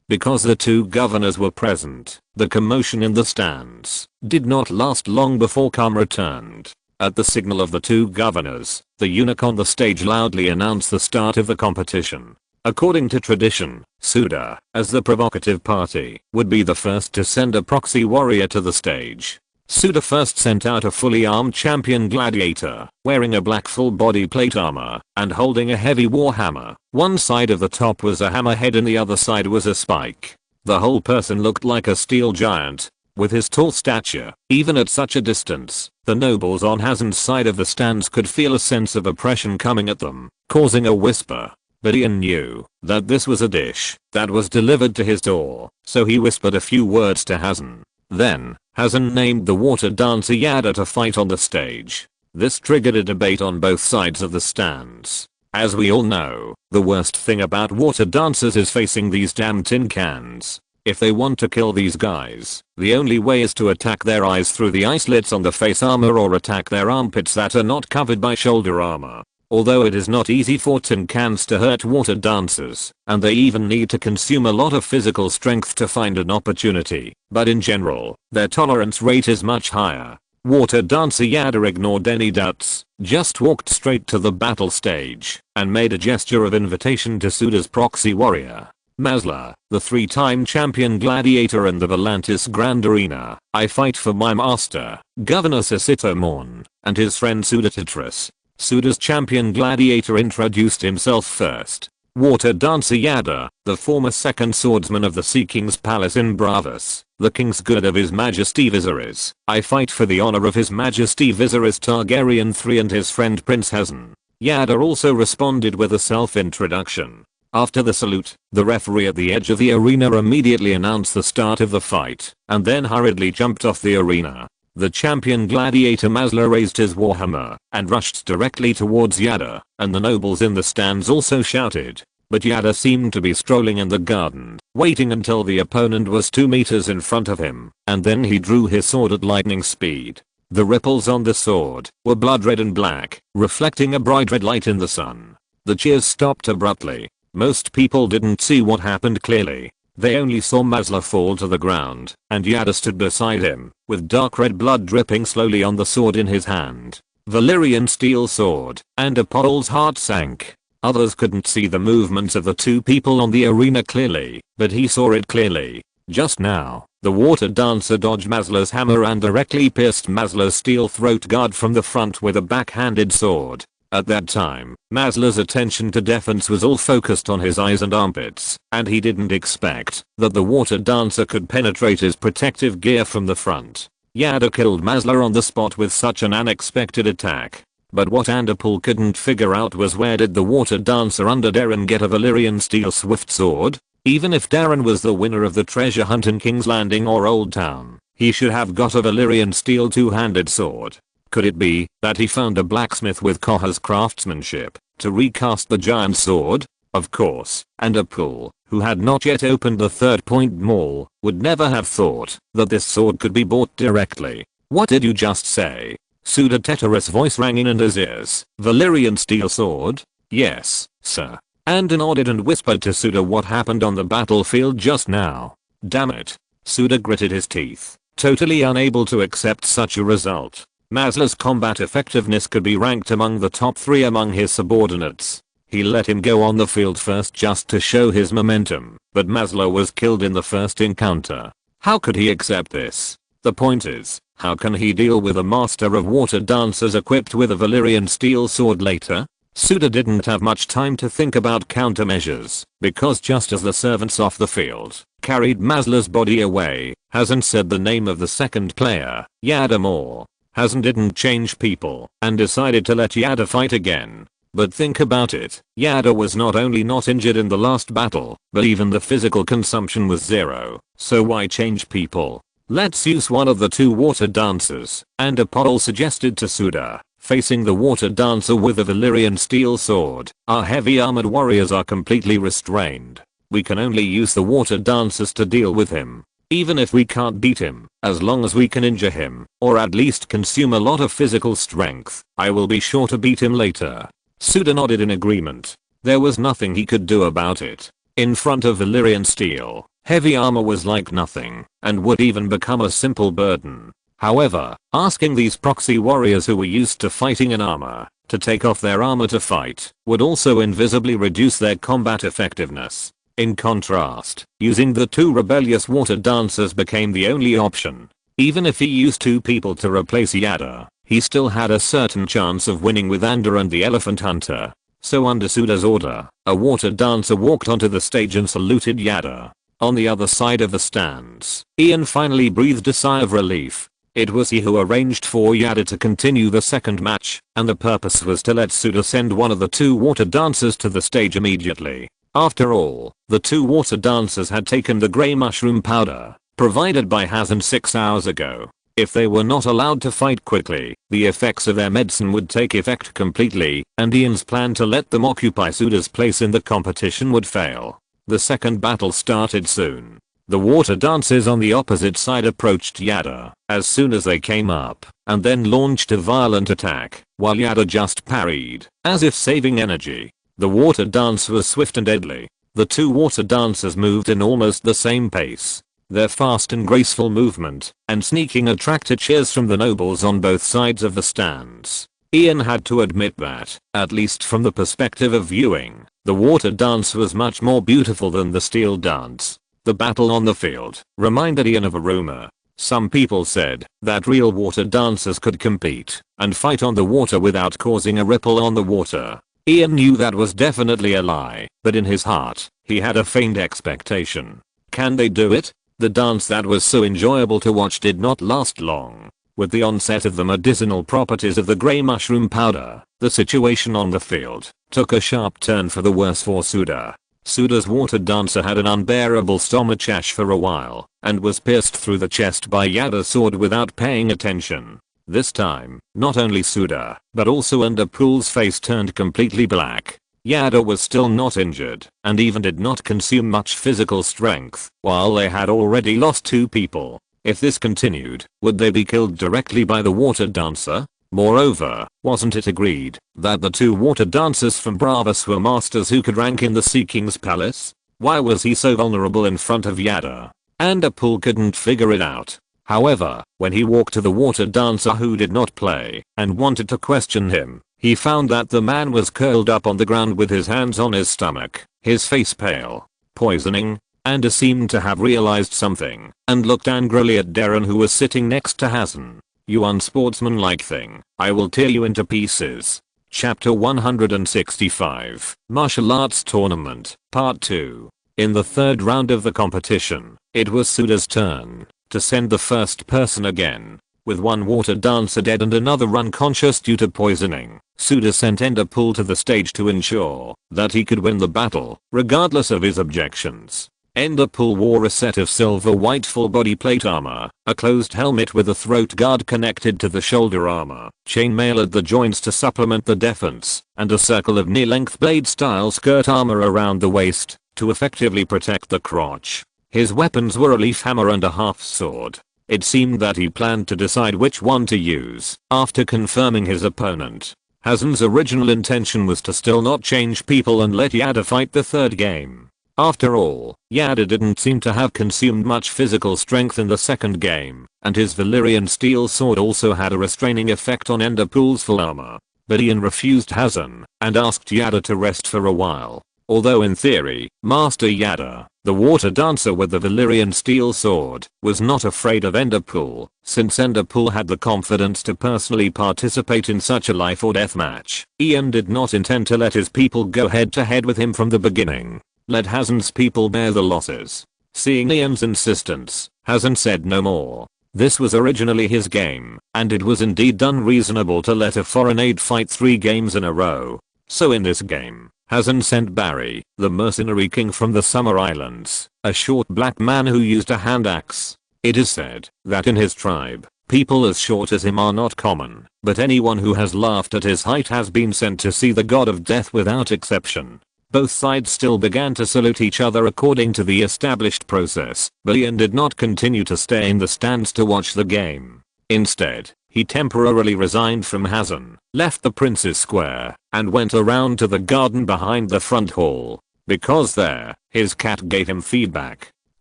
Because the two governors were present, the commotion in the stands did not last long before calm returned. At the signal of the two governors, the eunuch on the stage loudly announced the start of the competition. According to tradition, Suda, as the provocative party, would be the first to send a proxy warrior to the stage. Suda first sent out a fully armed champion gladiator, wearing a black full body plate armor, and holding a heavy warhammer. One side of the top was a hammerhead and the other side was a spike. The whole person looked like a steel giant. With his tall stature, even at such a distance, the nobles on Hazen's side of the stands could feel a sense of oppression coming at them, causing a whisper. But Ian knew that this was a dish that was delivered to his door, so he whispered a few words to Hazen. Then, Hazen named the water dancer Yada to fight on the stage. This triggered a debate on both sides of the stands. As we all know, the worst thing about water dancers is facing these damn tin cans. If they want to kill these guys, the only way is to attack their eyes through the eye slits on the face armor or attack their armpits that are not covered by shoulder armor. Although it is not easy for tin cans to hurt water dancers, and they even need to consume a lot of physical strength to find an opportunity, but in general, their tolerance rate is much higher. Water dancer Yada ignored any doubts, just walked straight to the battle stage, and made a gesture of invitation to Suda's proxy warrior. Masla, the 3-time champion gladiator in the Volantis Grand Arena. I fight for my master, Governor Sisito Morn, and his friend Suda Titris. Suda's champion gladiator introduced himself first. Water dancer Yada, the former second swordsman of the Sea King's palace in Bravos, the king's good of his majesty Viserys. I fight for the honor of his majesty Viserys Targaryen III and his friend Prince Hazen. Yada also responded with a self-introduction. After the salute, the referee at the edge of the arena immediately announced the start of the fight, and then hurriedly jumped off the arena. The champion gladiator Masla raised his warhammer and rushed directly towards Yada, and the nobles in the stands also shouted. But Yada seemed to be strolling in the garden, waiting until the opponent was 2 meters in front of him, and then he drew his sword at lightning speed. The ripples on the sword were blood red and black, reflecting a bright red light in the sun. The cheers stopped abruptly. Most people didn't see what happened clearly. They only saw Maslow fall to the ground, and Yada stood beside him, with dark red blood dripping slowly on the sword in his hand. Valyrian steel sword, and Apollo's heart sank. Others couldn't see the movements of the two people on the arena clearly, but he saw it clearly. Just now, the water dancer dodged Maslow's hammer and directly pierced Maslow's steel throat guard from the front with a backhanded sword. At that time, Maslow's attention to defense was all focused on his eyes and armpits, and he didn't expect that the water dancer could penetrate his protective gear from the front. Yada killed Maslow on the spot with such an unexpected attack. But what Anderpool couldn't figure out was where did the water dancer under Darren get a Valyrian steel swift sword? Even if Darren was the winner of the treasure hunt in King's Landing or Old Town, he should have got a Valyrian steel two-handed sword. Could it be that he found a blacksmith with Koha's craftsmanship to recast the giant sword? Of course, Anderpool, who had not yet opened the Third Point Mall, would never have thought that this sword could be bought directly. What did you just say? Suda Teteris' voice rang in Anda's ears. Valyrian steel sword? Yes, sir. Anda nodded and whispered to Suda what happened on the battlefield just now. Damn it. Suda gritted his teeth, totally unable to accept such a result. Maslow's combat effectiveness could be ranked among the top 3 among his subordinates. He let him go on the field first just to show his momentum, but Maslow was killed in the first encounter. How could he accept this? The point is, how can he deal with a master of water dancers equipped with a Valyrian steel sword later? Suda didn't have much time to think about countermeasures, because just as the servants off the field carried Maslow's body away, Hasn't said the name of the second player, Yada Moore. Hasn't didn't change people and decided to let Yada fight again. But think about it, Yada was not only not injured in the last battle, but even the physical consumption was zero, so why change people? Let's use one of the two water dancers, and Apollo suggested to Suda, facing the water dancer with a Valyrian steel sword. Our heavy armored warriors are completely restrained. We can only use the water dancers to deal with him. Even if we can't beat him, as long as we can injure him, or at least consume a lot of physical strength, I will be sure to beat him later. Suda nodded in agreement. There was nothing he could do about it. In front of Valyrian steel, heavy armor was like nothing, and would even become a simple burden. However, asking these proxy warriors who were used to fighting in armor, to take off their armor to fight, would also invisibly reduce their combat effectiveness. In contrast, using the two rebellious water dancers became the only option. Even if he used two people to replace Yada, he still had a certain chance of winning with Anda and the elephant hunter. So under Suda's order, a water dancer walked onto the stage and saluted Yada. On the other side of the stands, Ian finally breathed a sigh of relief. It was he who arranged for Yada to continue the second match, and the purpose was to let Suda send one of the two water dancers to the stage immediately. After all, the two water dancers had taken the grey mushroom powder, provided by Hazen 6 hours ago. If they were not allowed to fight quickly, the effects of their medicine would take effect completely, and Ian's plan to let them occupy Suda's place in the competition would fail. The second battle started soon. The water dancers on the opposite side approached Yada as soon as they came up, and then launched a violent attack, while Yada just parried, as if saving energy. The water dance was swift and deadly. The two water dancers moved in almost the same pace. Their fast and graceful movement and sneaking attracted cheers from the nobles on both sides of the stands. Ian had to admit that, at least from the perspective of viewing, the water dance was much more beautiful than the steel dance. The battle on the field reminded Ian of a rumor. Some people said that real water dancers could compete and fight on the water without causing a ripple on the water. Ian knew that was definitely a lie, but in his heart, he had a faint expectation. Can they do it? The dance that was so enjoyable to watch did not last long. With the onset of the medicinal properties of the grey mushroom powder, the situation on the field took a sharp turn for the worse for Suda. Suda's water dancer had an unbearable stomachache for a while, and was pierced through the chest by Yada's sword without paying attention. This time, not only Suda, but also Underpool's face turned completely black. Yada was still not injured, and even did not consume much physical strength, while they had already lost two people. If this continued, would they be killed directly by the water dancer? Moreover, wasn't it agreed that the two water dancers from Bravos were masters who could rank in the Sea King's palace? Why was he so vulnerable in front of Yada? Enderpool couldn't figure it out. However, when he walked to the water dancer who did not play and wanted to question him, he found that the man was curled up on the ground with his hands on his stomach, his face pale. Poisoning? Ender seemed to have realized something and looked angrily at Darren, who was sitting next to Hazen. You unsportsmanlike thing, I will tear you into pieces. Chapter 165, Martial Arts Tournament, Part 2. In the third round of the competition, it was Suda's turn to send the first person again. With one water dancer dead and another unconscious due to poisoning, Suda sent Enderpool to the stage to ensure that he could win the battle, regardless of his objections. Enderpool wore a set of silver white full body plate armor, a closed helmet with a throat guard connected to the shoulder armor, chainmail at the joints to supplement the defense, and a circle of knee-length blade-style skirt armor around the waist to effectively protect the crotch. His weapons were a leaf hammer and a half-sword. It seemed that he planned to decide which one to use after confirming his opponent. Hazen's original intention was to still not change people and let Yada fight the third game. After all, Yada didn't seem to have consumed much physical strength in the second game, and his Valyrian steel sword also had a restraining effect on Enderpool's full armor. But Ian refused Hazen and asked Yada to rest for a while. Although in theory, Master Yada, the water dancer with the Valyrian steel sword, was not afraid of Enderpool, since Enderpool had the confidence to personally participate in such a life or death match. Ian did not intend to let his people go head to head with him from the beginning. Let Hazen's people bear the losses. Seeing Ian's insistence, Hazen said no more. This was originally his game, and it was indeed unreasonable to let a foreign aide fight 3 games in a row. So in this game, Hazen sent Barry, the mercenary king from the Summer Islands, a short black man who used a hand axe. It is said that in his tribe, people as short as him are not common, but anyone who has laughed at his height has been sent to see the god of death without exception. Both sides still began to salute each other according to the established process, but Ian did not continue to stay in the stands to watch the game. Instead, he temporarily resigned from Hazen, left the Prince's Square, and went around to the garden behind the front hall. Because there, his cat gave him feedback.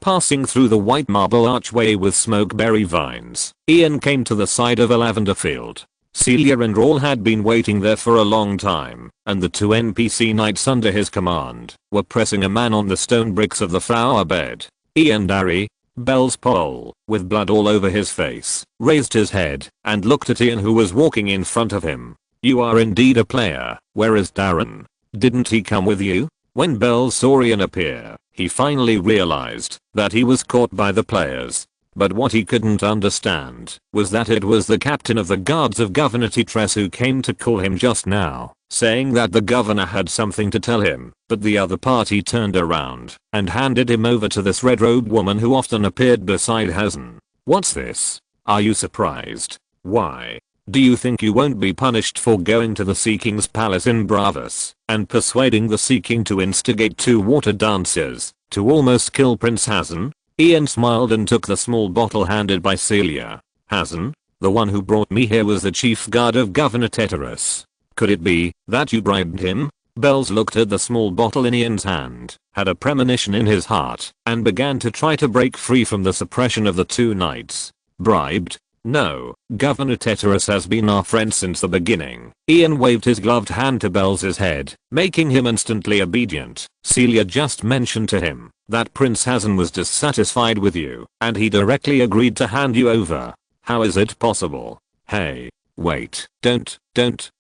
Passing through the white marble archway with smokeberry vines, Ian came to the side of a lavender field. Celia and Rawl had been waiting there for a long time, and the 2 NPC knights under his command were pressing a man on the stone bricks of the flower bed. Ian Derry, Bell's pole, with blood all over his face, raised his head and looked at Ian, who was walking in front of him. You are indeed a player. Where is Darren? Didn't he come with you? When Bell saw Ian appear, he finally realized that he was caught by the players. But what he couldn't understand was that it was the captain of the guards of Governor Titress who came to call him just now, saying that the governor had something to tell him, but the other party turned around and handed him over to this red-robed woman who often appeared beside Hazen. What's this? Are you surprised? Why? Do you think you won't be punished for going to the Sea King's palace in Bravos and persuading the Sea King to instigate 2 water dancers to almost kill Prince Hazen? Ian smiled and took the small bottle handed by Celia. Hazen, the one who brought me here was the chief guard of Governor Teterus. Could it be that you bribed him? Bells looked at the small bottle in Ian's hand, had a premonition in his heart, and began to try to break free from the suppression of the 2 knights. Bribed? No, Governor Teterus has been our friend since the beginning. Ian waved his gloved hand to Bell's head, making him instantly obedient. Celia just mentioned to him that Prince Hazen was dissatisfied with you, and he directly agreed to hand you over. How is it possible? Hey, wait, don't.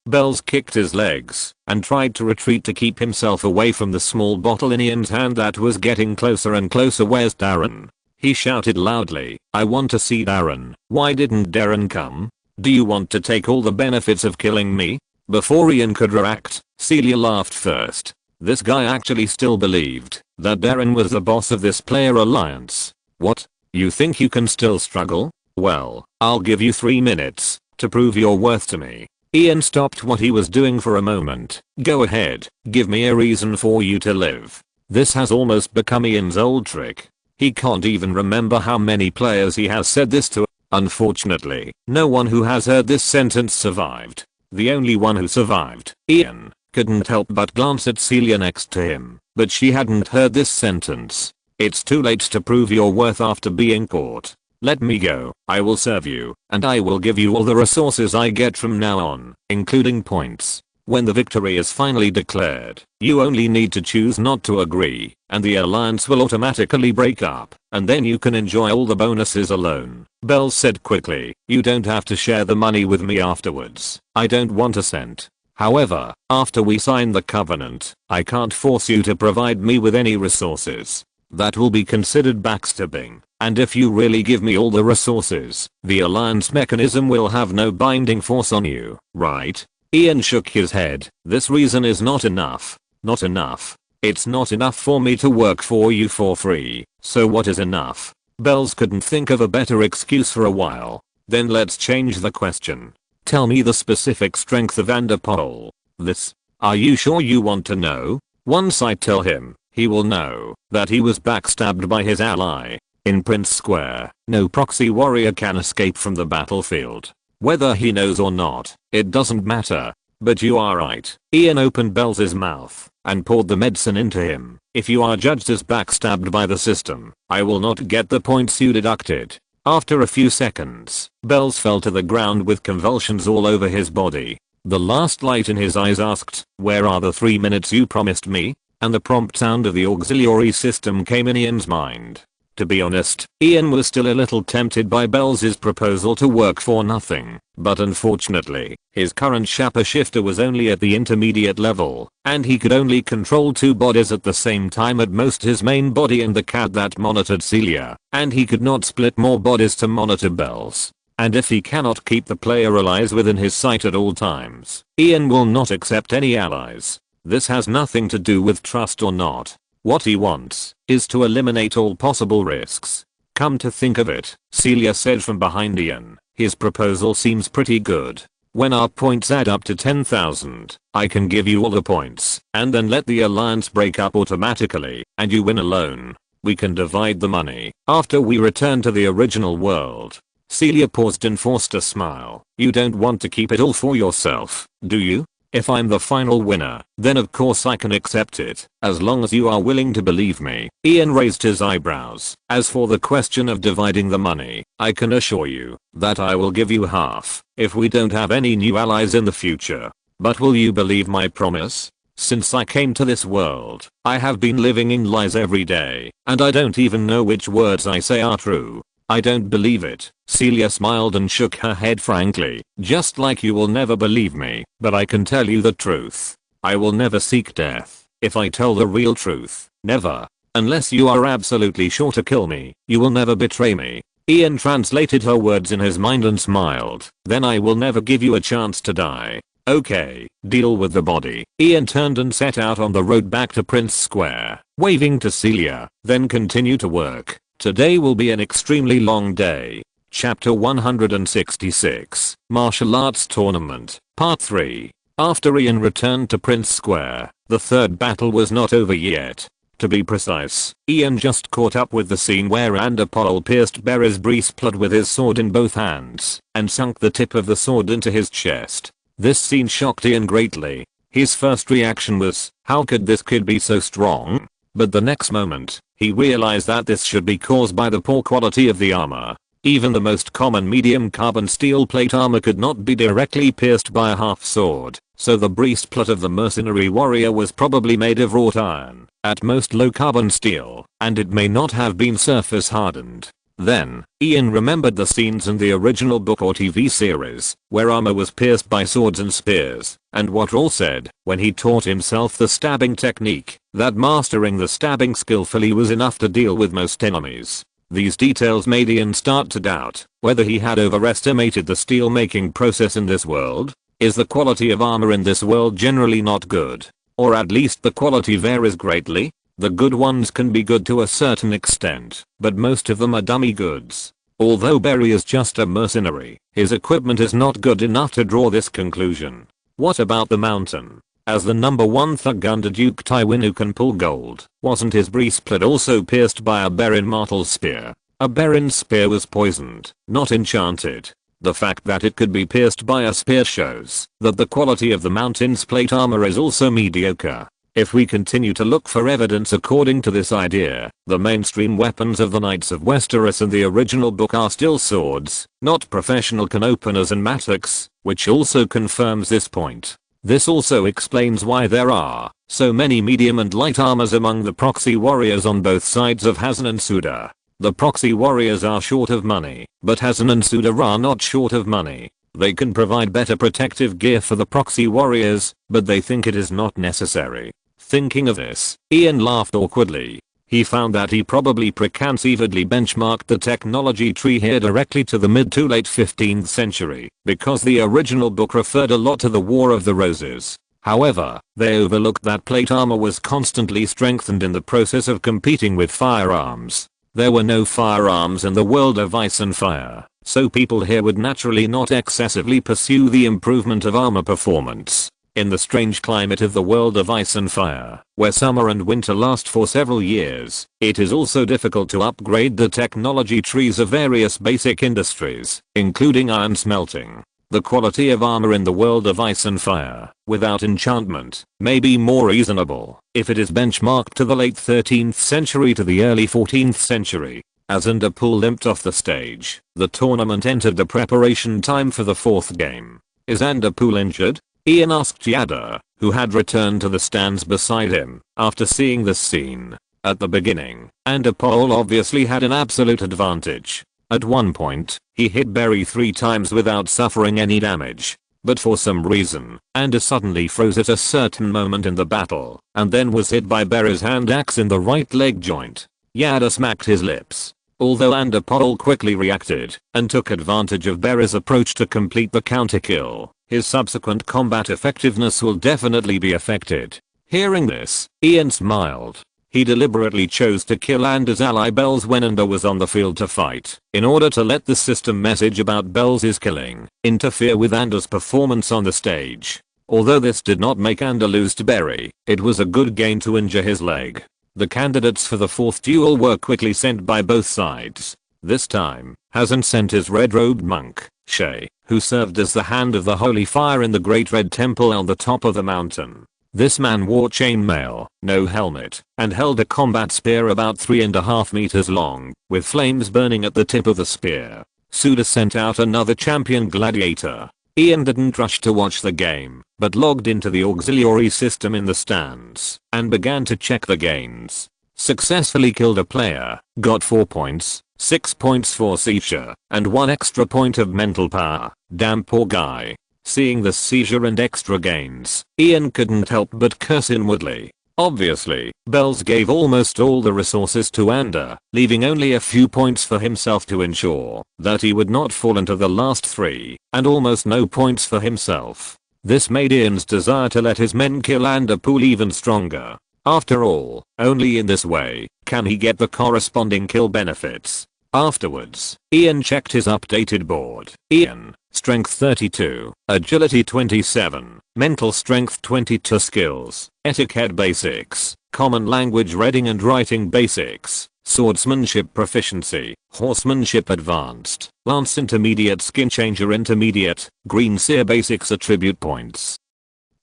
Bells kicked his legs and tried to retreat to keep himself away from the small bottle in Ian's hand that was getting closer and closer. Where's Darren? He shouted loudly. I want to see Darren. Why didn't Darren come? Do you want to take all the benefits of killing me? Before Ian could react, Celia laughed first. This guy actually still believed that Darren was the boss of this player alliance. What? You think you can still struggle? Well, I'll give you 3 minutes to prove your worth to me. Ian stopped what he was doing for a moment. Go ahead, give me a reason for you to live. This has almost become Ian's old trick. He can't even remember how many players he has said this to. Unfortunately, no one who has heard this sentence survived. The only one who survived, Ian, couldn't help but glance at Celia next to him, but she hadn't heard this sentence. It's too late to prove your worth after being caught. Let me go, I will serve you, and I will give you all the resources I get from now on, including points. When the victory is finally declared, you only need to choose not to agree, and the alliance will automatically break up, and then you can enjoy all the bonuses alone. Bells said quickly, you don't have to share the money with me afterwards. I don't want a cent. However, after we sign the covenant, I can't force you to provide me with any resources. That will be considered backstabbing, and if you really give me all the resources, the alliance mechanism will have no binding force on you, right? Ian shook his head. This reason is not enough. Not enough. It's not enough for me to work for you for free. So what is enough? Bells couldn't think of a better excuse for a while. Then let's change the question. Tell me the specific strength of Andapol. This. Are you sure you want to know? Once I tell him, he will know that he was backstabbed by his ally. In Prince Square, no proxy warrior can escape from the battlefield. Whether he knows or not, it doesn't matter. But you are right. Ian opened Bells' mouth and poured the medicine into him. If you are judged as backstabbed by the system, I will not get the points you deducted. After a few seconds, Bells fell to the ground with convulsions all over his body. The last light in his eyes asked, where are the 3 minutes you promised me? And the prompt sound of the auxiliary system came in Ian's mind. To be honest, Ian was still a little tempted by Bells' proposal to work for nothing, but unfortunately, his current Shappa shifter was only at the intermediate level, and he could only control 2 bodies at the same time, at most his main body and the cat that monitored Celia, and he could not split more bodies to monitor Bells. And if he cannot keep the player allies within his sight at all times, Ian will not accept any allies. This has nothing to do with trust or not. What he wants is to eliminate all possible risks. Come to think of it, Celia said from behind Ian, his proposal seems pretty good. When our points add up to 10,000, I can give you all the points, and then let the alliance break up automatically, and you win alone. We can divide the money after we return to the original world. Celia paused and forced a smile. You don't want to keep it all for yourself, do you? If I'm the final winner, then of course I can accept it, as long as you are willing to believe me. Ian raised his eyebrows. As for the question of dividing the money, I can assure you that I will give you half if we don't have any new allies in the future. But will you believe my promise? Since I came to this world, I have been living in lies every day, and I don't even know which words I say are true. I don't believe it. Celia smiled and shook her head frankly, just like you will never believe me, but I can tell you the truth. I will never seek death. If I tell the real truth, never. Unless you are absolutely sure to kill me, you will never betray me. Ian translated her words in his mind and smiled. Then I will never give you a chance to die. Okay, deal with the body. Ian turned and set out on the road back to Prince Square, waving to Celia, then continue to work. Today will be an extremely long day. Chapter 166, Martial Arts Tournament, Part 3. After Ian returned to Prince Square, the third battle was not over yet. To be precise, Ian just caught up with the scene where Andapol pierced Berry's breastplate with his sword in both hands, and sunk the tip of the sword into his chest. This scene shocked Ian greatly. His first reaction was, how could this kid be so strong? But the next moment, he realized that this should be caused by the poor quality of the armor. Even the most common medium carbon steel plate armor could not be directly pierced by a half sword, so the breastplate of the mercenary warrior was probably made of wrought iron, at most low carbon steel, and it may not have been surface hardened. Then, Ian remembered the scenes in the original book or TV series, where armor was pierced by swords and spears, and what Raul said, when he taught himself the stabbing technique, that mastering the stabbing skillfully was enough to deal with most enemies. These details made Ian start to doubt whether he had overestimated the steel making process in this world. Is the quality of armor in this world generally not good? Or at least the quality varies greatly? The good ones can be good to a certain extent, but most of them are dummy goods. Although Berry is just a mercenary, his equipment is not good enough to draw this conclusion. What about the mountain? As the number 1 thug under Duke Tywin who can pull gold, wasn't his breastplate also pierced by a Berrin Martel spear? A Berrin spear was poisoned, not enchanted. The fact that it could be pierced by a spear shows that the quality of the mountain's plate armor is also mediocre. If we continue to look for evidence according to this idea, the mainstream weapons of the Knights of Westeros in the original book are still swords, not professional can openers and mattocks, which also confirms this point. This also explains why there are so many medium and light armors among the proxy warriors on both sides of Hazan and Suda. The proxy warriors are short of money, but Hazan and Suda are not short of money. They can provide better protective gear for the proxy warriors, but they think it is not necessary. Thinking of this, Ian laughed awkwardly. He found that he probably preconseivedly benchmarked the technology tree here directly to the mid to late 15th century, because the original book referred a lot to the War of the Roses. However, they overlooked that plate armor was constantly strengthened in the process of competing with firearms. There were no firearms in the world of ice and fire, so people here would naturally not excessively pursue the improvement of armor performance. In the strange climate of the world of ice and fire, where summer and winter last for several years, it is also difficult to upgrade the technology trees of various basic industries, including iron smelting. The quality of armor in the world of ice and fire, without enchantment, may be more reasonable if it is benchmarked to the late 13th century to the early 14th century. As Underpool limped off the stage, the tournament entered the preparation time for the fourth game. Is Underpool injured? Ian asked Yada, who had returned to the stands beside him after seeing this scene. At the beginning, Underpool obviously had an absolute advantage. At one point, he hit Derry 3 times without suffering any damage. But for some reason, Ander suddenly froze at a certain moment in the battle, and then was hit by Derry's hand axe in the right leg joint. Yada smacked his lips. Although Underpool quickly reacted and took advantage of Derry's approach to complete the counter kill, his subsequent combat effectiveness will definitely be affected. Hearing this, Ian smiled. He deliberately chose to kill Ander's ally Bells when Ander was on the field to fight, in order to let the system message about Bells' killing interfere with Ander's performance on the stage. Although this did not make Ander lose to Derry, it was a good gain to injure his leg. The candidates for the fourth duel were quickly sent by both sides. This time, Hazan sent his red-robed monk, Xia, who served as the hand of the holy fire in the Great Red Temple on the top of the mountain. This man wore chainmail, no helmet, and held a combat spear about 3.5 meters long, with flames burning at the tip of the spear. Suda sent out another champion gladiator. Ian didn't rush to watch the game, but logged into the auxiliary system in the stands, and began to check the gains. Successfully killed a player, got 4 points, 6 points for seizure, and 1 extra point of mental power. Damn poor guy. Seeing the seizure and extra gains, Ian couldn't help but curse inwardly. Obviously, Bells gave almost all the resources to Ander, leaving only a few points for himself to ensure that he would not fall into the last 3, and almost no points for himself. This made Ian's desire to let his men kill Underpool even stronger. After all, only in this way can he get the corresponding kill benefits. Afterwards, Ian checked his updated board. Ian, strength 32, agility 27, mental strength 22, skills, etiquette basics, common language reading and writing basics, swordsmanship proficiency, horsemanship advanced, lance intermediate, skin changer intermediate, green seer basics attribute points.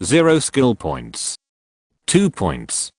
0 skill points. 2 points.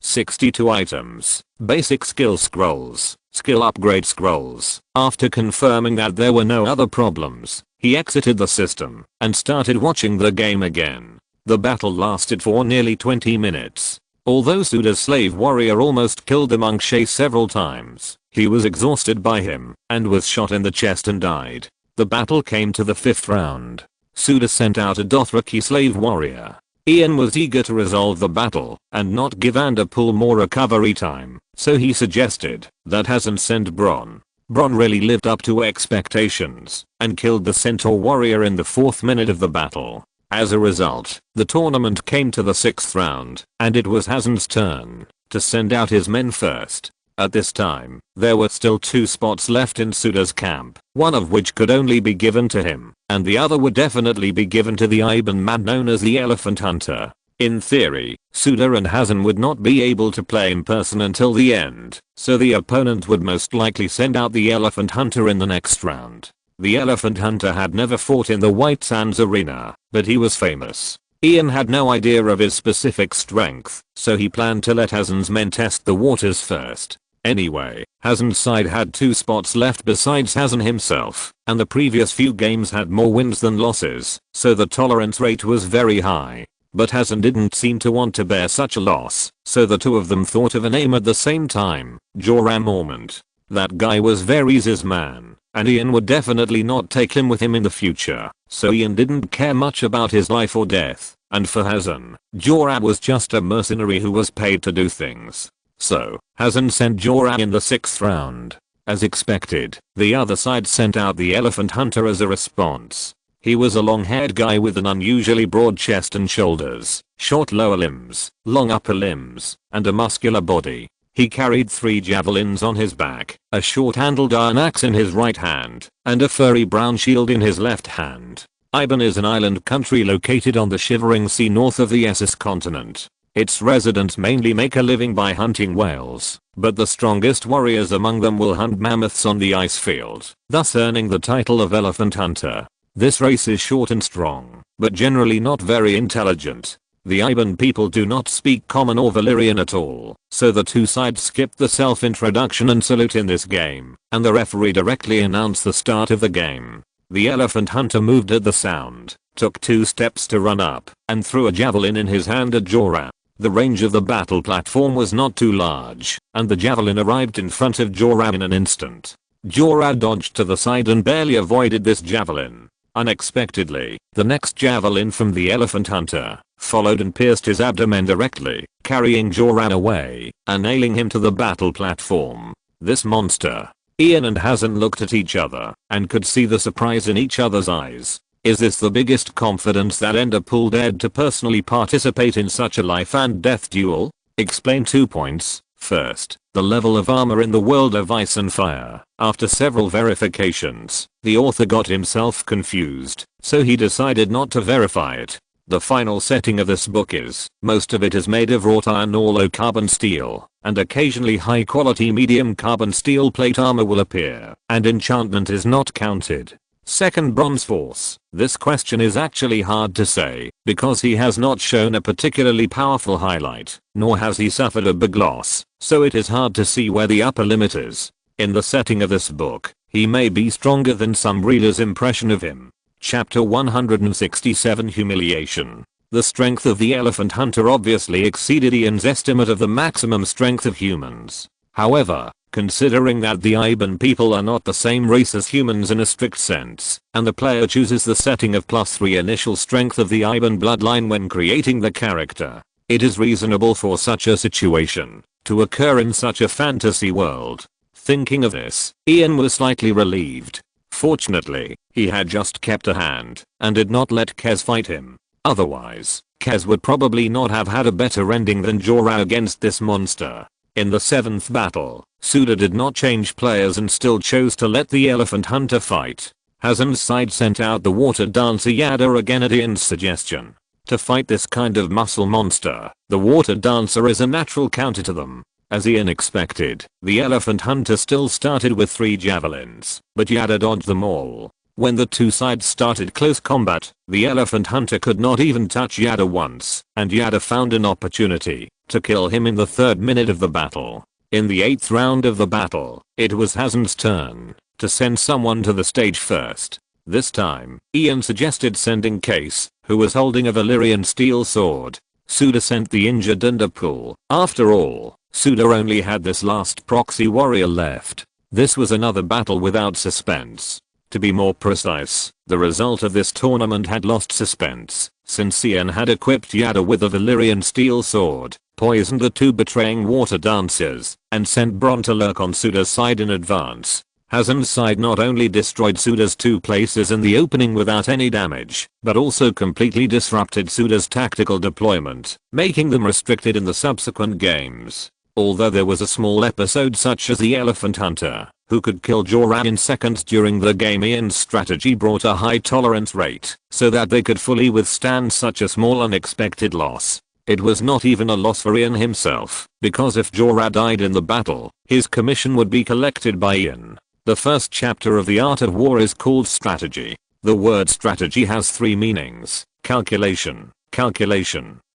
62 items, basic skill scrolls, skill upgrade scrolls. After confirming that there were no other problems, he exited the system and started watching the game again. The battle lasted for nearly 20 minutes. Although Suda's slave warrior almost killed the monk Xia several times, he was exhausted by him and was shot in the chest and died. The battle came to the 5th round. Suda sent out a Dothraki slave warrior. Ian was eager to resolve the battle and not give Underpool more recovery time, so he suggested that Hazan send Bronn. Bronn really lived up to expectations and killed the centaur warrior in the 4th minute of the battle. As a result, the tournament came to the 6th round, and it was Hazan's turn to send out his men first. At this time, there were still 2 spots left in Suda's camp, one of which could only be given to him, and the other would definitely be given to the Iban man known as the Elephant Hunter. In theory, Suda and Hazan would not be able to play in person until the end, so the opponent would most likely send out the Elephant Hunter in the next round. The elephant hunter had never fought in the White Sands arena, but he was famous. Ian had no idea of his specific strength, so he planned to let Hazen's men test the waters first. Anyway, Hazen's side had 2 spots left besides Hazen himself, and the previous few games had more wins than losses, so the tolerance rate was very high. But Hazen didn't seem to want to bear such a loss, so the two of them thought of a name at the same time, Joram Ormond. That guy was Varys' man, and Ian would definitely not take him with him in the future, so Ian didn't care much about his life or death, and for Hazen, Joram was just a mercenary who was paid to do things. So, Hazen sent Joram in the 6th round. As expected, the other side sent out the elephant hunter as a response. He was a long-haired guy with an unusually broad chest and shoulders, short lower limbs, long upper limbs, and a muscular body. He carried 3 javelins on his back, a short-handled iron axe in his right hand, and a furry brown shield in his left hand. Iban is an island country located on the Shivering Sea north of the Essos continent. Its residents mainly make a living by hunting whales, but the strongest warriors among them will hunt mammoths on the ice field, thus earning the title of elephant hunter. This race is short and strong, but generally not very intelligent. The Iban people do not speak Common or Valyrian at all, so the two sides skip the self-introduction and salute in this game, and the referee directly announced the start of the game. The elephant hunter moved at the sound, took 2 steps to run up, and threw a javelin in his hand at Joram. The range of the battle platform was not too large, and the javelin arrived in front of Joram in an instant. Joram dodged to the side and barely avoided this javelin. Unexpectedly, the next javelin from the elephant hunter followed and pierced his abdomen directly, carrying Joram away and nailing him to the battle platform. This monster. Ian and Hazen looked at each other and could see the surprise in each other's eyes. Is this the biggest confidence that Enderpool dared to personally participate in such a life and death duel? Explain 2 points. First, the level of armor in the world of Ice and Fire. After several verifications, the author got himself confused, so he decided not to verify it. The final setting of this book is, most of it is made of wrought iron or low carbon steel, and occasionally high quality medium carbon steel plate armor will appear, and enchantment is not counted. Second, Bronze Force. This question is actually hard to say, because he has not shown a particularly powerful highlight, nor has he suffered a big loss, so it is hard to see where the upper limit is. In the setting of this book, he may be stronger than some readers' impression of him. Chapter 167 Humiliation. The strength of the elephant hunter obviously exceeded Ian's estimate of the maximum strength of humans. However, considering that the Iban people are not the same race as humans in a strict sense, and the player chooses the setting of +3 initial strength of the Iban bloodline when creating the character, it is reasonable for such a situation to occur in such a fantasy world. Thinking of this, Ian was slightly relieved. Fortunately, he had just kept a hand and did not let Kez fight him. Otherwise, Kez would probably not have had a better ending than Jorah against this monster. In the 7th battle, Suda did not change players and still chose to let the elephant hunter fight. Hazen's side sent out the water dancer Yada again at Ian's suggestion. To fight this kind of muscle monster, the water dancer is a natural counter to them. As Ian expected, the elephant hunter still started with 3 javelins, but Yada dodged them all. When the two sides started close combat, the elephant hunter could not even touch Yada once, and Yada found an opportunity to kill him in the 3rd minute of the battle. In the 8th round of the battle, it was Hazen's turn to send someone to the stage first. This time, Ian suggested sending Case, who was holding a Valyrian steel sword. Suda sent the injured Enderpool. After all, Suda only had this last proxy warrior left. This was another battle without suspense. To be more precise, the result of this tournament had lost suspense, since Ian had equipped Yada with a Valyrian steel sword, poisoned the 2 betraying water dancers, and sent Bronn to lurk on Suda's side in advance. Hazen's side not only destroyed Suda's 2 places in the opening without any damage, but also completely disrupted Suda's tactical deployment, making them restricted in the subsequent games. Although there was a small episode such as the elephant hunter, who could kill Jorah in seconds during the game, Ian's strategy brought a high tolerance rate, so that they could fully withstand such a small unexpected loss. It was not even a loss for Ian himself, because if Jorah died in the battle, his commission would be collected by Ian. The first chapter of the art of war is called strategy. The word strategy has three meanings: calculation,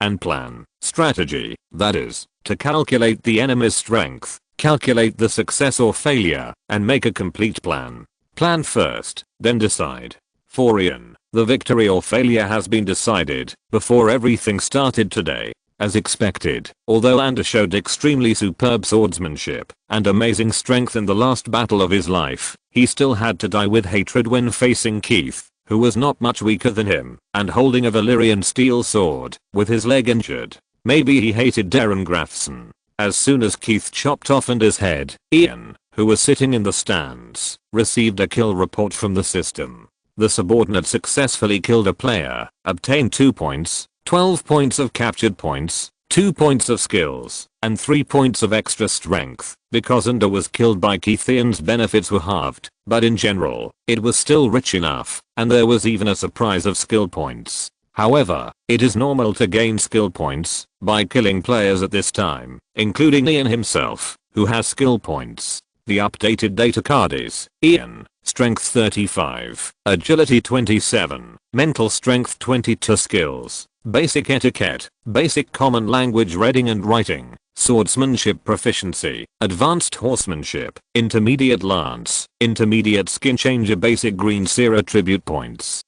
and plan. Strategy, that is, to calculate the enemy's strength, calculate the success or failure, and make a complete plan. Plan first, then decide. For Ian, the victory or failure has been decided before everything started today. As expected, although Ander showed extremely superb swordsmanship and amazing strength in the last battle of his life, he still had to die with hatred when facing Keith, who was not much weaker than him, and holding a Valyrian steel sword, with his leg injured. Maybe he hated Darren Grafson. As soon as Keith chopped off Ander's head, Ian, who was sitting in the stands, received a kill report from the system. The subordinate successfully killed a player, obtained 2 points, 12 points of captured points, 2 points of skills, and 3 points of extra strength. Because Ander was killed by Keith, Ian's benefits were halved, but in general, it was still rich enough, and there was even a surprise of skill points. However, it is normal to gain skill points by killing players at this time, including Ian himself, who has skill points. The updated data card is Ian, strength 35, agility 27, mental strength 22, skills, basic etiquette, basic common language reading and writing, swordsmanship proficiency, advanced horsemanship, intermediate lance, intermediate skin changer, basic green seer attribute points.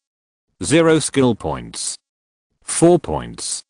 0 skill points. 4 points.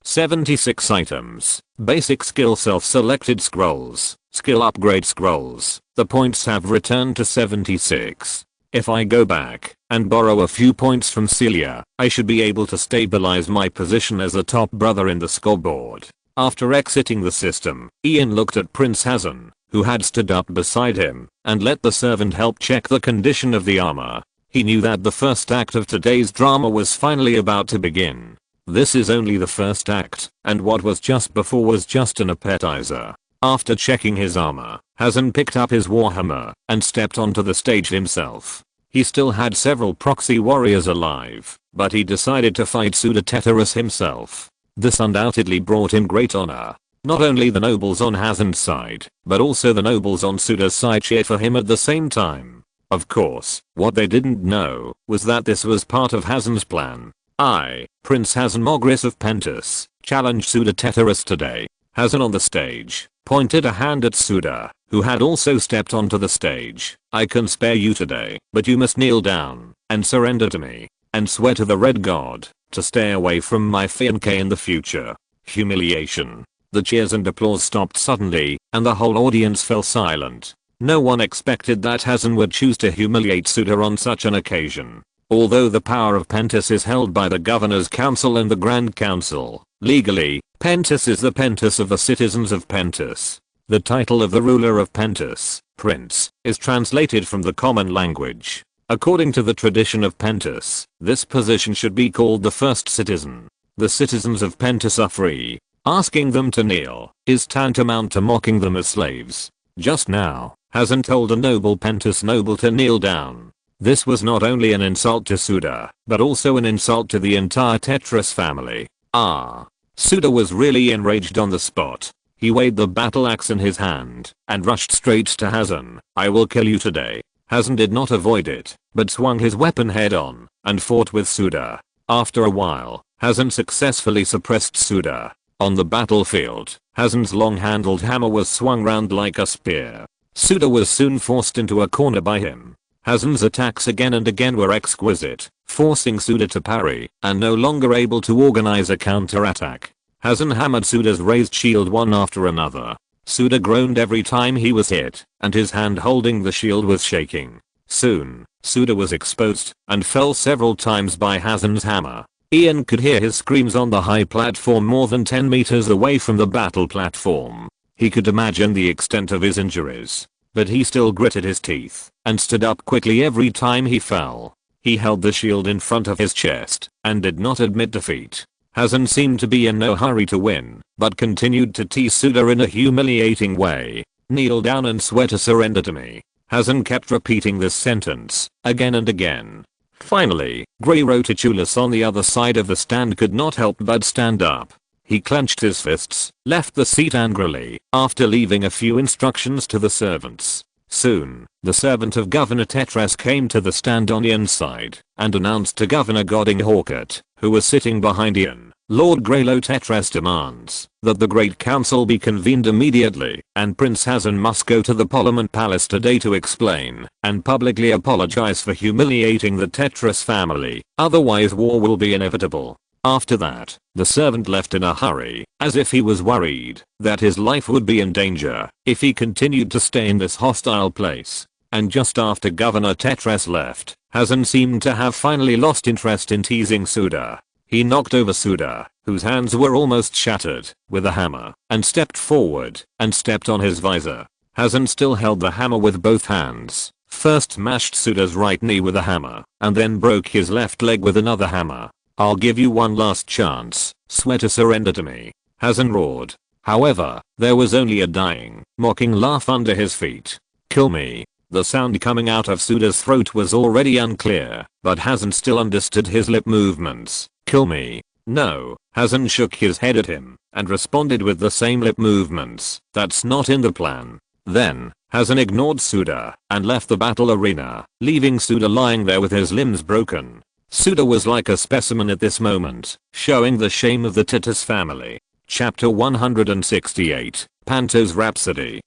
76 items, basic skill self-selected scrolls, skill upgrade scrolls. The points have returned to 76. If I go back and borrow a few points from Celia, I should be able to stabilize my position as the top brother in the scoreboard. After exiting the system, Ian looked at Prince Hazen, who had stood up beside him, and let the servant help check the condition of the armor. He knew that the first act of today's drama was finally about to begin. This is only the first act, and what was just before was just an appetizer. After checking his armor, Hazen picked up his warhammer and stepped onto the stage himself. He still had several proxy warriors alive, but he decided to fight Suda himself. This undoubtedly brought him great honor. Not only the nobles on Hazen's side, but also the nobles on Suda's side cheered for him at the same time. Of course, what they didn't know was that this was part of Hazen's plan. I, Prince Hazen Mogris of Pentus, challenged Suda today. Hazen on the stage pointed a hand at Suda, who had also stepped onto the stage. I can spare you today, but you must kneel down and surrender to me, and swear to the Red God to stay away from my fiancé in the future. Humiliation. The cheers and applause stopped suddenly, and the whole audience fell silent. No one expected that Hazen would choose to humiliate Suda on such an occasion. Although the power of Pentus is held by the Governor's Council and the Grand Council, legally, Pentus is the Pentus of the citizens of Pentus. The title of the ruler of Pentus, Prince, is translated from the common language. According to the tradition of Pentus, this position should be called the first citizen. The citizens of Pentus are free. Asking them to kneel is tantamount to mocking them as slaves. Just now, Hazen told a noble Pentus noble to kneel down. This was not only an insult to Suda, but also an insult to the entire Tetris family. Suda was really enraged on the spot. He weighed the battle axe in his hand and rushed straight to Hazen. I will kill you today. Hazen did not avoid it, but swung his weapon head on and fought with Suda. After a while, Hazen successfully suppressed Suda. On the battlefield, Hazen's long-handled hammer was swung round like a spear. Suda was soon forced into a corner by him. Hazen's attacks again and again were exquisite, forcing Suda to parry, and no longer able to organize a counterattack. Hazen hammered Suda's raised shield one after another. Suda groaned every time he was hit, and his hand holding the shield was shaking. Soon, Suda was exposed, and fell several times by Hazen's hammer. Ian could hear his screams on the high platform more than 10 meters away from the battle platform. He could imagine the extent of his injuries. But he still gritted his teeth and stood up quickly every time he fell. He held the shield in front of his chest and did not admit defeat. Hazen seemed to be in no hurry to win, but continued to tease Suda in a humiliating way. Kneel down and swear to surrender to me. Hazen kept repeating this sentence again and again. Finally, Grey Roticulus on the other side of the stand could not help but stand up. He clenched his fists, left the seat angrily, after leaving a few instructions to the servants. Soon, the servant of Governor Tetres came to the stand on Ian's side and announced to Governor Godding Hawkett, who was sitting behind Ian, Lord Greylow Tetres demands that the Great Council be convened immediately and Prince Hazen must go to the Parliament Palace today to explain and publicly apologize for humiliating the Tetres family, otherwise war will be inevitable. After that, the servant left in a hurry, as if he was worried that his life would be in danger if he continued to stay in this hostile place. And just after Governor Tetres left, Hazen seemed to have finally lost interest in teasing Suda. He knocked over Suda, whose hands were almost shattered, with a hammer, and stepped forward and stepped on his visor. Hazen still held the hammer with both hands, first smashed Suda's right knee with a hammer, and then broke his left leg with another hammer. "I'll give you one last chance, swear to surrender to me," Hazen roared. However, there was only a dying, mocking laugh under his feet. "Kill me." The sound coming out of Suda's throat was already unclear, but Hazen still understood his lip movements. "Kill me." "No." Hazen shook his head at him and responded with the same lip movements. "That's not in the plan." Then, Hazen ignored Suda and left the battle arena, leaving Suda lying there with his limbs broken. Suda was like a specimen at this moment, showing the shame of the Titus family. Chapter 168, Panto's Rhapsody.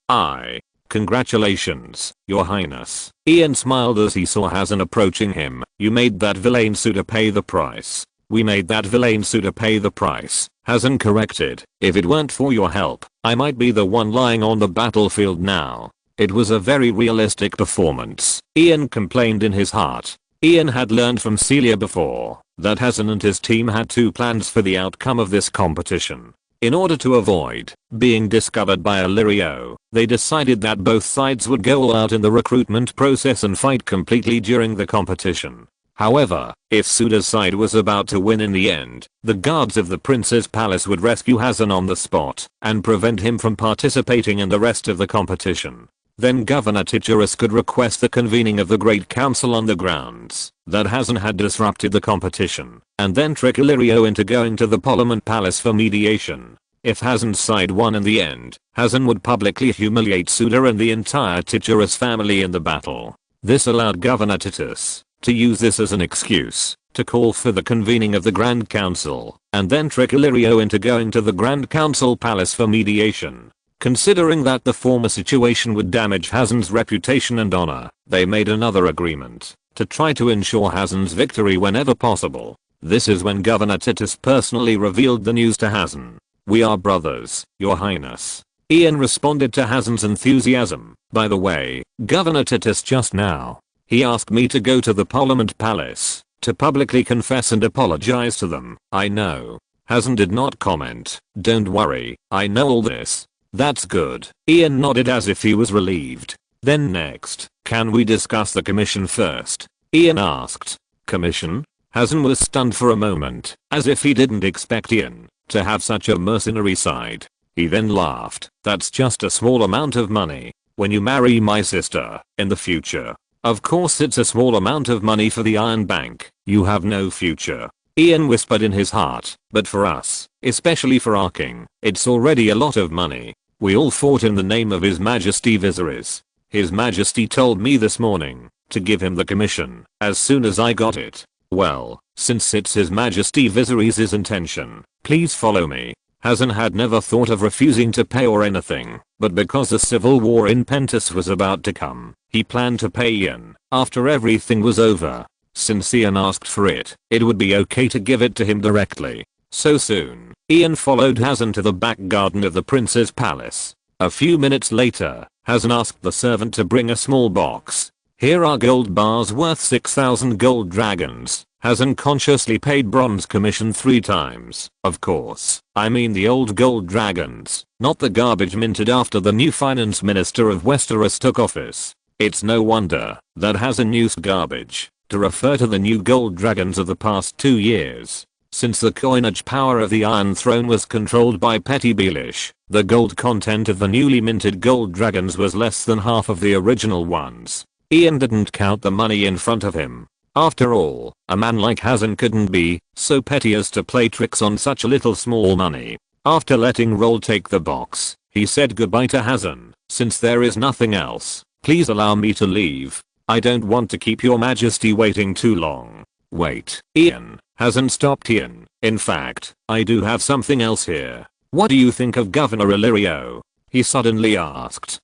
Congratulations, Your Highness. Ian smiled as he saw Hazen approaching him. "You made that villain Suda pay the price." "We made that villain Suda pay the price," Hazen corrected. "If it weren't for your help, I might be the one lying on the battlefield now." It was a very realistic performance, Ian complained in his heart. Ian had learned from Celia before that Hazen and his team had two plans for the outcome of this competition. In order to avoid being discovered by Valyria, they decided that both sides would go all out in the recruitment process and fight completely during the competition. However, if Suda's side was about to win in the end, the guards of the prince's palace would rescue Hazen on the spot and prevent him from participating in the rest of the competition. Then Governor Tetres could request the convening of the Great Council on the grounds that Hazen had disrupted the competition, and then trick Valyria into going to the Parliament Palace for mediation. If Hazen's side won in the end, Hazen would publicly humiliate Suda and the entire Tetres family in the battle. This allowed Governor Tetres to use this as an excuse to call for the convening of the Grand Council, and then trick Valyria into going to the Grand Council Palace for mediation. Considering that the former situation would damage Hazen's reputation and honor, they made another agreement to try to ensure Hazen's victory whenever possible. This is when Governor Tetres personally revealed the news to Hazen. "We are brothers, Your Highness." Ian responded to Hazen's enthusiasm. "By the way, Governor Tetres just now, he asked me to go to the Parliament Palace to publicly confess and apologize to them." "I know." Hazen did not comment. "Don't worry, I know all this." "That's good." Ian nodded as if he was relieved. "Then next, can we discuss the commission first?" Ian asked. "Commission?" Hazen was stunned for a moment, as if he didn't expect Ian to have such a mercenary side. He then laughed. "That's just a small amount of money. When you marry my sister, in the future. Of course it's a small amount of money for the Iron Bank. You have no future." Ian whispered in his heart, "But for us, especially for our king, it's already a lot of money. We all fought in the name of His Majesty Viserys. His Majesty told me this morning to give him the commission as soon as I got it. Well, since it's His Majesty Viserys' intention, please follow me." Hazen had never thought of refusing to pay or anything, but because the civil war in Pentos was about to come, he planned to pay Ian after everything was over. Since Ian asked for it, it would be okay to give it to him directly. So soon, Ian followed Hazen to the back garden of the prince's palace. A few minutes later, Hazen asked the servant to bring a small box. "Here are gold bars worth 6,000 gold dragons." Hazen consciously paid bronze commission 3 times. "Of course, I mean the old gold dragons, not the garbage minted after the new finance minister of Westeros took office." It's no wonder that Hazen used garbage to refer to the new gold dragons of the past 2 years. Since the coinage power of the Iron Throne was controlled by Petty Baelish, the gold content of the newly minted gold dragons was less than half of the original ones. Ian didn't count the money in front of him. After all, a man like Hazen couldn't be so petty as to play tricks on such little small money. After letting Roll take the box, he said goodbye to Hazen. "Since there is nothing else, Please allow me to leave. I don't want to keep your majesty waiting too long. Wait, Ian hasn't stopped Ian. In fact, I do have something else here. What do you think of Governor Illyrio? He suddenly asked.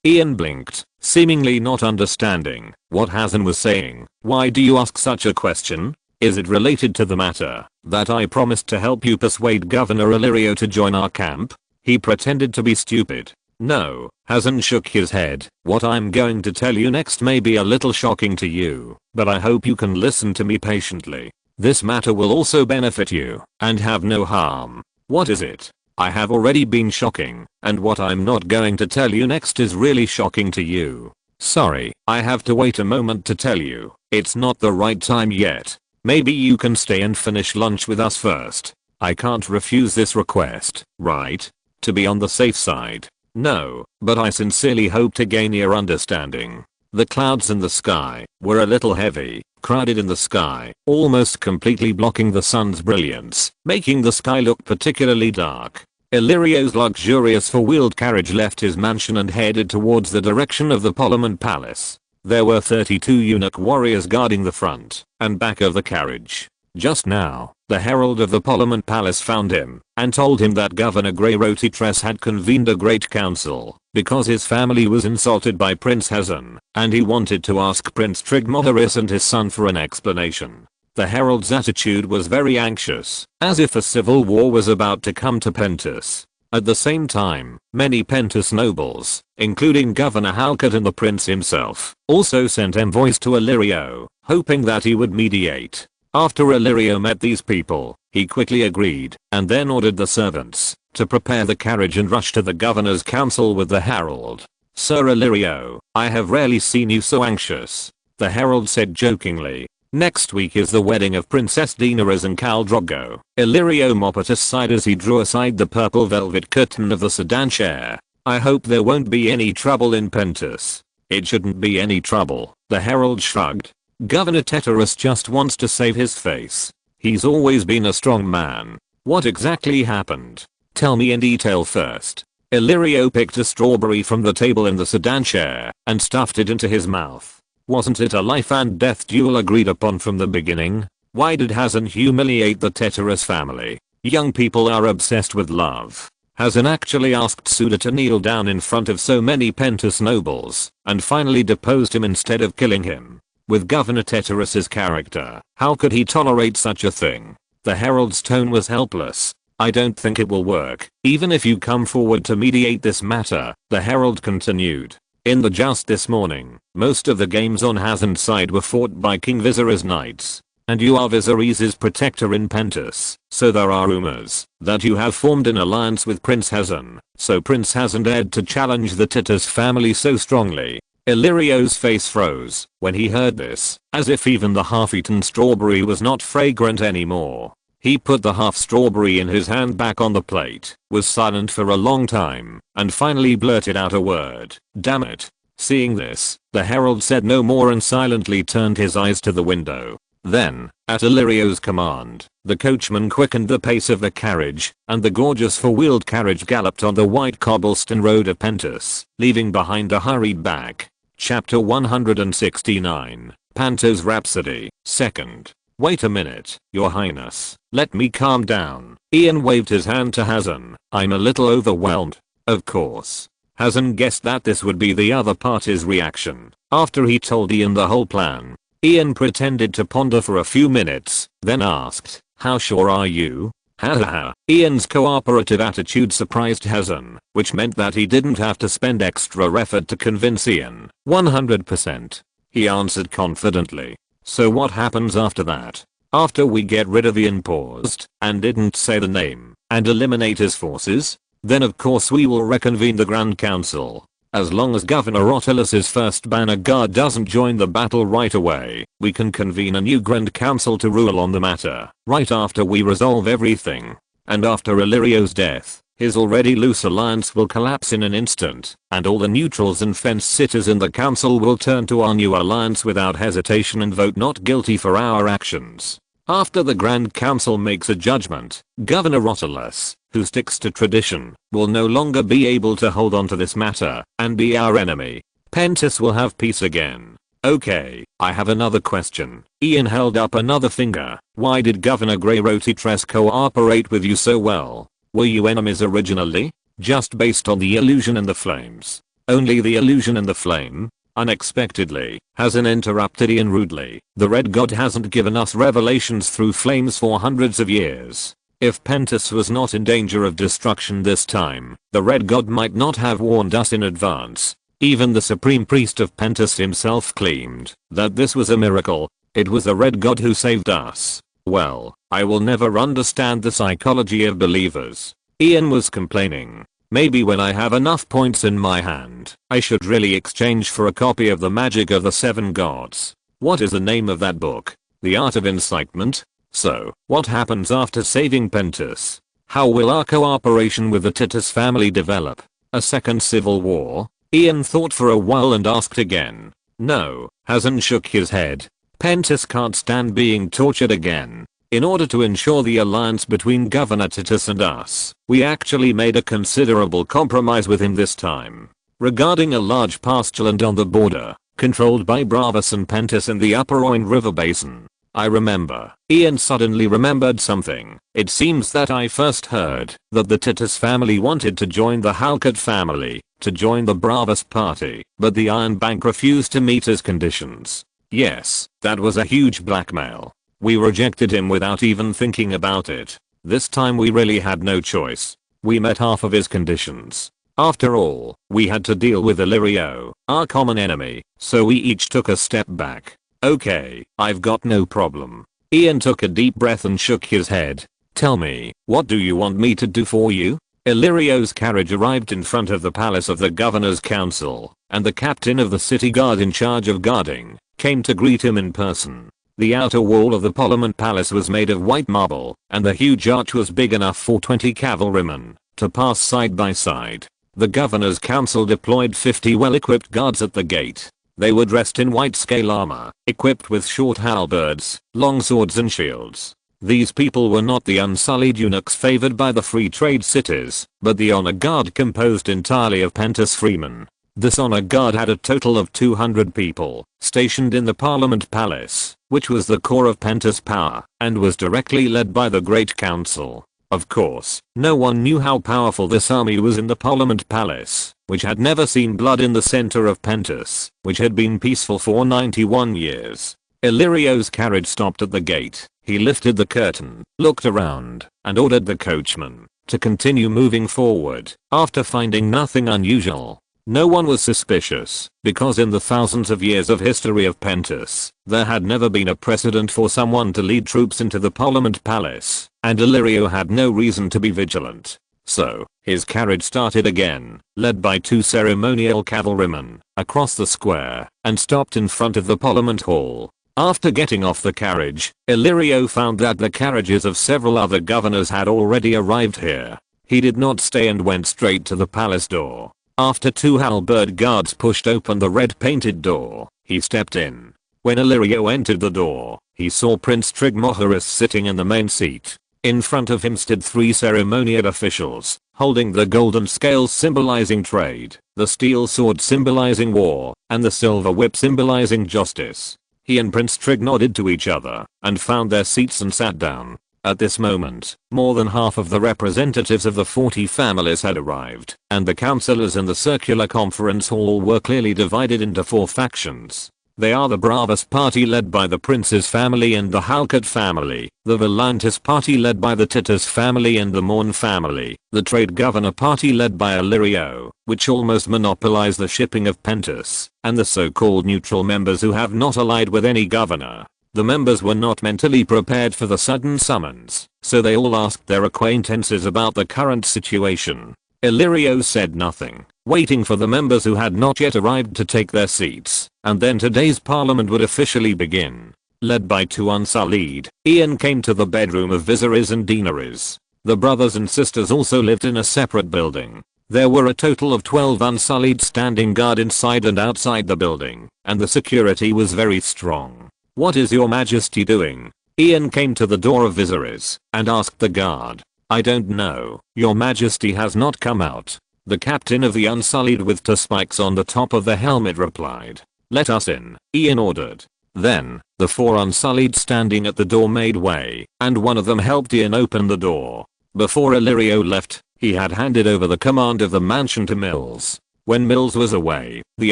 Ian blinked, seemingly not understanding what Hazen was saying. Why do you ask such a question? Is it related to the matter that I promised to help you persuade Governor Illyrio to join our camp? He pretended to be stupid. No, Hazen shook his head. What I'm going to tell you next may be a little shocking to you, but I hope you can listen to me patiently. This matter will also benefit you and have no harm. What is it? I have already been shocking, and what I'm not going to tell you next is really shocking to you. Sorry, I have to wait a moment to tell you. It's not the right time yet. Maybe you can stay and finish lunch with us first. I can't refuse this request, right? To be on the safe side. No, but I sincerely hope to gain your understanding. The clouds in the sky were a little heavy, crowded in the sky, almost completely blocking the sun's brilliance, making the sky look particularly dark. Illyrio's luxurious four-wheeled carriage left his mansion and headed towards the direction of the Parliament Palace. There were 32 eunuch warriors guarding the front and back of the carriage. Just now, the herald of the Parliament Palace found him and told him that Governor Grey Rotitress had convened a great council because his family was insulted by Prince Hazen, and he wanted to ask Prince Trigmoharis and his son for an explanation. The herald's attitude was very anxious, as if a civil war was about to come to Pentus. At the same time, many Pentus nobles, including Governor Halkett and the prince himself, also sent envoys to Illyrio, hoping that he would mediate. After Illyrio met these people, he quickly agreed, and then ordered the servants to prepare the carriage and rush to the governor's council with the herald. Sir Illyrio, I have rarely seen you so anxious, the herald said jokingly. Next week is the wedding of Princess Daenerys and Khal Drogo. Illyrio mopped aside as he drew aside the purple velvet curtain of the sedan chair. I hope there won't be any trouble in Pentus. It shouldn't be any trouble, the herald shrugged. Governor Teterus just wants to save his face. He's always been a strong man. What exactly happened? Tell me in detail first. Illyrio picked a strawberry from the table in the sedan chair and stuffed it into his mouth. Wasn't it a life and death duel agreed upon from the beginning? Why did Hazen humiliate the Teterus family? Young people are obsessed with love. Hazen actually asked Suda to kneel down in front of so many Pentus nobles and finally deposed him instead of killing him. With Governor Teterus's character, how could he tolerate such a thing? The herald's tone was helpless. I don't think it will work, even if you come forward to mediate this matter, the herald continued. In the joust this morning, most of the games on Hazen's side were fought by King Viserys' knights, and you are Viserys' protector in Pentus, so there are rumors that you have formed an alliance with Prince Hazen, so Prince Hazen dared to challenge the Titus family so strongly. Illyrio's face froze when he heard this, as if even the half-eaten strawberry was not fragrant anymore. He put the half strawberry in his hand back on the plate, was silent for a long time, and finally blurted out a word. Damn it. Seeing this, the herald said no more and silently turned his eyes to the window. Then, at Illyrio's command, the coachman quickened the pace of the carriage, and the gorgeous four-wheeled carriage galloped on the white cobblestone road of Pentus, leaving behind a hurried back. Chapter 169, Panto's Rhapsody, 2nd. Wait a minute, your highness. Let me calm down. Ian waved his hand to Hazen. I'm a little overwhelmed. Of course. Hazen guessed that this would be the other party's reaction. After he told Ian the whole plan, Ian pretended to ponder for a few minutes, then asked, how sure are you? Hahaha. Ian's cooperative attitude surprised Hazen, which meant that he didn't have to spend extra effort to convince Ian. 100%. He answered confidently. So what happens after that? After we get rid of Ian paused and didn't say the name and eliminate his forces? Then of course we will reconvene the Grand Council. As long as Governor Otilus's first banner guard doesn't join the battle right away, we can convene a new Grand Council to rule on the matter, right after we resolve everything. And after Illyrio's death, his already loose alliance will collapse in an instant, and all the neutrals and fence sitters in the council will turn to our new alliance without hesitation and vote not guilty for our actions. After the Grand Council makes a judgment, Governor Otilus, who sticks to tradition, will no longer be able to hold on to this matter and be our enemy. Pentis will have peace again. Okay, I have another question. Ian held up another finger. Why did Governor Grey Rotitres cooperate with you so well? Were you enemies originally? Just based on the illusion and the flames? Only the illusion and the flame? Unexpectedly, Hazen interrupted Ian rudely. The Red God hasn't given us revelations through flames for hundreds of years. If Pentis was not in danger of destruction this time, the Red God might not have warned us in advance. Even the Supreme Priest of Pentis himself claimed that this was a miracle. It was the Red God who saved us. Well, I will never understand the psychology of believers. Ian was complaining. Maybe when I have enough points in my hand, I should really exchange for a copy of The Magic of the Seven Gods. What is the name of that book? The Art of Incitement? So, what happens after saving Pentis? How will our cooperation with the Titus family develop? A second civil war? Ian thought for a while and asked again. No, Hazen shook his head. Pentis can't stand being tortured again. In order to ensure the alliance between Governor Titus and us, we actually made a considerable compromise with him this time. Regarding a large pastureland on the border, controlled by Bravos and Pentis in the upper Oin River Basin. I remember. Ian suddenly remembered something. It seems that I first heard that the Titus family wanted to join the Halkett family, to join the Bravos party, but the Iron Bank refused to meet his conditions. Yes, that was a huge blackmail. We rejected him without even thinking about it. This time we really had no choice. We met half of his conditions. After all, we had to deal with Illyrio, our common enemy, so we each took a step back. Okay, I've got no problem. Ian took a deep breath and shook his head. Tell me, what do you want me to do for you? Illyrio's carriage arrived in front of the palace of the governor's council, and the captain of the city guard in charge of guarding came to greet him in person. The outer wall of the Parliament Palace was made of white marble, and the huge arch was big enough for 20 cavalrymen to pass side by side. The governor's council deployed 50 well-equipped guards at the gate. They were dressed in white scale armor, equipped with short halberds, long swords and shields. These people were not the unsullied eunuchs favored by the free trade cities, but the honor guard composed entirely of Pentis freemen. This honor guard had a total of 200 people, stationed in the Parliament Palace, which was the core of Pentis power, and was directly led by the Great Council. Of course, no one knew how powerful this army was in the Parliament Palace, which had never seen blood in the center of Pentis, which had been peaceful for 91 years. Illyrio's carriage stopped at the gate. He lifted the curtain, looked around, and ordered the coachman to continue moving forward. After finding nothing unusual, no one was suspicious, because in the thousands of years of history of Pentis, there had never been a precedent for someone to lead troops into the Parliament Palace, and Illyrio had no reason to be vigilant. So, his carriage started again, led by 2 ceremonial cavalrymen, across the square, and stopped in front of the Parliament Hall. After getting off the carriage, Illyrio found that the carriages of several other governors had already arrived here. He did not stay and went straight to the palace door. After 2 halberd guards pushed open the red-painted door, he stepped in. When Illyrio entered the door, he saw Prince Trigmoharis sitting in the main seat. In front of him stood 3 ceremonial officials, holding the golden scales symbolizing trade, the steel sword symbolizing war, and the silver whip symbolizing justice. He and Prince Trig nodded to each other, and found their seats and sat down. At this moment, more than half of the representatives of the 40 families had arrived, and the councillors in the circular conference hall were clearly divided into 4 factions. They are the Bravos party led by the Prince's family and the Halkett family, the Volantis party led by the Titus family and the Morn family, the Trade Governor party led by Illyrio, which almost monopolized the shipping of Pentis, and the so-called neutral members who have not allied with any governor. The members were not mentally prepared for the sudden summons, so they all asked their acquaintances about the current situation. Illyrio said nothing, waiting for the members who had not yet arrived to take their seats, and then today's parliament would officially begin. Led by 2 unsullied, Ian came to the bedroom of Viserys and Daenerys. The brothers and sisters also lived in a separate building. There were a total of 12 unsullied standing guard inside and outside the building, and the security was very strong. "What is your majesty doing?" Ian came to the door of Viserys and asked the guard. "I don't know, your majesty has not come out." The captain of the Unsullied with two spikes on the top of the helmet replied. "Let us in," Ian ordered. Then, the 4 Unsullied standing at the door made way, and one of them helped Ian open the door. Before Illyrio left, he had handed over the command of the mansion to Mills. When Mills was away, the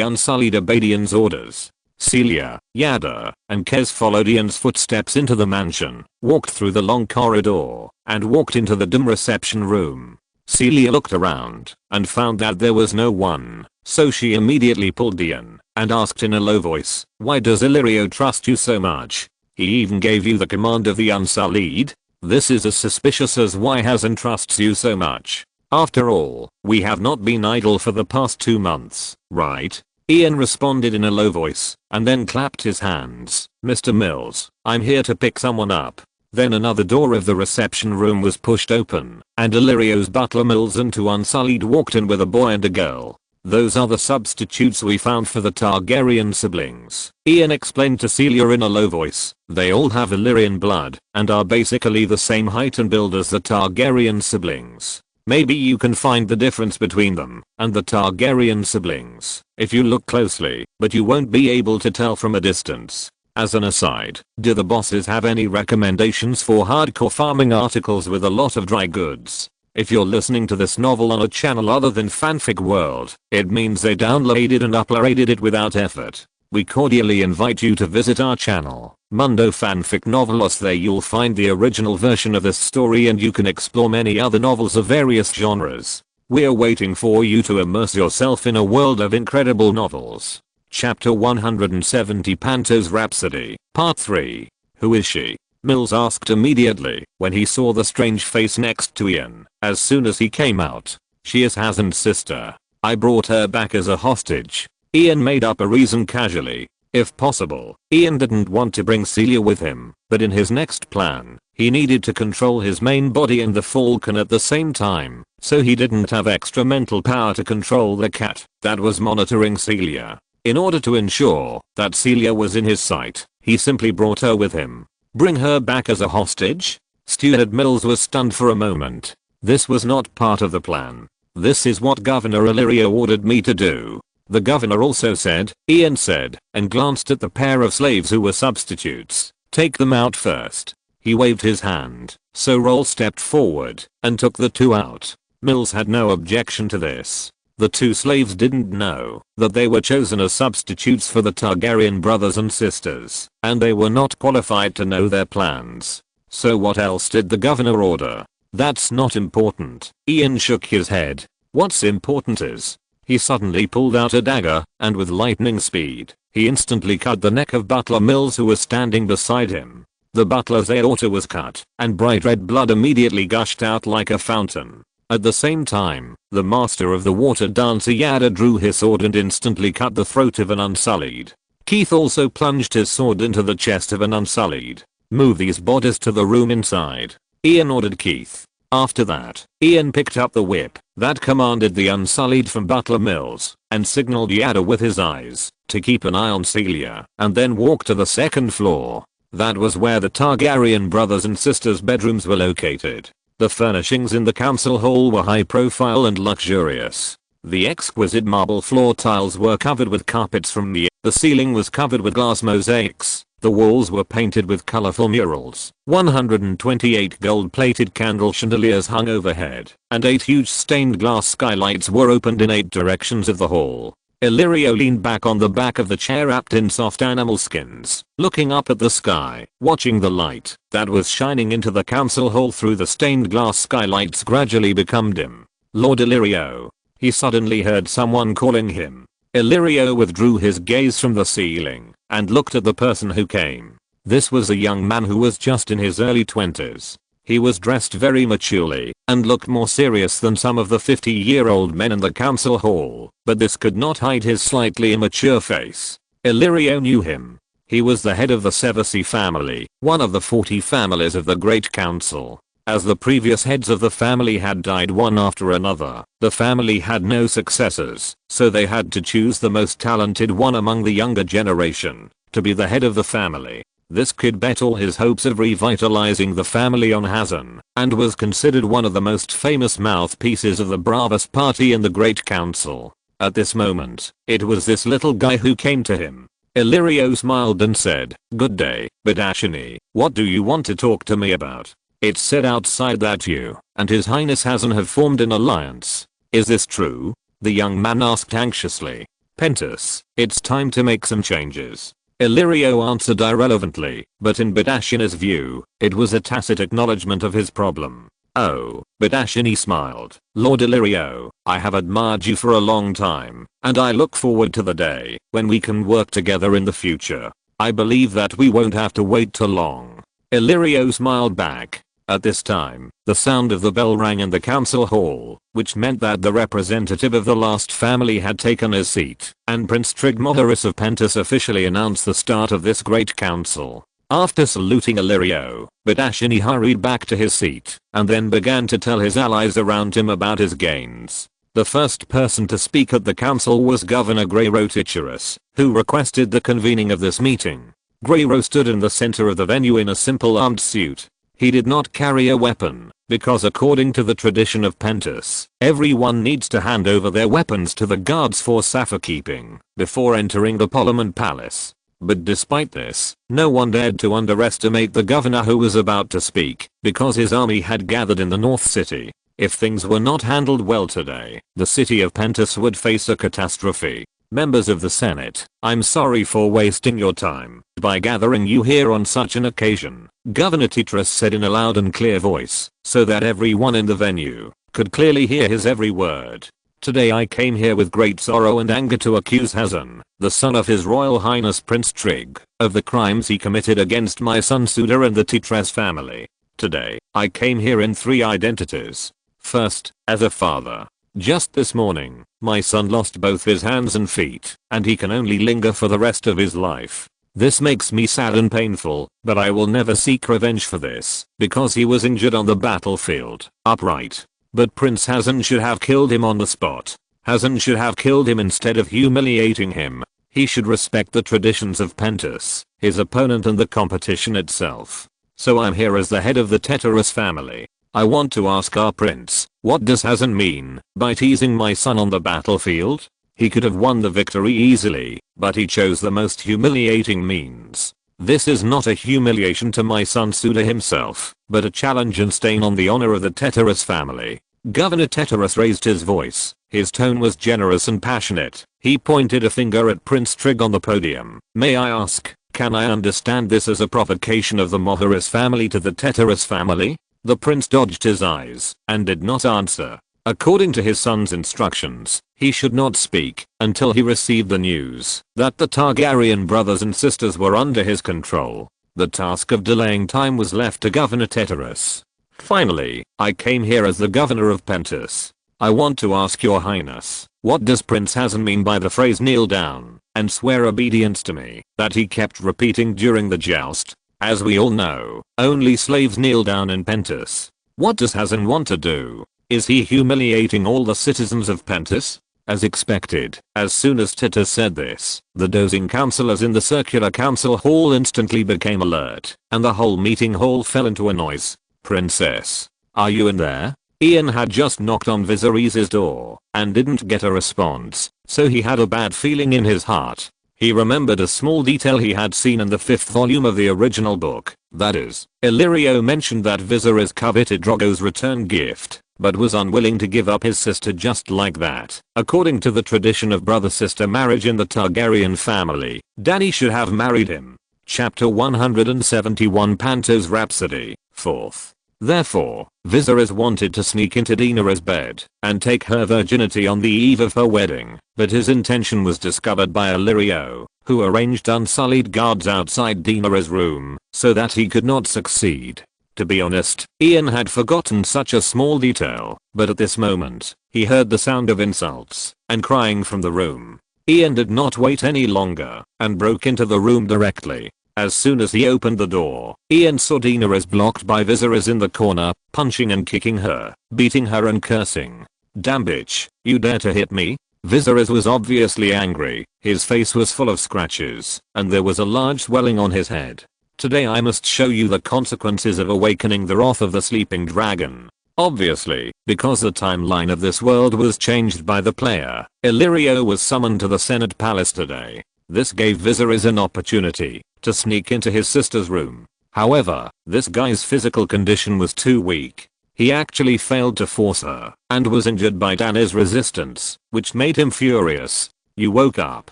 Unsullied obeyed Ian's orders. Celia, Yada, and Kez followed Ian's footsteps into the mansion, walked through the long corridor, and walked into the dim reception room. Celia looked around and found that there was no one, so she immediately pulled Ian and asked in a low voice, "Why does Illyrio trust you so much? He even gave you the command of the Unsullied? This is as suspicious as why Hazen trusts you so much. After all, we have not been idle for the past 2 months, right?" Ian responded in a low voice, and then clapped his hands. "Mr. Mills, I'm here to pick someone up." Then another door of the reception room was pushed open, and Illyrio's butler Mills and 2 Unsullied walked in with a boy and a girl. "Those are the substitutes we found for the Targaryen siblings," Ian explained to Celia in a low voice. "They all have Illyrian blood, and are basically the same height and build as the Targaryen siblings. Maybe you can find the difference between them and the Targaryen siblings if you look closely, but you won't be able to tell from a distance. As an aside, do the bosses have any recommendations for hardcore farming articles with a lot of dry goods? If you're listening to this novel on a channel other than Fanfic World, it means they downloaded and uploaded it without effort. We cordially invite you to visit our channel, Mundo Fanfic Novelos. There you'll find the original version of this story and you can explore many other novels of various genres. We're waiting for you to immerse yourself in a world of incredible novels. Chapter 170 Panto's Rhapsody, Part 3. Who is she? Mills asked immediately when he saw the strange face next to Ian. As soon as he came out. "She is Hazen's sister. I brought her back as a hostage." Ian made up a reason casually. If possible, Ian didn't want to bring Celia with him, but in his next plan, he needed to control his main body and the falcon at the same time, so he didn't have extra mental power to control the cat that was monitoring Celia. In order to ensure that Celia was in his sight, he simply brought her with him. Bring her back as a hostage? Steward Mills was stunned for a moment. This was not part of the plan. "This is what Governor Illyrio ordered me to do." The governor also said, Ian said, and glanced at the pair of slaves who were substitutes. "Take them out first." He waved his hand, so Roll stepped forward and took the 2 out. Mills had no objection to this. The 2 slaves didn't know that they were chosen as substitutes for the Targaryen brothers and sisters, and they were not qualified to know their plans. So what else did the governor order? "That's not important." Ian shook his head. "What's important is..." He suddenly pulled out a dagger, and with lightning speed, he instantly cut the neck of Butler Mills who was standing beside him. The butler's aorta was cut, and bright red blood immediately gushed out like a fountain. At the same time, the master of the water dancer Yada drew his sword and instantly cut the throat of an Unsullied. Keith also plunged his sword into the chest of an Unsullied. "Move these bodies to the room inside," Ian ordered Keith. After that, Ian picked up the whip that commanded the Unsullied from Butler Mills and signaled Yada with his eyes to keep an eye on Celia and then walked to the 2nd floor. That was where the Targaryen brothers and sisters' bedrooms were located. The furnishings in the council hall were high profile and luxurious. The exquisite marble floor tiles were covered with carpets from the ceiling was covered with glass mosaics. The walls were painted with colorful murals. 128 gold-plated candle chandeliers hung overhead, and 8 huge stained glass skylights were opened in 8 directions of the hall. Illyrio leaned back on the back of the chair wrapped in soft animal skins, looking up at the sky, watching the light that was shining into the council hall through the stained glass skylights gradually become dim. "Lord Illyrio." He suddenly heard someone calling him. Illyrio withdrew his gaze from the ceiling and looked at the person who came. This was a young man who was just in his early 20s. He was dressed very maturely and looked more serious than some of the 50-year-old men in the council hall, but this could not hide his slightly immature face. Illyrio knew him. He was the head of the Sevasi family, one of the 40 families of the Great Council. As the previous heads of the family had died one after another, the family had no successors, so they had to choose the most talented one among the younger generation to be the head of the family. This kid bet all his hopes of revitalizing the family on Hazan, and was considered one of the most famous mouthpieces of the bravest party in the Great Council. At this moment, it was this little guy who came to him. Illyrio smiled and said, "Good day, but Asshai, what do you want to talk to me about? It's said outside that you and His Highness Hazan have formed an alliance. Is this true?" The young man asked anxiously. "Pentus, it's time to make some changes." Illyrio answered irrelevantly, but in Badashini's view, it was a tacit acknowledgement of his problem. "Oh," Badashini smiled. "Lord Illyrio, I have admired you for a long time, and I look forward to the day when we can work together in the future. I believe that we won't have to wait too long." Illyrio smiled back. At this time, the sound of the bell rang in the council hall, which meant that the representative of the last family had taken his seat, and Prince Trigmotherus of Pentus officially announced the start of this great council. After saluting Illyrio, Badashini hurried back to his seat, and then began to tell his allies around him about his gains. The first person to speak at the council was Governor Greyroticherus, who requested the convening of this meeting. Greyro stood in the center of the venue in a simple armed suit. He did not carry a weapon, because according to the tradition of Pentus, everyone needs to hand over their weapons to the guards for safekeeping before entering the Parliament Palace. But despite this, no one dared to underestimate the governor who was about to speak, because his army had gathered in the North City. If things were not handled well today, the city of Pentus would face a catastrophe. "Members of the Senate, I'm sorry for wasting your time by gathering you here on such an occasion," Governor Titrus said in a loud and clear voice, so that everyone in the venue could clearly hear his every word. "Today I came here with great sorrow and anger to accuse Hazan, the son of His Royal Highness Prince Trig, of the crimes he committed against my son Suda and the Titrus family. Today, I came here in 3 identities. First, as a father. Just this morning, my son lost both his hands and feet, and he can only linger for the rest of his life. This makes me sad and painful, but I will never seek revenge for this, because he was injured on the battlefield, upright. But Prince Hazan should have killed him on the spot. Hazan should have killed him instead of humiliating him. He should respect the traditions of Pentus, his opponent and the competition itself. So I'm here as the head of the Teterus family. I want to ask our prince, what does Hazan mean by teasing my son on the battlefield? He could have won the victory easily, but he chose the most humiliating means. This is not a humiliation to my son Suda himself, but a challenge and stain on the honor of the Teterus family." Governor Teterus raised his voice. His tone was generous and passionate. He pointed a finger at Prince Trig on the podium. "May I ask, can I understand this as a provocation of the Moharis family to the Teterus family?" The prince dodged his eyes and did not answer. According to his son's instructions, he should not speak until he received the news that the Targaryen brothers and sisters were under his control. The task of delaying time was left to Governor Teterus. "Finally, I came here as the governor of Pentus. I want to ask your highness, what does Prince Hazan mean by the phrase 'kneel down and swear obedience to me' that he kept repeating during the joust? As we all know, only slaves kneel down in Pentus. What does Hazan want to do? Is he humiliating all the citizens of Pentus?" As expected, as soon as Titus said this, the dozing councillors in the circular council hall instantly became alert, and the whole meeting hall fell into a noise. "Princess, are you in there?" Ian had just knocked on Viserys's door and didn't get a response, so he had a bad feeling in his heart. He remembered a small detail he had seen in the 5th volume of the original book, that is, Illyrio mentioned that Viserys coveted Drogo's return gift, but was unwilling to give up his sister just like that. According to the tradition of brother-sister marriage in the Targaryen family, Dany should have married him. Chapter 171 Panto's Rhapsody, 4th. Therefore, Viserys wanted to sneak into Daenerys' bed and take her virginity on the eve of her wedding, but his intention was discovered by Illyrio, who arranged unsullied guards outside Daenerys' room so that he could not succeed. To be honest, Ian had forgotten such a small detail, but at this moment, he heard the sound of insults and crying from the room. Ian did not wait any longer and broke into the room directly. As soon as he opened the door, Ian saw Daenerys blocked by Viserys in the corner, punching and kicking her, beating her and cursing. "Damn bitch, you dare to hit me?" Viserys was obviously angry, his face was full of scratches, and there was a large swelling on his head. Today I must show you the consequences of awakening the wrath of the sleeping dragon. Obviously, because the timeline of this world was changed by the player, Illyrio was summoned to the Senate Palace today. This gave Viserys an opportunity to sneak into his sister's room. However, this guy's physical condition was too weak. He actually failed to force her and was injured by Dany's resistance, which made him furious. You woke up.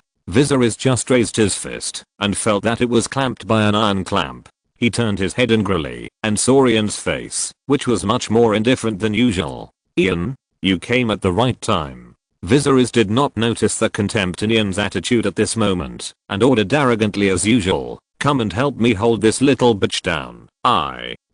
Viserys just raised his fist and felt that it was clamped by an iron clamp. He turned his head angrily and saw Ian's face, which was much more indifferent than usual. Ian, you came at the right time. Viserys did not notice the contempt in Ian's attitude at this moment and ordered arrogantly as usual, come and help me hold this little bitch down.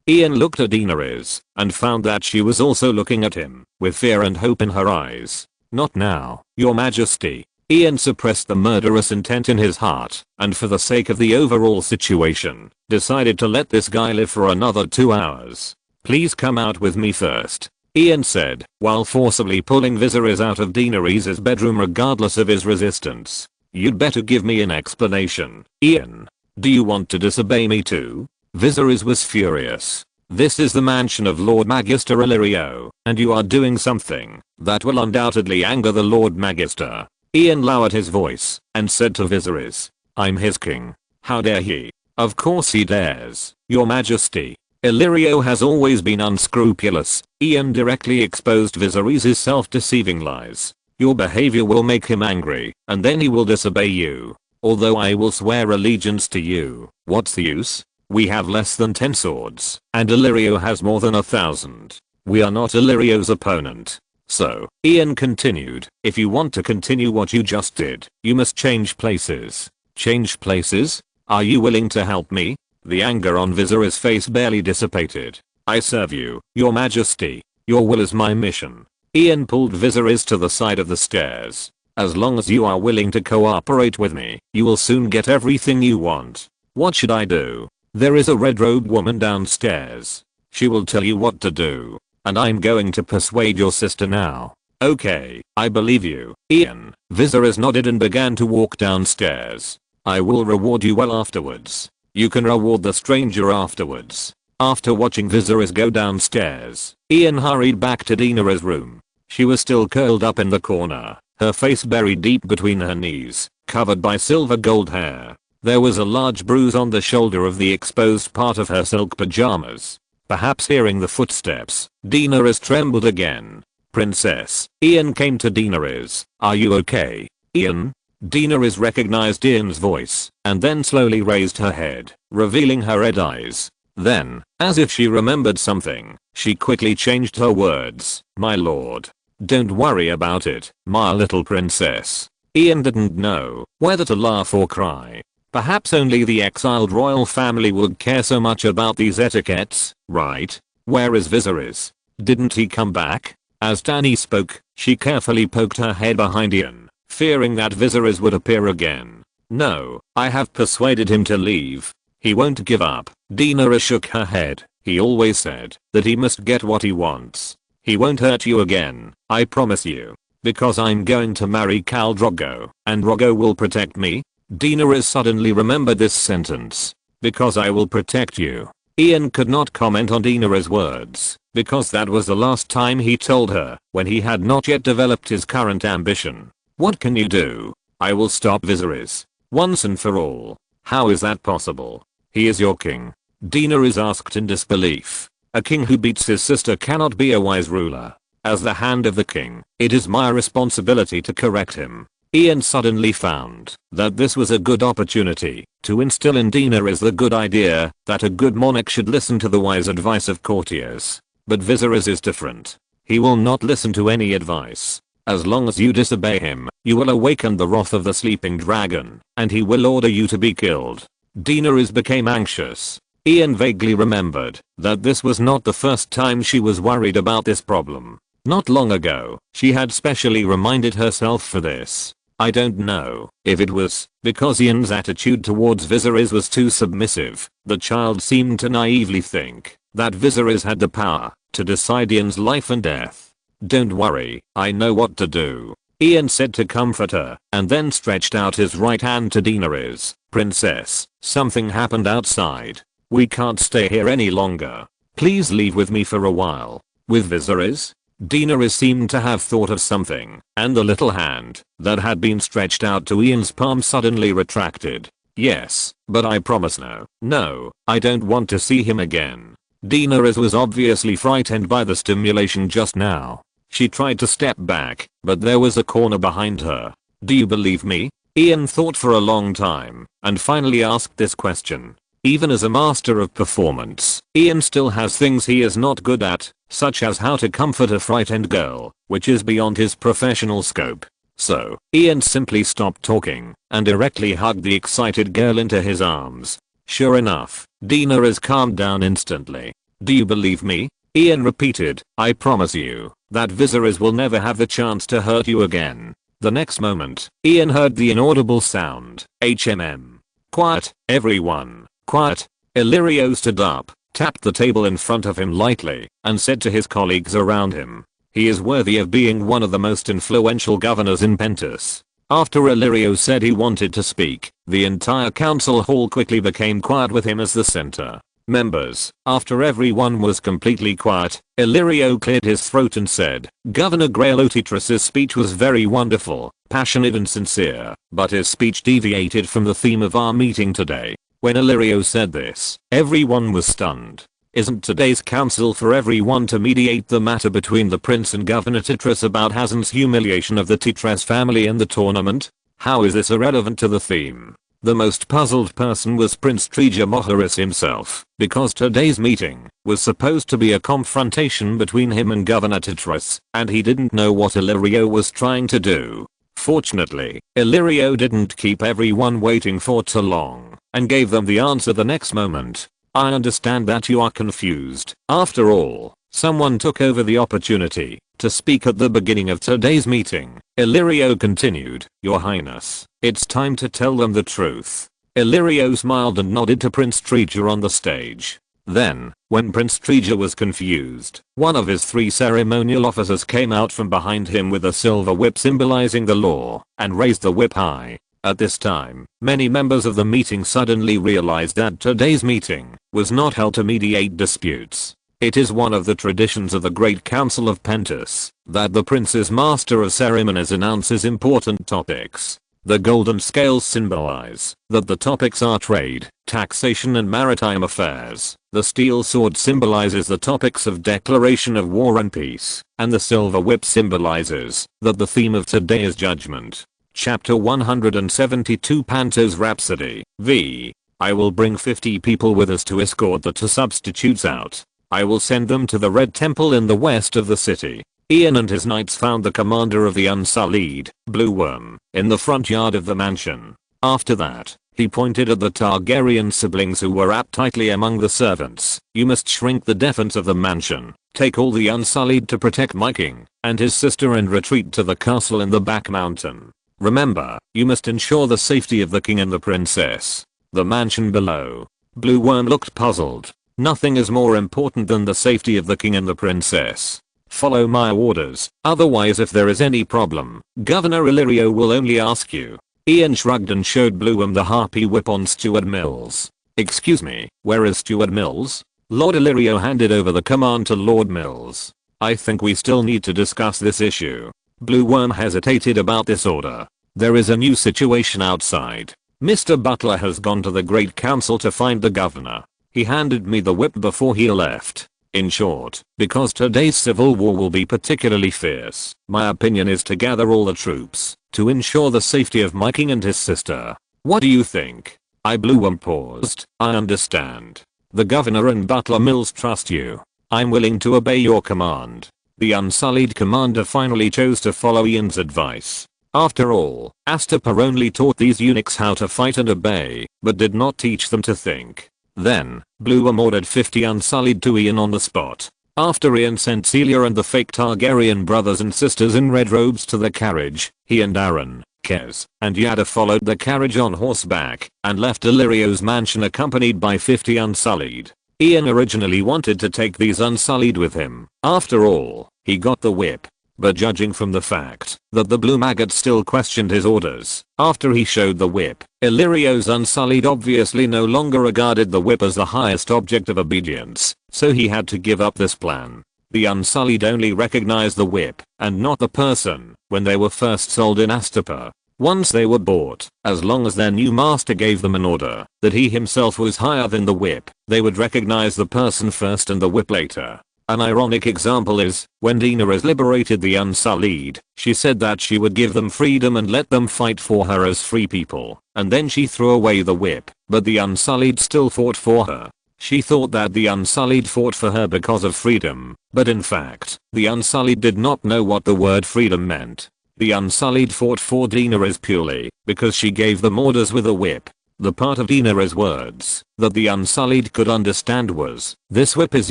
Ian looked at Daenerys and found that she was also looking at him with fear and hope in her eyes. Not now, your majesty. Ian suppressed the murderous intent in his heart and for the sake of the overall situation, decided to let this guy live for another 2 hours. Please come out with me first, Ian said, while forcibly pulling Viserys out of Daenerys' bedroom regardless of his resistance. You'd better give me an explanation, Ian. Do you want to disobey me too? Viserys was furious. This is the mansion of Lord Magister Illyrio, and you are doing something that will undoubtedly anger the Lord Magister. Ian lowered his voice and said to Viserys, I'm his king. How dare he? Of course he dares, your majesty. Illyrio has always been unscrupulous. Ian directly exposed Viserys' self-deceiving lies. Your behavior will make him angry, and then he will disobey you. Although I will swear allegiance to you, what's the use? We have less than 10 swords, and Illyrio has more than 1,000. We are not Illyrio's opponent. So, Ian continued, if you want to continue what you just did, you must change places. Change places? Are you willing to help me? The anger on Viserys' face barely dissipated. I serve you, your majesty. Your will is my mission. Ian pulled Viserys to the side of the stairs. As long as you are willing to cooperate with me, you will soon get everything you want. What should I do? There is a red-robed woman downstairs. She will tell you what to do. And I'm going to persuade your sister now. Okay, I believe you, Ian. Viserys nodded and began to walk downstairs. I will reward you well afterwards. You can reward the stranger afterwards. After watching Viserys go downstairs, Ian hurried back to Daenerys' room. She was still curled up in the corner, her face buried deep between her knees, covered by silver gold hair. There was a large bruise on the shoulder of the exposed part of her silk pajamas. Perhaps hearing the footsteps, Daenerys trembled again. Princess, Ian came to Daenerys. Are you okay, Ian? Daenerys recognized Ian's voice, and then slowly raised her head, revealing her red eyes. Then, as if she remembered something, she quickly changed her words. My lord. Don't worry about it, my little princess. Ian didn't know whether to laugh or cry. Perhaps only the exiled royal family would care so much about these etiquettes, right? Where is Viserys? Didn't he come back? As Dany spoke, she carefully poked her head behind Ian, fearing that Viserys would appear again. No, I have persuaded him to leave. He won't give up. Daenerys shook her head. He always said that he must get what he wants. He won't hurt you again, I promise you. Because I'm going to marry Khal Drogo, and Drogo will protect me? Daenerys suddenly remembered this sentence. Because I will protect you. Ian could not comment on Daenerys' words, because that was the last time he told her, when he had not yet developed his current ambition. What can you do? I will stop Viserys. Once and for all. How is that possible? He is your king. Daenerys asked in disbelief. A king who beats his sister cannot be a wise ruler. As the hand of the king, it is my responsibility to correct him. Ian suddenly found that this was a good opportunity to instill in Daenerys the good idea that a good monarch should listen to the wise advice of courtiers. But Viserys is different. He will not listen to any advice. As long as you disobey him, you will awaken the wrath of the sleeping dragon, and he will order you to be killed. Daenerys became anxious. Ian vaguely remembered that this was not the first time she was worried about this problem. Not long ago, she had specially reminded herself for this. I don't know if it was because Ian's attitude towards Viserys was too submissive. The child seemed to naively think that Viserys had the power to decide Ian's life and death. Don't worry, I know what to do. Ian said to comfort her, and then stretched out his right hand to Daenerys. Princess, something happened outside. We can't stay here any longer. Please leave with me for a while. With Viserys? Daenerys seemed to have thought of something, and the little hand that had been stretched out to Ian's palm suddenly retracted. Yes, but I promise no, I don't want to see him again. Daenerys was obviously frightened by the stimulation just now. She tried to step back, but there was a corner behind her. Do you believe me? Ian thought for a long time, and finally asked this question. Even as a master of performance, Ian still has things he is not good at, such as how to comfort a frightened girl, which is beyond his professional scope. So, Ian simply stopped talking, and directly hugged the excited girl into his arms. Sure enough, Daenerys calmed down instantly. Do you believe me? Ian repeated, I promise you that Viserys will never have the chance to hurt you again. The next moment, Ian heard the inaudible sound, HMM. Quiet, everyone, quiet. Illyrio stood up, tapped the table in front of him lightly, and said to his colleagues around him, he is worthy of being one of the most influential governors in Pentos. After Illyrio said he wanted to speak, the entire council hall quickly became quiet with him as the center. Members, after everyone was completely quiet, Illyrio cleared his throat and said, Governor Graelotitris's speech was very wonderful, passionate and sincere, but his speech deviated from the theme of our meeting today. When Illyrio said this, everyone was stunned. Isn't today's council for everyone to mediate the matter between the prince and Governor Titris about Hazen's humiliation of the Titres family in the tournament? How is this irrelevant to the theme? The most puzzled person was Prince Treja Moharis himself, because today's meeting was supposed to be a confrontation between him and Governor Titris, and he didn't know what Illyrio was trying to do. Fortunately, Illyrio didn't keep everyone waiting for too long, and gave them the answer the next moment. I understand that you are confused. After all, someone took over the opportunity to speak at the beginning of today's meeting. Illyrio continued, Your Highness, it's time to tell them the truth. Illyrio smiled and nodded to Prince Treja on the stage. Then, when Prince Treja was confused, one of his 3 ceremonial officers came out from behind him with a silver whip symbolizing the law, and raised the whip high. At this time, many members of the meeting suddenly realized that today's meeting was not held to mediate disputes. It is one of the traditions of the Great Council of Pentos that the Prince's Master of Ceremonies announces important topics. The golden scales symbolize that the topics are trade, taxation and maritime affairs. The steel sword symbolizes the topics of declaration of war and peace, and the silver whip symbolizes that the theme of today is judgment. Chapter 172 Panto's Rhapsody. V. I will bring 50 people with us to escort the 2 substitutes out. I will send them to the Red Temple in the west of the city. Ian and his knights found the commander of the Unsullied, Blue Worm, in the front yard of the mansion. After that, he pointed at the Targaryen siblings who were wrapped tightly among the servants. You must shrink the defense of the mansion, take all the Unsullied to protect my king and his sister and retreat to the castle in the back mountain. Remember, you must ensure the safety of the king and the princess. The mansion below. Blue Worm looked puzzled. Nothing is more important than the safety of the king and the princess. Follow my orders, otherwise if there is any problem, Governor Illyrio will only ask you. Ian shrugged and showed Blue Worm the harpy whip on Steward Mills. Excuse me, where is Steward Mills? Lord Illyrio handed over the command to Lord Mills. I think we still need to discuss this issue. Blue Worm hesitated about this order. There is a new situation outside. Mr. Butler has gone to the Great Council to find the governor. He handed me the whip before he left. In short, because today's civil war will be particularly fierce, my opinion is to gather all the troops to ensure the safety of my king and his sister. What do you think? Blue Worm paused. I understand. The governor and Butler Mills trust you. I'm willing to obey your command. The Unsullied commander finally chose to follow Ian's advice. After all, Astapor only taught these eunuchs how to fight and obey, but did not teach them to think. Then, Blue Worm ordered 50 Unsullied to Ian on the spot. After Ian sent Celia and the fake Targaryen brothers and sisters in red robes to the carriage, he and Aaron, Kez, and Yada followed the carriage on horseback, and left Illyrio's mansion accompanied by 50 Unsullied. Ian originally wanted to take these Unsullied with him. After all, he got the whip. but judging from the fact that the blue maggot still questioned his orders after he showed the whip, Illyrio's Unsullied obviously no longer regarded the whip as the highest object of obedience, so he had to give up this plan. The Unsullied only recognized the whip and not the person when they were first sold in Astapor. Once they were bought, as long as their new master gave them an order that he himself was higher than the whip, they would recognize the person first and the whip later. An ironic example is, when Daenerys liberated the Unsullied, she said that she would give them freedom and let them fight for her as free people, and then she threw away the whip, but the Unsullied still fought for her. She thought that the Unsullied fought for her because of freedom, but in fact, the Unsullied did not know what the word freedom meant. The Unsullied fought for Daenerys purely because she gave them orders with a whip. The part of Daenerys' words that the Unsullied could understand was, "This whip is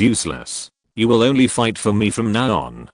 useless. You will only fight for me from now on."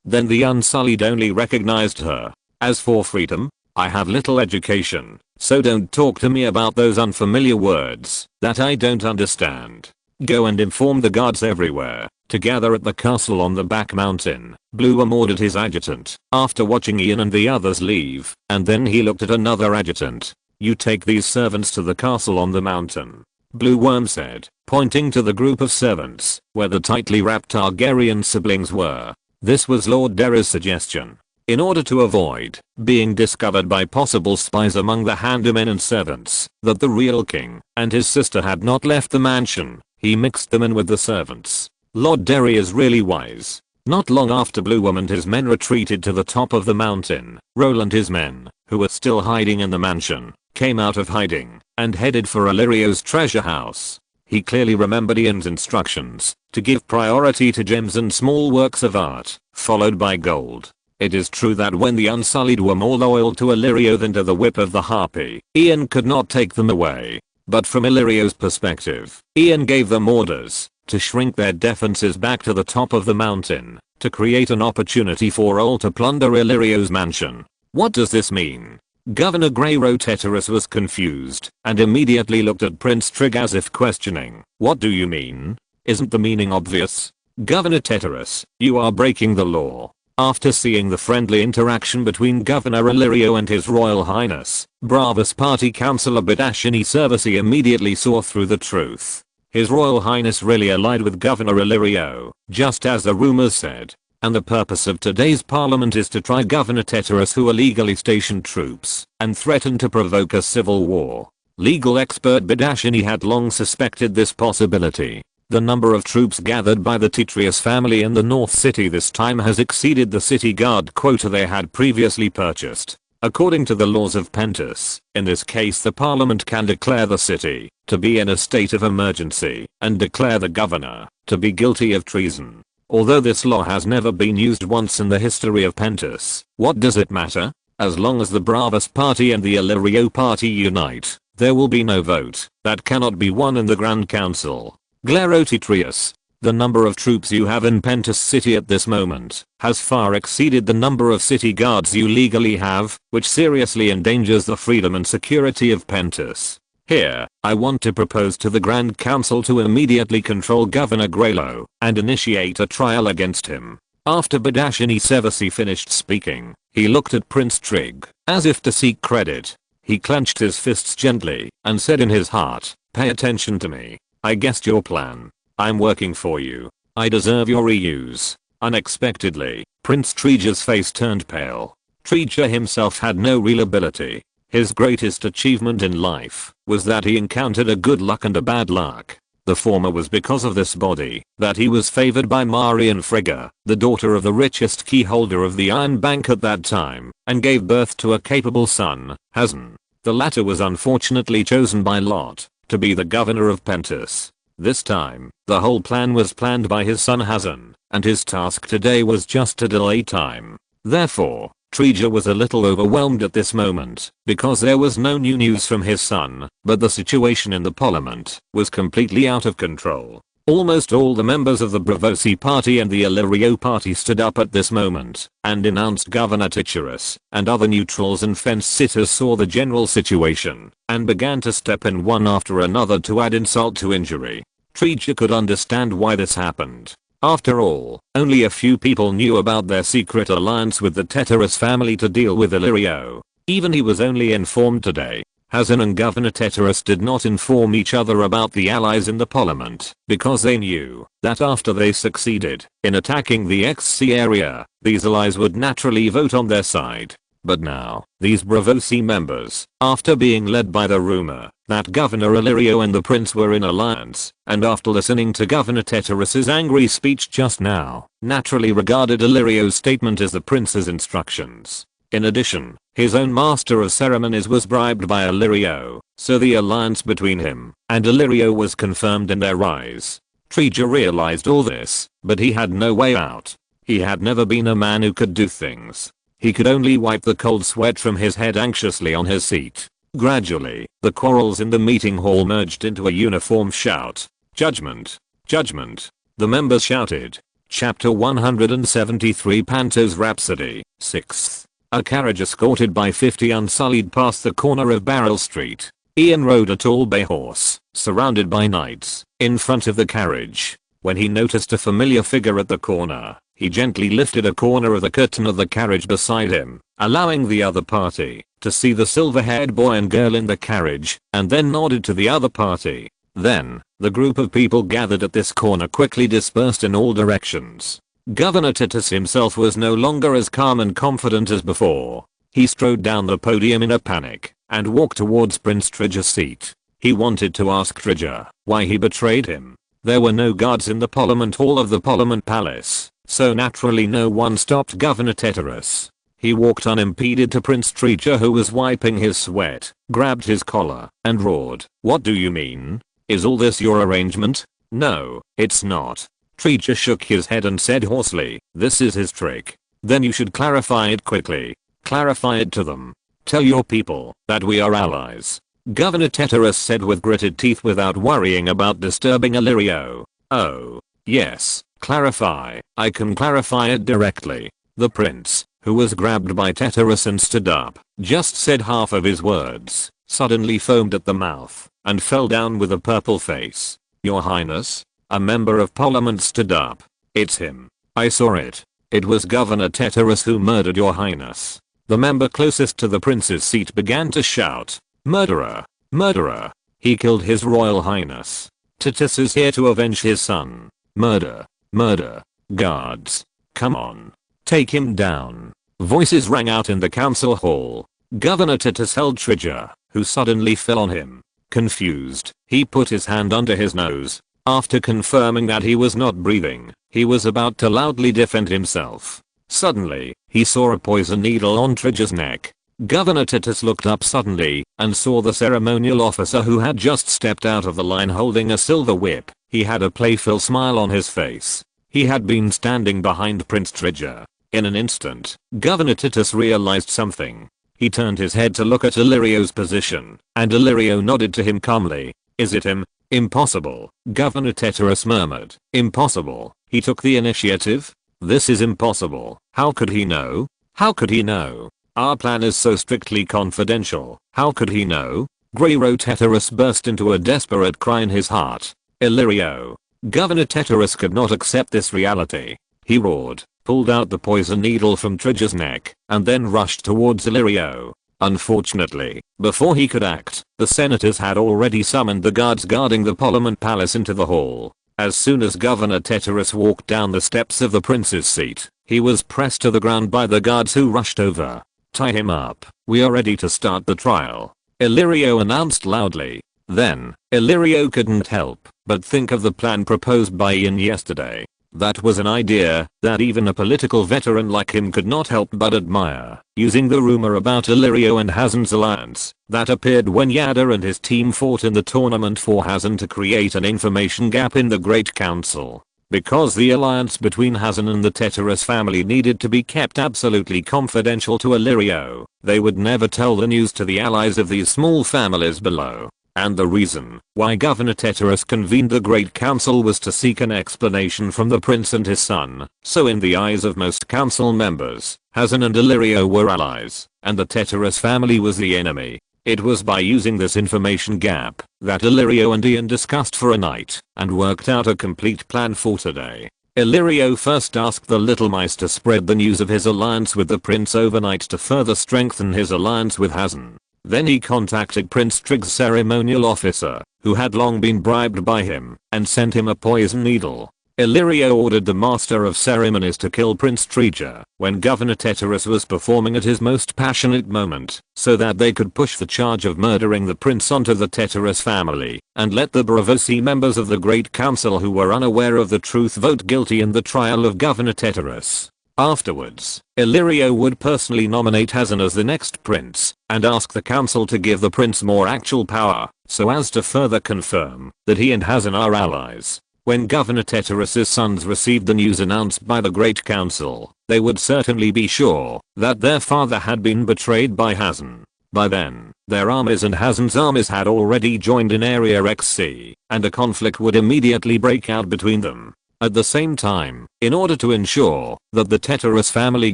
Then the Unsullied only recognized her. As for freedom, I have little education, so don't talk to me about those unfamiliar words that I don't understand. Go and inform the guards everywhere to gather at the castle on the back mountain. Blue Worm ordered his adjutant after watching Ian and the others leave, and then he looked at another adjutant. "You take these servants to the castle on the mountain," Blue Worm said, pointing to the group of servants where the tightly wrapped Targaryen siblings were. This was Lord Derry's suggestion. In order to avoid being discovered by possible spies among the handymen and servants that the real king and his sister had not left the mansion, he mixed them in with the servants. Lord Derry is really wise. Not long after Blue Worm and his men retreated to the top of the mountain, Roll and his men, who were still hiding in the mansion, came out of hiding and headed for Illyrio's treasure house. He clearly remembered Ian's instructions to give priority to gems and small works of art, followed by gold. It is true that when the Unsullied were more loyal to Illyrio than to the whip of the Harpy, Ian could not take them away. But from Illyrio's perspective, Ian gave them orders to shrink their defenses back to the top of the mountain, to create an opportunity for all to plunder Illyrio's mansion. What does this mean? Governor Grey Roteterus was confused and immediately looked at Prince Trig as if questioning, "What do you mean? Isn't the meaning obvious? Governor Teterus, you are breaking the law." After seeing the friendly interaction between Governor Illyrio and His Royal Highness, Bravos Party Councillor Badashini Servicey immediately saw through the truth. His Royal Highness really allied with Governor Illyrio, just as the rumors said. And the purpose of today's parliament is to try Governor Teterus, who illegally stationed troops and threatened to provoke a civil war. Legal expert Badashini had long suspected this possibility. The number of troops gathered by the Titrius family in the North City this time has exceeded the city guard quota they had previously purchased. According to the laws of Pentus, in this case the parliament can declare the city to be in a state of emergency and declare the governor to be guilty of treason. Although this law has never been used once in the history of Pentus, what does it matter? As long as the Bravos Party and the Illyrio Party unite, there will be no vote that cannot be won in the Grand Council. Glerotitrius, the number of troops you have in Pentus City at this moment has far exceeded the number of city guards you legally have, which seriously endangers the freedom and security of Pentus. Here, I want to propose to the Grand Council to immediately control Governor Greylo and initiate a trial against him. After Badashini Servicey finished speaking, he looked at Prince Trig, as if to seek credit. He clenched his fists gently and said in his heart, "Pay attention to me. I guessed your plan. I'm working for you. I deserve your reuse." Unexpectedly, Prince Treja's face turned pale. Treja himself had no real ability. His greatest achievement in life was that he encountered a good luck and a bad luck. The former was because of this body that he was favored by Marian Frigga, the daughter of the richest keyholder of the Iron Bank at that time, and gave birth to a capable son, Hazan. The latter was unfortunately chosen by lot to be the governor of Pentus. This time, the whole plan was planned by his son Hazan, and his task today was just to delay time. Therefore, Treja was a little overwhelmed at this moment, because there was no new news from his son, but the situation in the parliament was completely out of control. Almost all the members of the Bravosi party and the Illyrio party stood up at this moment and denounced Governor Titurus, and other neutrals and fence-sitters saw the general situation and began to step in one after another to add insult to injury. Treja could understand why this happened. After all, only a few people knew about their secret alliance with the Teteros family to deal with Illyrio. Even he was only informed today. Hazen and Governor Teteros did not inform each other about the allies in the parliament because they knew that after they succeeded in attacking the XC area, these allies would naturally vote on their side. But now, these Bravosi members, after being led by the rumor that Governor Illyrio and the prince were in alliance, and after listening to Governor Teteros's angry speech just now, naturally regarded Illyrio's statement as the prince's instructions. In addition, his own master of ceremonies was bribed by Illyrio, so the alliance between him and Illyrio was confirmed in their eyes. Treja realized all this, but he had no way out. He had never been a man who could do things. He could only wipe the cold sweat from his head anxiously on his seat. Gradually, the quarrels in the meeting hall merged into a uniform shout. Judgment! Judgment! The members shouted. Chapter 173 Panto's Rhapsody, 6th. A carriage escorted by 50 unsullied passed the corner of Barrel Street. Ian rode a tall bay horse, surrounded by knights, in front of the carriage. When he noticed a familiar figure at the corner, he gently lifted a corner of the curtain of the carriage beside him, allowing the other party to see the silver-haired boy and girl in the carriage, and then nodded to the other party. Then, the group of people gathered at this corner quickly dispersed in all directions. Governor Titus himself was no longer as calm and confident as before. He strode down the podium in a panic and walked towards Prince Treja's seat. He wanted to ask Treja why he betrayed him. There were no guards in the Parliament Hall of the Parliament Palace, so naturally no one stopped Governor Teteros. He walked unimpeded to Prince Treja, who was wiping his sweat, grabbed his collar, and roared, "What do you mean? Is all this your arrangement?" "No, it's not." Treja shook his head and said hoarsely, "This is his trick." "Then you should clarify it quickly. Clarify it to them. Tell your people that we are allies." Governor Teteros said with gritted teeth without worrying about disturbing Illyrio. "Oh, yes, clarify. I can clarify it directly." The prince, who was grabbed by Teteros and stood up, just said half of his words, suddenly foamed at the mouth, and fell down with a purple face. "Your Highness?" A member of Parliament stood up. "It's him. I saw it. It was Governor Teteros who murdered your Highness." The member closest to the prince's seat began to shout, "Murderer! Murderer! He killed his Royal Highness. Titus is here to avenge his son. Murder! Murder! Guards! Come on! Take him down!" Voices rang out in the council hall. Governor Titus held Treja, who suddenly fell on him. Confused, he put his hand under his nose. After confirming that he was not breathing, he was about to loudly defend himself. Suddenly, he saw a poison needle on Treja's neck. Governor Titus looked up suddenly and saw the ceremonial officer who had just stepped out of the line holding a silver whip. He had a playful smile on his face. He had been standing behind Prince Treja. In an instant, Governor Titus realized something. He turned his head to look at Illyrio's position, and Illyrio nodded to him calmly. "Is it him?" "Impossible," Governor Teteros murmured. "Impossible. He took the initiative? This is impossible. How could he know? How could he know? Our plan is so strictly confidential. How could he know?" Greyro Teteros burst into a desperate cry in his heart. "Illyrio." Governor Teteros could not accept this reality. He roared, pulled out the poison needle from Treja's neck, and then rushed towards Illyrio. Unfortunately, before he could act, the senators had already summoned the guards guarding the Parliament Palace into the hall. As soon as Governor Teteros walked down the steps of the prince's seat, he was pressed to the ground by the guards who rushed over. "Tie him up. We are ready to start the trial," Illyrio announced loudly. Then, Illyrio couldn't help but think of the plan proposed by Ian yesterday. That was an idea that even a political veteran like him could not help but admire. Using the rumor about Illyrio and Hazen's alliance that appeared when Yada and his team fought in the tournament for Hazen to create an information gap in the Great Council. Because the alliance between Hazen and the Teteros family needed to be kept absolutely confidential to Illyrio, they would never tell the news to the allies of these small families below. And the reason why Governor Teteros convened the Great Council was to seek an explanation from the prince and his son. So in the eyes of most council members, Hazen and Illyrio were allies, and the Teteros family was the enemy. It was by using this information gap that Illyrio and Ian discussed for a night and worked out a complete plan for today. Illyrio first asked the little mice to spread the news of his alliance with the prince overnight to further strengthen his alliance with Hazen. Then he contacted Prince Trigg's ceremonial officer, who had long been bribed by him, and sent him a poison needle. Illyrio ordered the master of ceremonies to kill Prince Trigger when Governor Teterus was performing at his most passionate moment, so that they could push the charge of murdering the prince onto the Teterus family, and let the Bravosi members of the Great Council who were unaware of the truth vote guilty in the trial of Governor Teterus. Afterwards, Illyrio would personally nominate Hazen as the next prince, and ask the council to give the prince more actual power, so as to further confirm that he and Hazen are allies. When Governor Teterus's sons received the news announced by the Great Council, they would certainly be sure that their father had been betrayed by Hazen. By then, their armies and Hazen's armies had already joined in Area XC, and a conflict would immediately break out between them. At the same time, in order to ensure that the Teterus family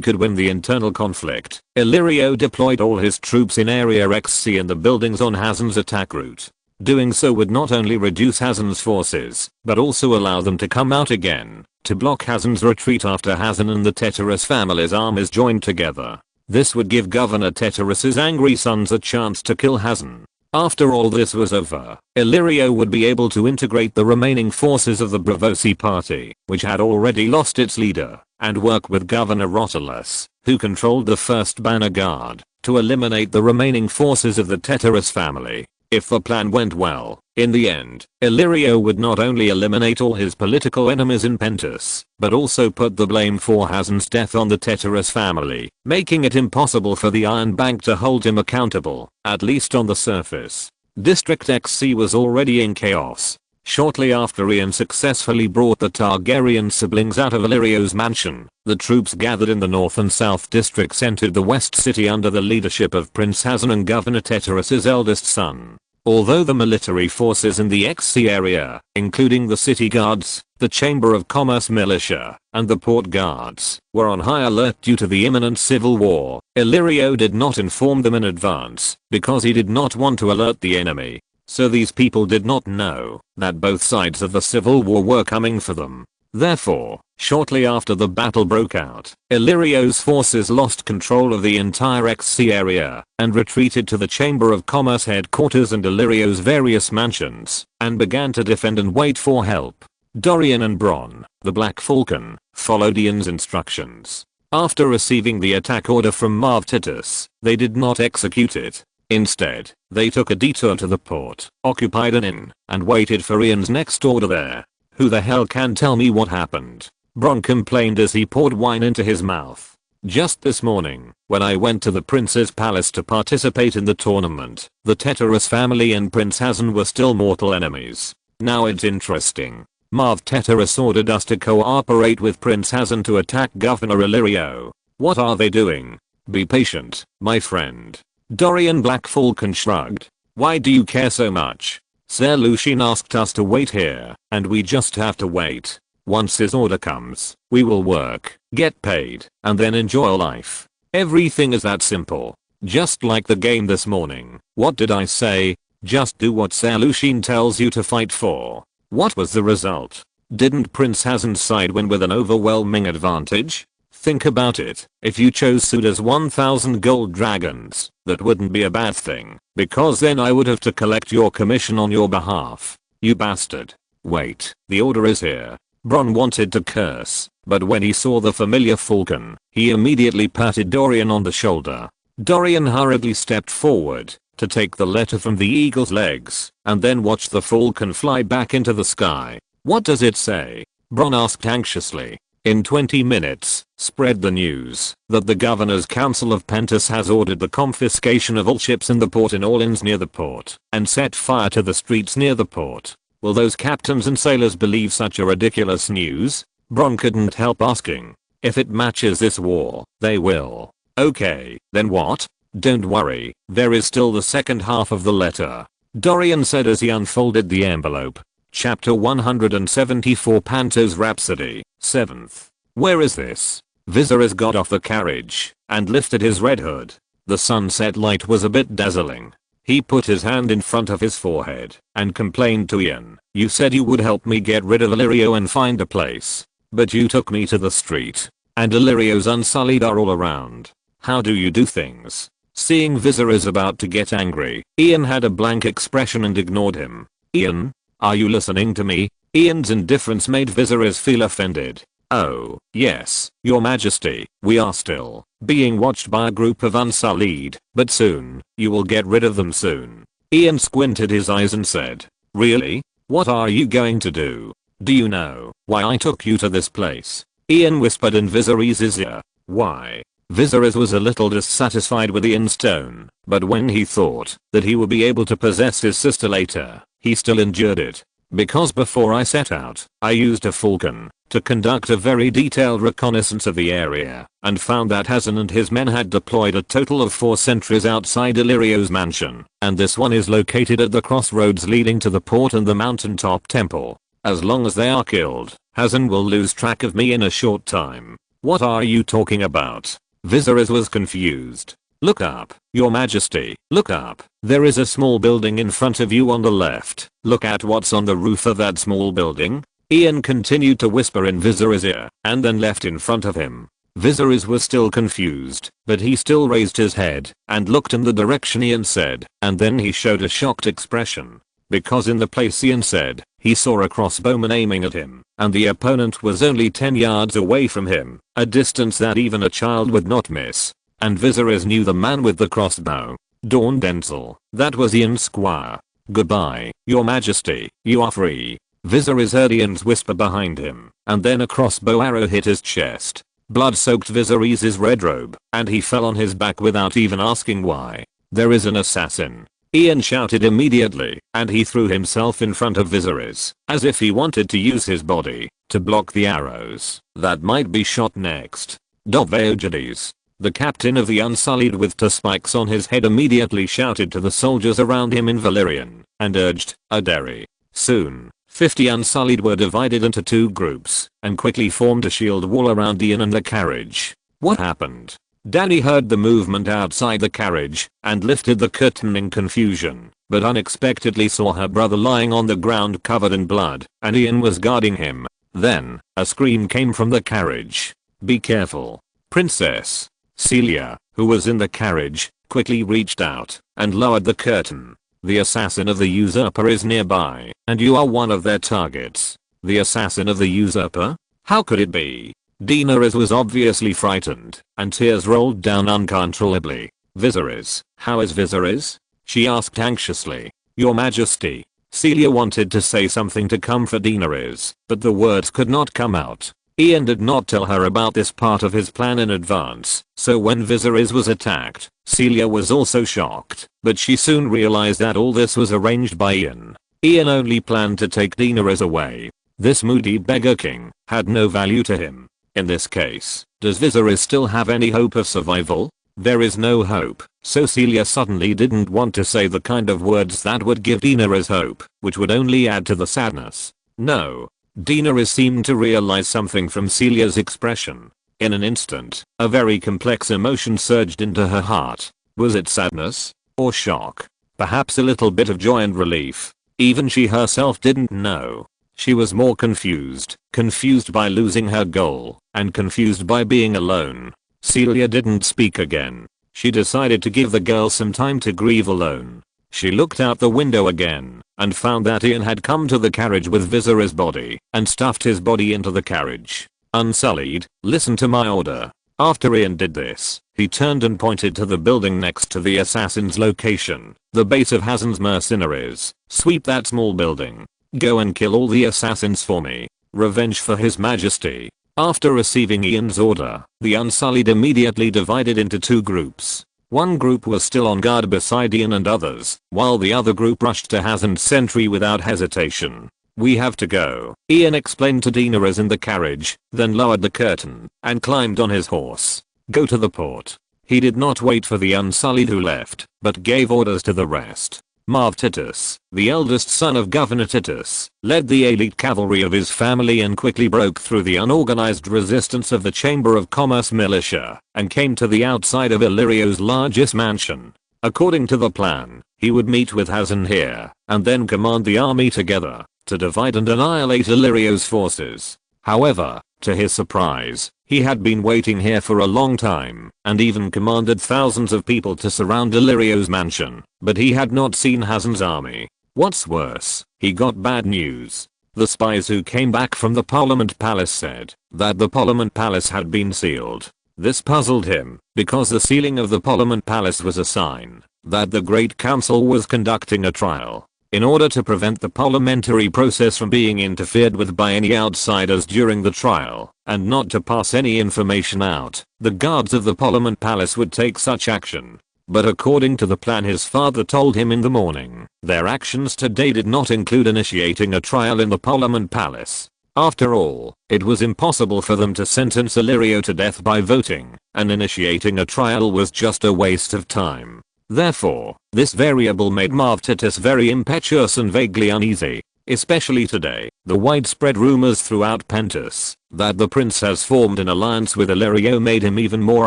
could win the internal conflict, Illyrio deployed all his troops in Area XC and the buildings on Hazen's attack route. Doing so would not only reduce Hazen's forces, but also allow them to come out again, to block Hazen's retreat after Hazen and the Teterus family's armies joined together. This would give Governor Teterus's angry sons a chance to kill Hazen. After all this was over, Illyrio would be able to integrate the remaining forces of the Bravosi party, which had already lost its leader, and work with Governor Rotulus, who controlled the first banner guard, to eliminate the remaining forces of the Teterus family. If the plan went well, in the end, Illyrio would not only eliminate all his political enemies in Pentus, but also put the blame for Hazen's death on the Teterus family, making it impossible for the Iron Bank to hold him accountable, at least on the surface. District XC was already in chaos. Shortly after Ian successfully brought the Targaryen siblings out of Illyrio's mansion, the troops gathered in the north and south districts entered the west city under the leadership of Prince Hazen and Governor Teterus's eldest son. Although the military forces in the XC area, including the city guards, the Chamber of Commerce militia, and the port guards, were on high alert due to the imminent civil war, Illyrio did not inform them in advance, because he did not want to alert the enemy. So these people did not know that both sides of the civil war were coming for them. Therefore, shortly after the battle broke out, Illyrio's forces lost control of the entire XC area and retreated to the Chamber of Commerce headquarters and Illyrio's various mansions, and began to defend and wait for help. Dorian and Bronn, the Black Falcon, followed Ian's instructions. After receiving the attack order from Marv Titus, they did not execute it. Instead, they took a detour to the port, occupied an inn, and waited for Ian's next order there. Who the hell can tell me what happened? Bronn complained as he poured wine into his mouth. Just this morning, when I went to the prince's palace to participate in the tournament, the Teterus family and Prince Hazen were still mortal enemies. Now it's interesting. Marv Teterus ordered us to cooperate with Prince Hazen to attack Governor Illyrio. What are they doing? Be patient, my friend. Dorian Black Falcon shrugged. Why do you care so much? Ser Lucian asked us to wait here, and we just have to wait. Once his order comes, we will work, get paid, and then enjoy life. Everything is that simple. Just like the game this morning. What did I say? Just do what Ser Lucian tells you to fight for. What was the result? Didn't Prince Hazen's side win with an overwhelming advantage? Think about it. If you chose Suda's 1000 gold dragons, that wouldn't be a bad thing, because then I would have to collect your commission on your behalf. You bastard. Wait, the order is here. Bronn wanted to curse, but when he saw the familiar falcon, he immediately patted Dorian on the shoulder. Dorian hurriedly stepped forward to take the letter from the eagle's legs, and then watched the falcon fly back into the sky. What does it say? Bronn asked anxiously. In 20 minutes, spread the news that the Governor's Council of Pentus has ordered the confiscation of all ships in the port in all inns near the port, and set fire to the streets near the port. Will those captains and sailors believe such a ridiculous news? Bronn couldn't help asking. If it matches this war, they will. Okay, then what? Don't worry, there is still the second half of the letter. Dorian said as he unfolded the envelope. Chapter 174 Panto's Rhapsody, 7th. Where is this? Viserys got off the carriage and lifted his red hood. The sunset light was a bit dazzling. He put his hand in front of his forehead and complained to Ian. You said you would help me get rid of Illyrio and find a place. but you took me to the street. And Illyrio's Unsullied are all around. How do you do things? Seeing Viserys about to get angry, Ian had a blank expression and ignored him. Ian? Are you listening to me? Ian's indifference made Viserys feel offended. Oh, yes, your majesty, we are still being watched by a group of Unsullied, but soon, you will get rid of them soon. Ian squinted his eyes and said, really? What are you going to do? Do you know why I took you to this place? Ian whispered in Viserys' ear. Why? Viserys was a little dissatisfied with Ian's tone, but when he thought that he would be able to possess his sister later, he still endured it. Because before I set out, I used a falcon to conduct a very detailed reconnaissance of the area and found that Hazen and his men had deployed a total of 4 sentries outside Illyrio's mansion, and this one is located at the crossroads leading to the port and the mountaintop temple. As long as they are killed, Hazen will lose track of me in a short time. What are you talking about? Viserys was confused. Look up, your majesty, look up. There is a small building in front of you on the left. Look at what's on the roof of that small building. Ian continued to whisper in Viserys' ear, and then left in front of him. Viserys was still confused, but he still raised his head and looked in the direction Ian said, and then he showed a shocked expression. Because in the place Ian said, he saw a crossbowman aiming at him, and the opponent was only 10 yards away from him, a distance that even a child would not miss. And Viserys knew the man with the crossbow. Dawn Denzel. That was Ian's squire. Goodbye, your majesty, you are free. Viserys heard Ian's whisper behind him, and then a crossbow arrow hit his chest. Blood soaked Viserys' red robe, and he fell on his back without even asking why. There is an assassin. Ian shouted immediately, and he threw himself in front of Viserys, as if he wanted to use his body to block the arrows that might be shot next. Doveyogades. The captain of the Unsullied with 2 spikes on his head immediately shouted to the soldiers around him in Valyrian, and urged, a Derry. Soon, 50 Unsullied were divided into 2 groups, and quickly formed a shield wall around Ian and the carriage. What happened? Dany heard the movement outside the carriage, and lifted the curtain in confusion, but unexpectedly saw her brother lying on the ground covered in blood, and Ian was guarding him. Then, a scream came from the carriage. Be careful, princess. Celia, who was in the carriage, quickly reached out and lowered the curtain. The assassin of the usurper is nearby, and you are one of their targets. The assassin of the usurper? How could it be? Daenerys was obviously frightened, and tears rolled down uncontrollably. Viserys, how is Viserys? She asked anxiously. Your majesty. Celia wanted to say something to comfort Daenerys, but the words could not come out. Ian did not tell her about this part of his plan in advance, so when Viserys was attacked, Celia was also shocked, but she soon realized that all this was arranged by Ian. Ian only planned to take Daenerys away. This moody beggar king had no value to him. In this case, does Viserys still have any hope of survival? There is no hope, so Celia suddenly didn't want to say the kind of words that would give Daenerys hope, which would only add to the sadness. No. Daenerys seemed to realize something from Celia's expression. In an instant, a very complex emotion surged into her heart. Was it sadness? Or shock? Perhaps a little bit of joy and relief. Even she herself didn't know. She was more confused. Confused by losing her goal, and confused by being alone. Celia didn't speak again. She decided to give the girl some time to grieve alone. She looked out the window again, and found that Ian had come to the carriage with Viserys' body, and stuffed his body into the carriage. Unsullied, listen to my order. After Ian did this, he turned and pointed to the building next to the assassin's location, the base of Hazen's mercenaries. Sweep that small building. Go and kill all the assassins for me. Revenge for his majesty. After receiving Ian's order, the Unsullied immediately divided into 2 groups. One group was still on guard beside Ian and others, while the other group rushed to Hazen's sentry without hesitation. We have to go, Ian explained to Daenerys in the carriage, then lowered the curtain, and climbed on his horse. Go to the port. He did not wait for the Unsullied who left, but gave orders to the rest. Marv Titus, the eldest son of Governor Titus, led the elite cavalry of his family and quickly broke through the unorganized resistance of the Chamber of Commerce militia, and came to the outside of Illyrio's largest mansion. According to the plan, he would meet with Hazen here, and then command the army together, to divide and annihilate Illyrio's forces. However, To his surprise, he had been waiting here for a long time and even commanded thousands of people to surround Illyrio's mansion, but he had not seen Hazen's army. What's worse, he got bad news. The spies who came back from the Parliament Palace said that the Parliament Palace had been sealed. This puzzled him, because the sealing of the Parliament Palace was a sign that the Great Council was conducting a trial. In order to prevent the parliamentary process from being interfered with by any outsiders during the trial, and not to pass any information out, the guards of the Parliament Palace would take such action. But according to the plan his father told him in the morning, their actions today did not include initiating a trial in the Parliament Palace. After all, it was impossible for them to sentence Illyrio to death by voting, and initiating a trial was just a waste of time. Therefore, this variable made Marv Titus very impetuous and vaguely uneasy, especially today. The widespread rumors throughout Pentus that the prince has formed an alliance with Illyrio made him even more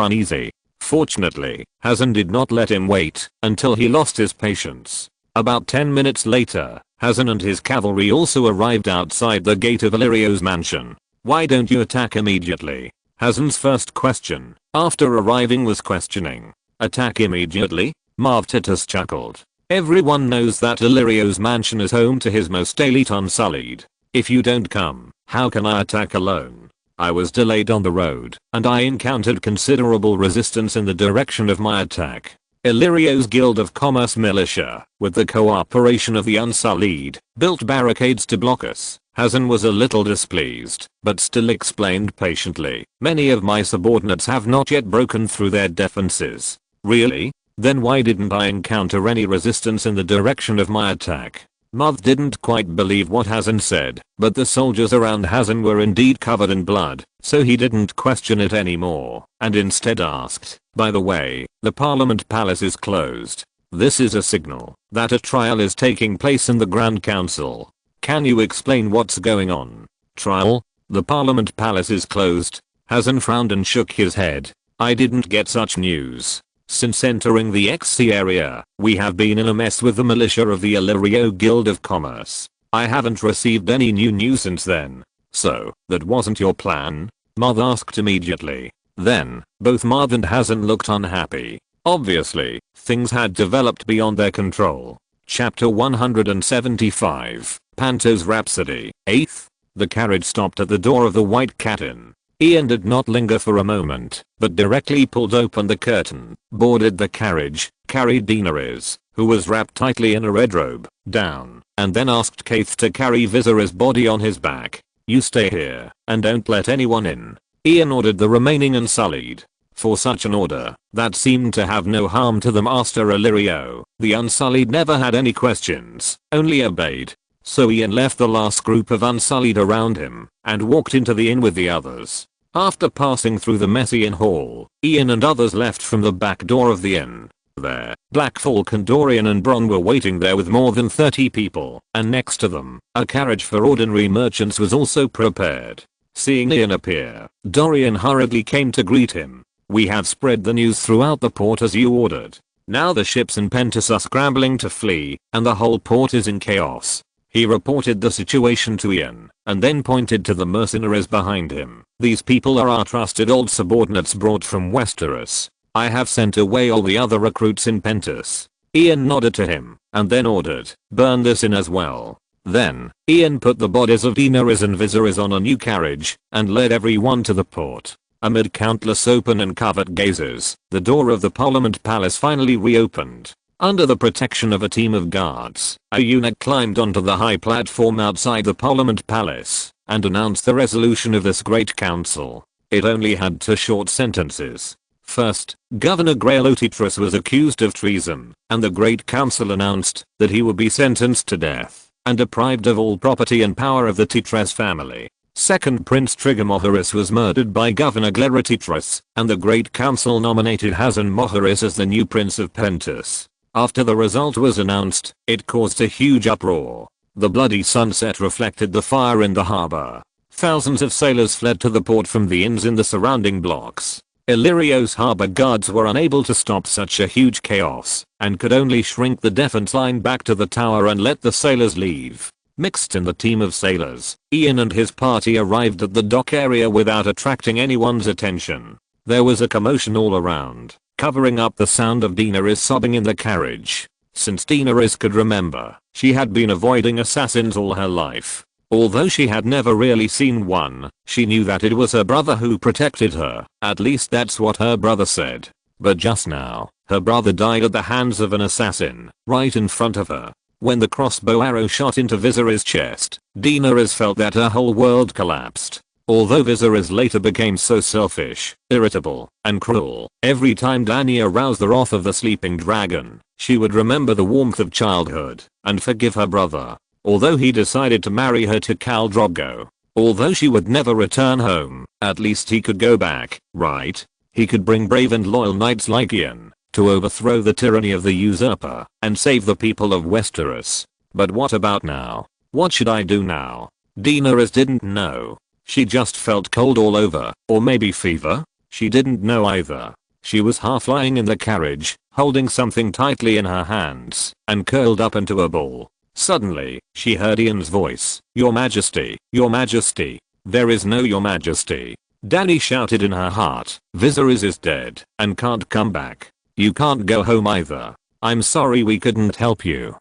uneasy. Fortunately, Hazen did not let him wait until he lost his patience. About 10 minutes later, Hazen and his cavalry also arrived outside the gate of Illyrio's mansion. Why don't you attack immediately? Hazen's first question after arriving was questioning. Attack immediately? Marv Titus chuckled. Everyone knows that Illyrio's mansion is home to his most elite Unsullied. If you don't come, how can I attack alone? I was delayed on the road, and I encountered considerable resistance in the direction of my attack. Illyrio's Guild of Commerce militia, with the cooperation of the Unsullied, built barricades to block us. Hazen was a little displeased, but still explained patiently. Many of my subordinates have not yet broken through their defenses. Really? Then why didn't I encounter any resistance in the direction of my attack? Marv didn't quite believe what Hazen said, but the soldiers around Hazen were indeed covered in blood, so he didn't question it anymore, and instead asked, by the way, the Parliament Palace is closed. This is a signal that a trial is taking place in the Grand Council. Can you explain what's going on? Trial? The Parliament Palace is closed? Hazen frowned and shook his head. I didn't get such news. Since entering the XC area, we have been in a mess with the militia of the Illyrio Guild of Commerce. I haven't received any new news since then. So, that wasn't your plan? Marv asked immediately. Then, both Marv and Hazen looked unhappy. Obviously, things had developed beyond their control. Chapter 175, Panto's Rhapsody, 8th. The carriage stopped at the door of the White Cat Inn. Ian did not linger for a moment, but directly pulled open the curtain, boarded the carriage, carried Daenerys, who was wrapped tightly in a red robe, down, and then asked Kaith to carry Viserys' body on his back. You stay here, and don't let anyone in. Ian ordered the remaining Unsullied. For such an order, that seemed to have no harm to them. Master Illyrio, the Unsullied never had any questions, only obeyed. So Ian left the last group of Unsullied around him, and walked into the inn with the others. After passing through the messy inn hall, Ian and others left from the back door of the inn. There, Black Falcon, Dorian and Bronn were waiting there with more than 30 people, and next to them, a carriage for ordinary merchants was also prepared. Seeing Ian appear, Dorian hurriedly came to greet him. We have spread the news throughout the port as you ordered. Now the ships in Pentus are scrambling to flee, and the whole port is in chaos. He reported the situation to Ian, and then pointed to the mercenaries behind him. These people are our trusted old subordinates brought from Westeros. I have sent away all the other recruits in Pentus. Ian nodded to him, and then ordered, burn this inn as well. Then, Ian put the bodies of Daenerys and Viserys on a new carriage, and led everyone to the port. Amid countless open and covert gazes, the door of the Parliament Palace finally reopened. Under the protection of a team of guards, a eunuch climbed onto the high platform outside the Parliament Palace and announced the resolution of this great council. It only had 2 short sentences. First, Governor Graelo Titrus was accused of treason, and the Great Council announced that he would be sentenced to death and deprived of all property and power of the Titrus family. Second, Prince Trigger-Moharis was murdered by Governor Glera Titrus, and the Great Council nominated Hazen Moharis as the new Prince of Pentus. After the result was announced, it caused a huge uproar. The bloody sunset reflected the fire in the harbor. Thousands of sailors fled to the port from the inns in the surrounding blocks. Illyrio's harbor guards were unable to stop such a huge chaos, and could only shrink the defense line back to the tower and let the sailors leave. Mixed in the team of sailors, Ian and his party arrived at the dock area without attracting anyone's attention. There was a commotion all around, covering up the sound of Daenerys sobbing in the carriage. Since Daenerys could remember, she had been avoiding assassins all her life. Although she had never really seen one, she knew that it was her brother who protected her, at least that's what her brother said. But just now, her brother died at the hands of an assassin, right in front of her. When the crossbow arrow shot into Viserys' chest, Daenerys felt that her whole world collapsed. Although Viserys later became so selfish, irritable, and cruel, every time Dany aroused the wrath of the sleeping dragon, she would remember the warmth of childhood, and forgive her brother. Although he decided to marry her to Khal Drogo. Although she would never return home, at least he could go back, right? He could bring brave and loyal knights like Ian, to overthrow the tyranny of the usurper, and save the people of Westeros. But what about now? What should I do now? Daenerys didn't know. She just felt cold all over, or maybe fever? She didn't know either. She was half lying in the carriage, holding something tightly in her hands, and curled up into a ball. Suddenly, she heard Ian's voice. Your Majesty, Your Majesty. There is no Your Majesty. Dany shouted in her heart. Viserys is dead, and can't come back. You can't go home either. I'm sorry we couldn't help you.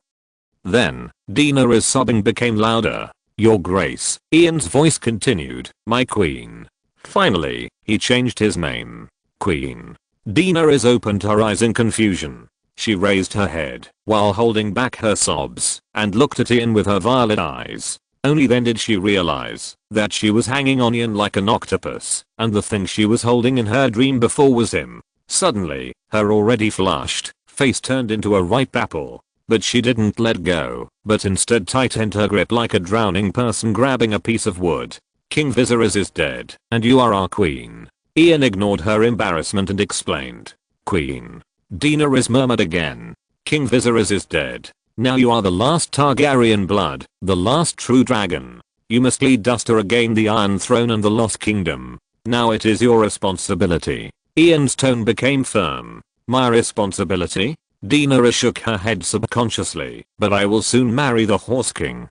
Then, Daenerys' sobbing became louder. Your Grace, Ian's voice continued. My queen. Finally, he changed his name. Queen. Daenerys opened her eyes in confusion. She raised her head, while holding back her sobs, and looked at Ian with her violet eyes. Only then did she realize that she was hanging on Ian like an octopus, and the thing she was holding in her dream before was him. Suddenly, her already flushed face turned into a ripe apple. But she didn't let go, but instead tightened her grip like a drowning person grabbing a piece of wood. King Viserys is dead, and you are our queen. Ian ignored her embarrassment and explained. Queen. Daenerys murmured again. King Viserys is dead. Now you are the last Targaryen blood, the last true dragon. You must lead us to regain the Iron Throne and the Lost Kingdom. Now it is your responsibility. Ian's tone became firm. My responsibility? Daenerys shook her head subconsciously. But I will soon marry the Horse King.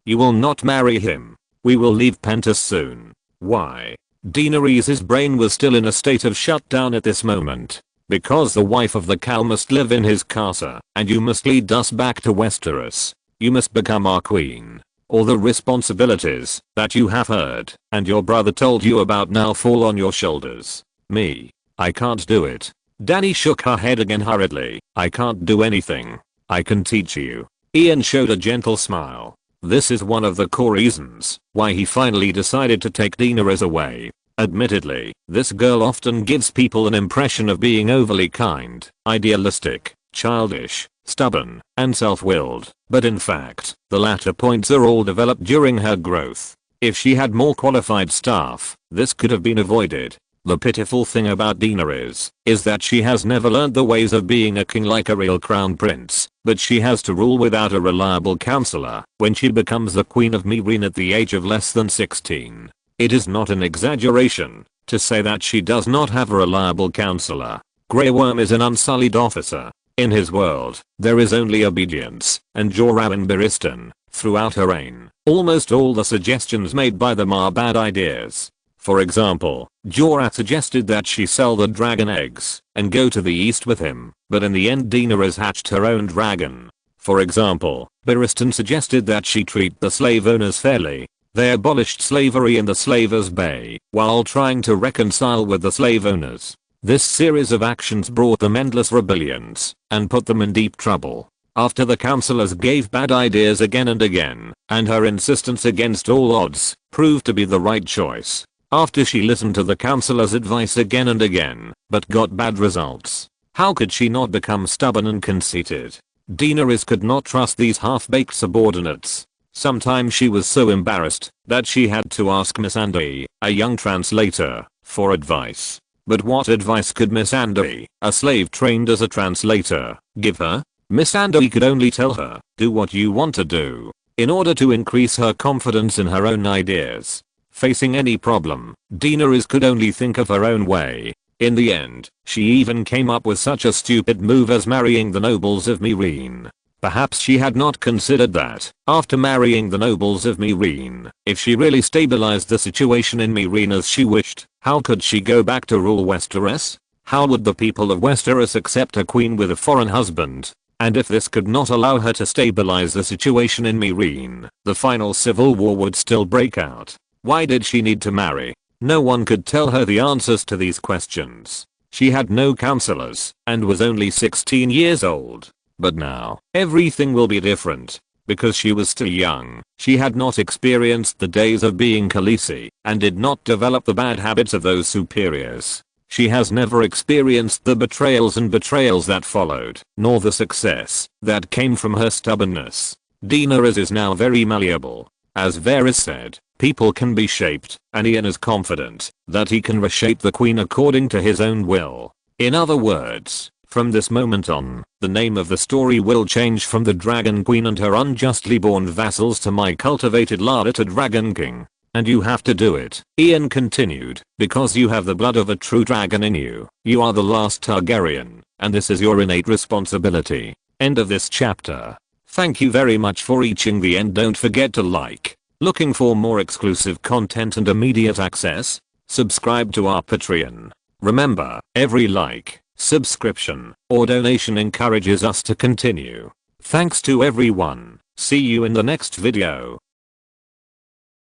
You will not marry him. We will leave Pentos soon. Why? Daenerys' brain was still in a state of shutdown at this moment. Because the wife of the Khal must live in his castle, and you must lead us back to Westeros. You must become our queen. All the responsibilities that you have heard and your brother told you about now fall on your shoulders. Me. I can't do it. Dany shook her head again hurriedly. I can't do anything. I can teach you. Ian showed a gentle smile. This is one of the core reasons why he finally decided to take Daenerys away. Admittedly, this girl often gives people an impression of being overly kind, idealistic, childish, stubborn, and self-willed, but in fact, the latter points are all developed during her growth. If she had more qualified staff, this could have been avoided. The pitiful thing about Daenerys is that she has never learned the ways of being a king like a real crown prince, but she has to rule without a reliable counselor when she becomes the Queen of Meereen at the age of less than 16. It is not an exaggeration to say that she does not have a reliable counselor. Grey Worm is an unsullied officer. In his world, there is only obedience, and Jorah and Barristan, throughout her reign, almost all the suggestions made by them are bad ideas. For example, Jorah suggested that she sell the dragon eggs and go to the east with him, but in the end Daenerys hatched her own dragon. For example, Barristan suggested that she treat the slave owners fairly. They abolished slavery in the Slavers' Bay while trying to reconcile with the slave owners. This series of actions brought them endless rebellions and put them in deep trouble. After the counselors gave bad ideas again and again, and her insistence against all odds proved to be the right choice. After she listened to the counselors' advice again and again, but got bad results, how could she not become stubborn and conceited? Daenerys could not trust these half-baked subordinates. Sometimes she was so embarrassed that she had to ask Missandei, a young translator, for advice. But what advice could Missandei, a slave trained as a translator, give her? Missandei could only tell her, do what you want to do, in order to increase her confidence in her own ideas. Facing any problem, Daenerys could only think of her own way. In the end, she even came up with such a stupid move as marrying the nobles of Meereen. Perhaps she had not considered that, after marrying the nobles of Meereen, if she really stabilized the situation in Meereen as she wished, how could she go back to rule Westeros? How would the people of Westeros accept a queen with a foreign husband? And if this could not allow her to stabilize the situation in Meereen, the final civil war would still break out. Why did she need to marry? No one could tell her the answers to these questions. She had no counselors and was only 16 years old. But now, everything will be different. Because she was still young, she had not experienced the days of being Khaleesi and did not develop the bad habits of those superiors. She has never experienced the betrayals that followed, nor the success that came from her stubbornness. Daenerys is now very malleable. As Varys said, people can be shaped, and Ian is confident that he can reshape the queen according to his own will. In other words, from this moment on, the name of the story will change from the Dragon Queen and her unjustly born vassals to my cultivated Lara to Dragon King. And you have to do it, Ian continued, because you have the blood of a true dragon in you. You are the last Targaryen, and this is your innate responsibility. End of this chapter. Thank you very much for reaching the end. Don't forget to like. Looking for more exclusive content and immediate access? Subscribe to our Patreon. Remember, every like, subscription, or donation encourages us to continue. Thanks to everyone. See you in the next video.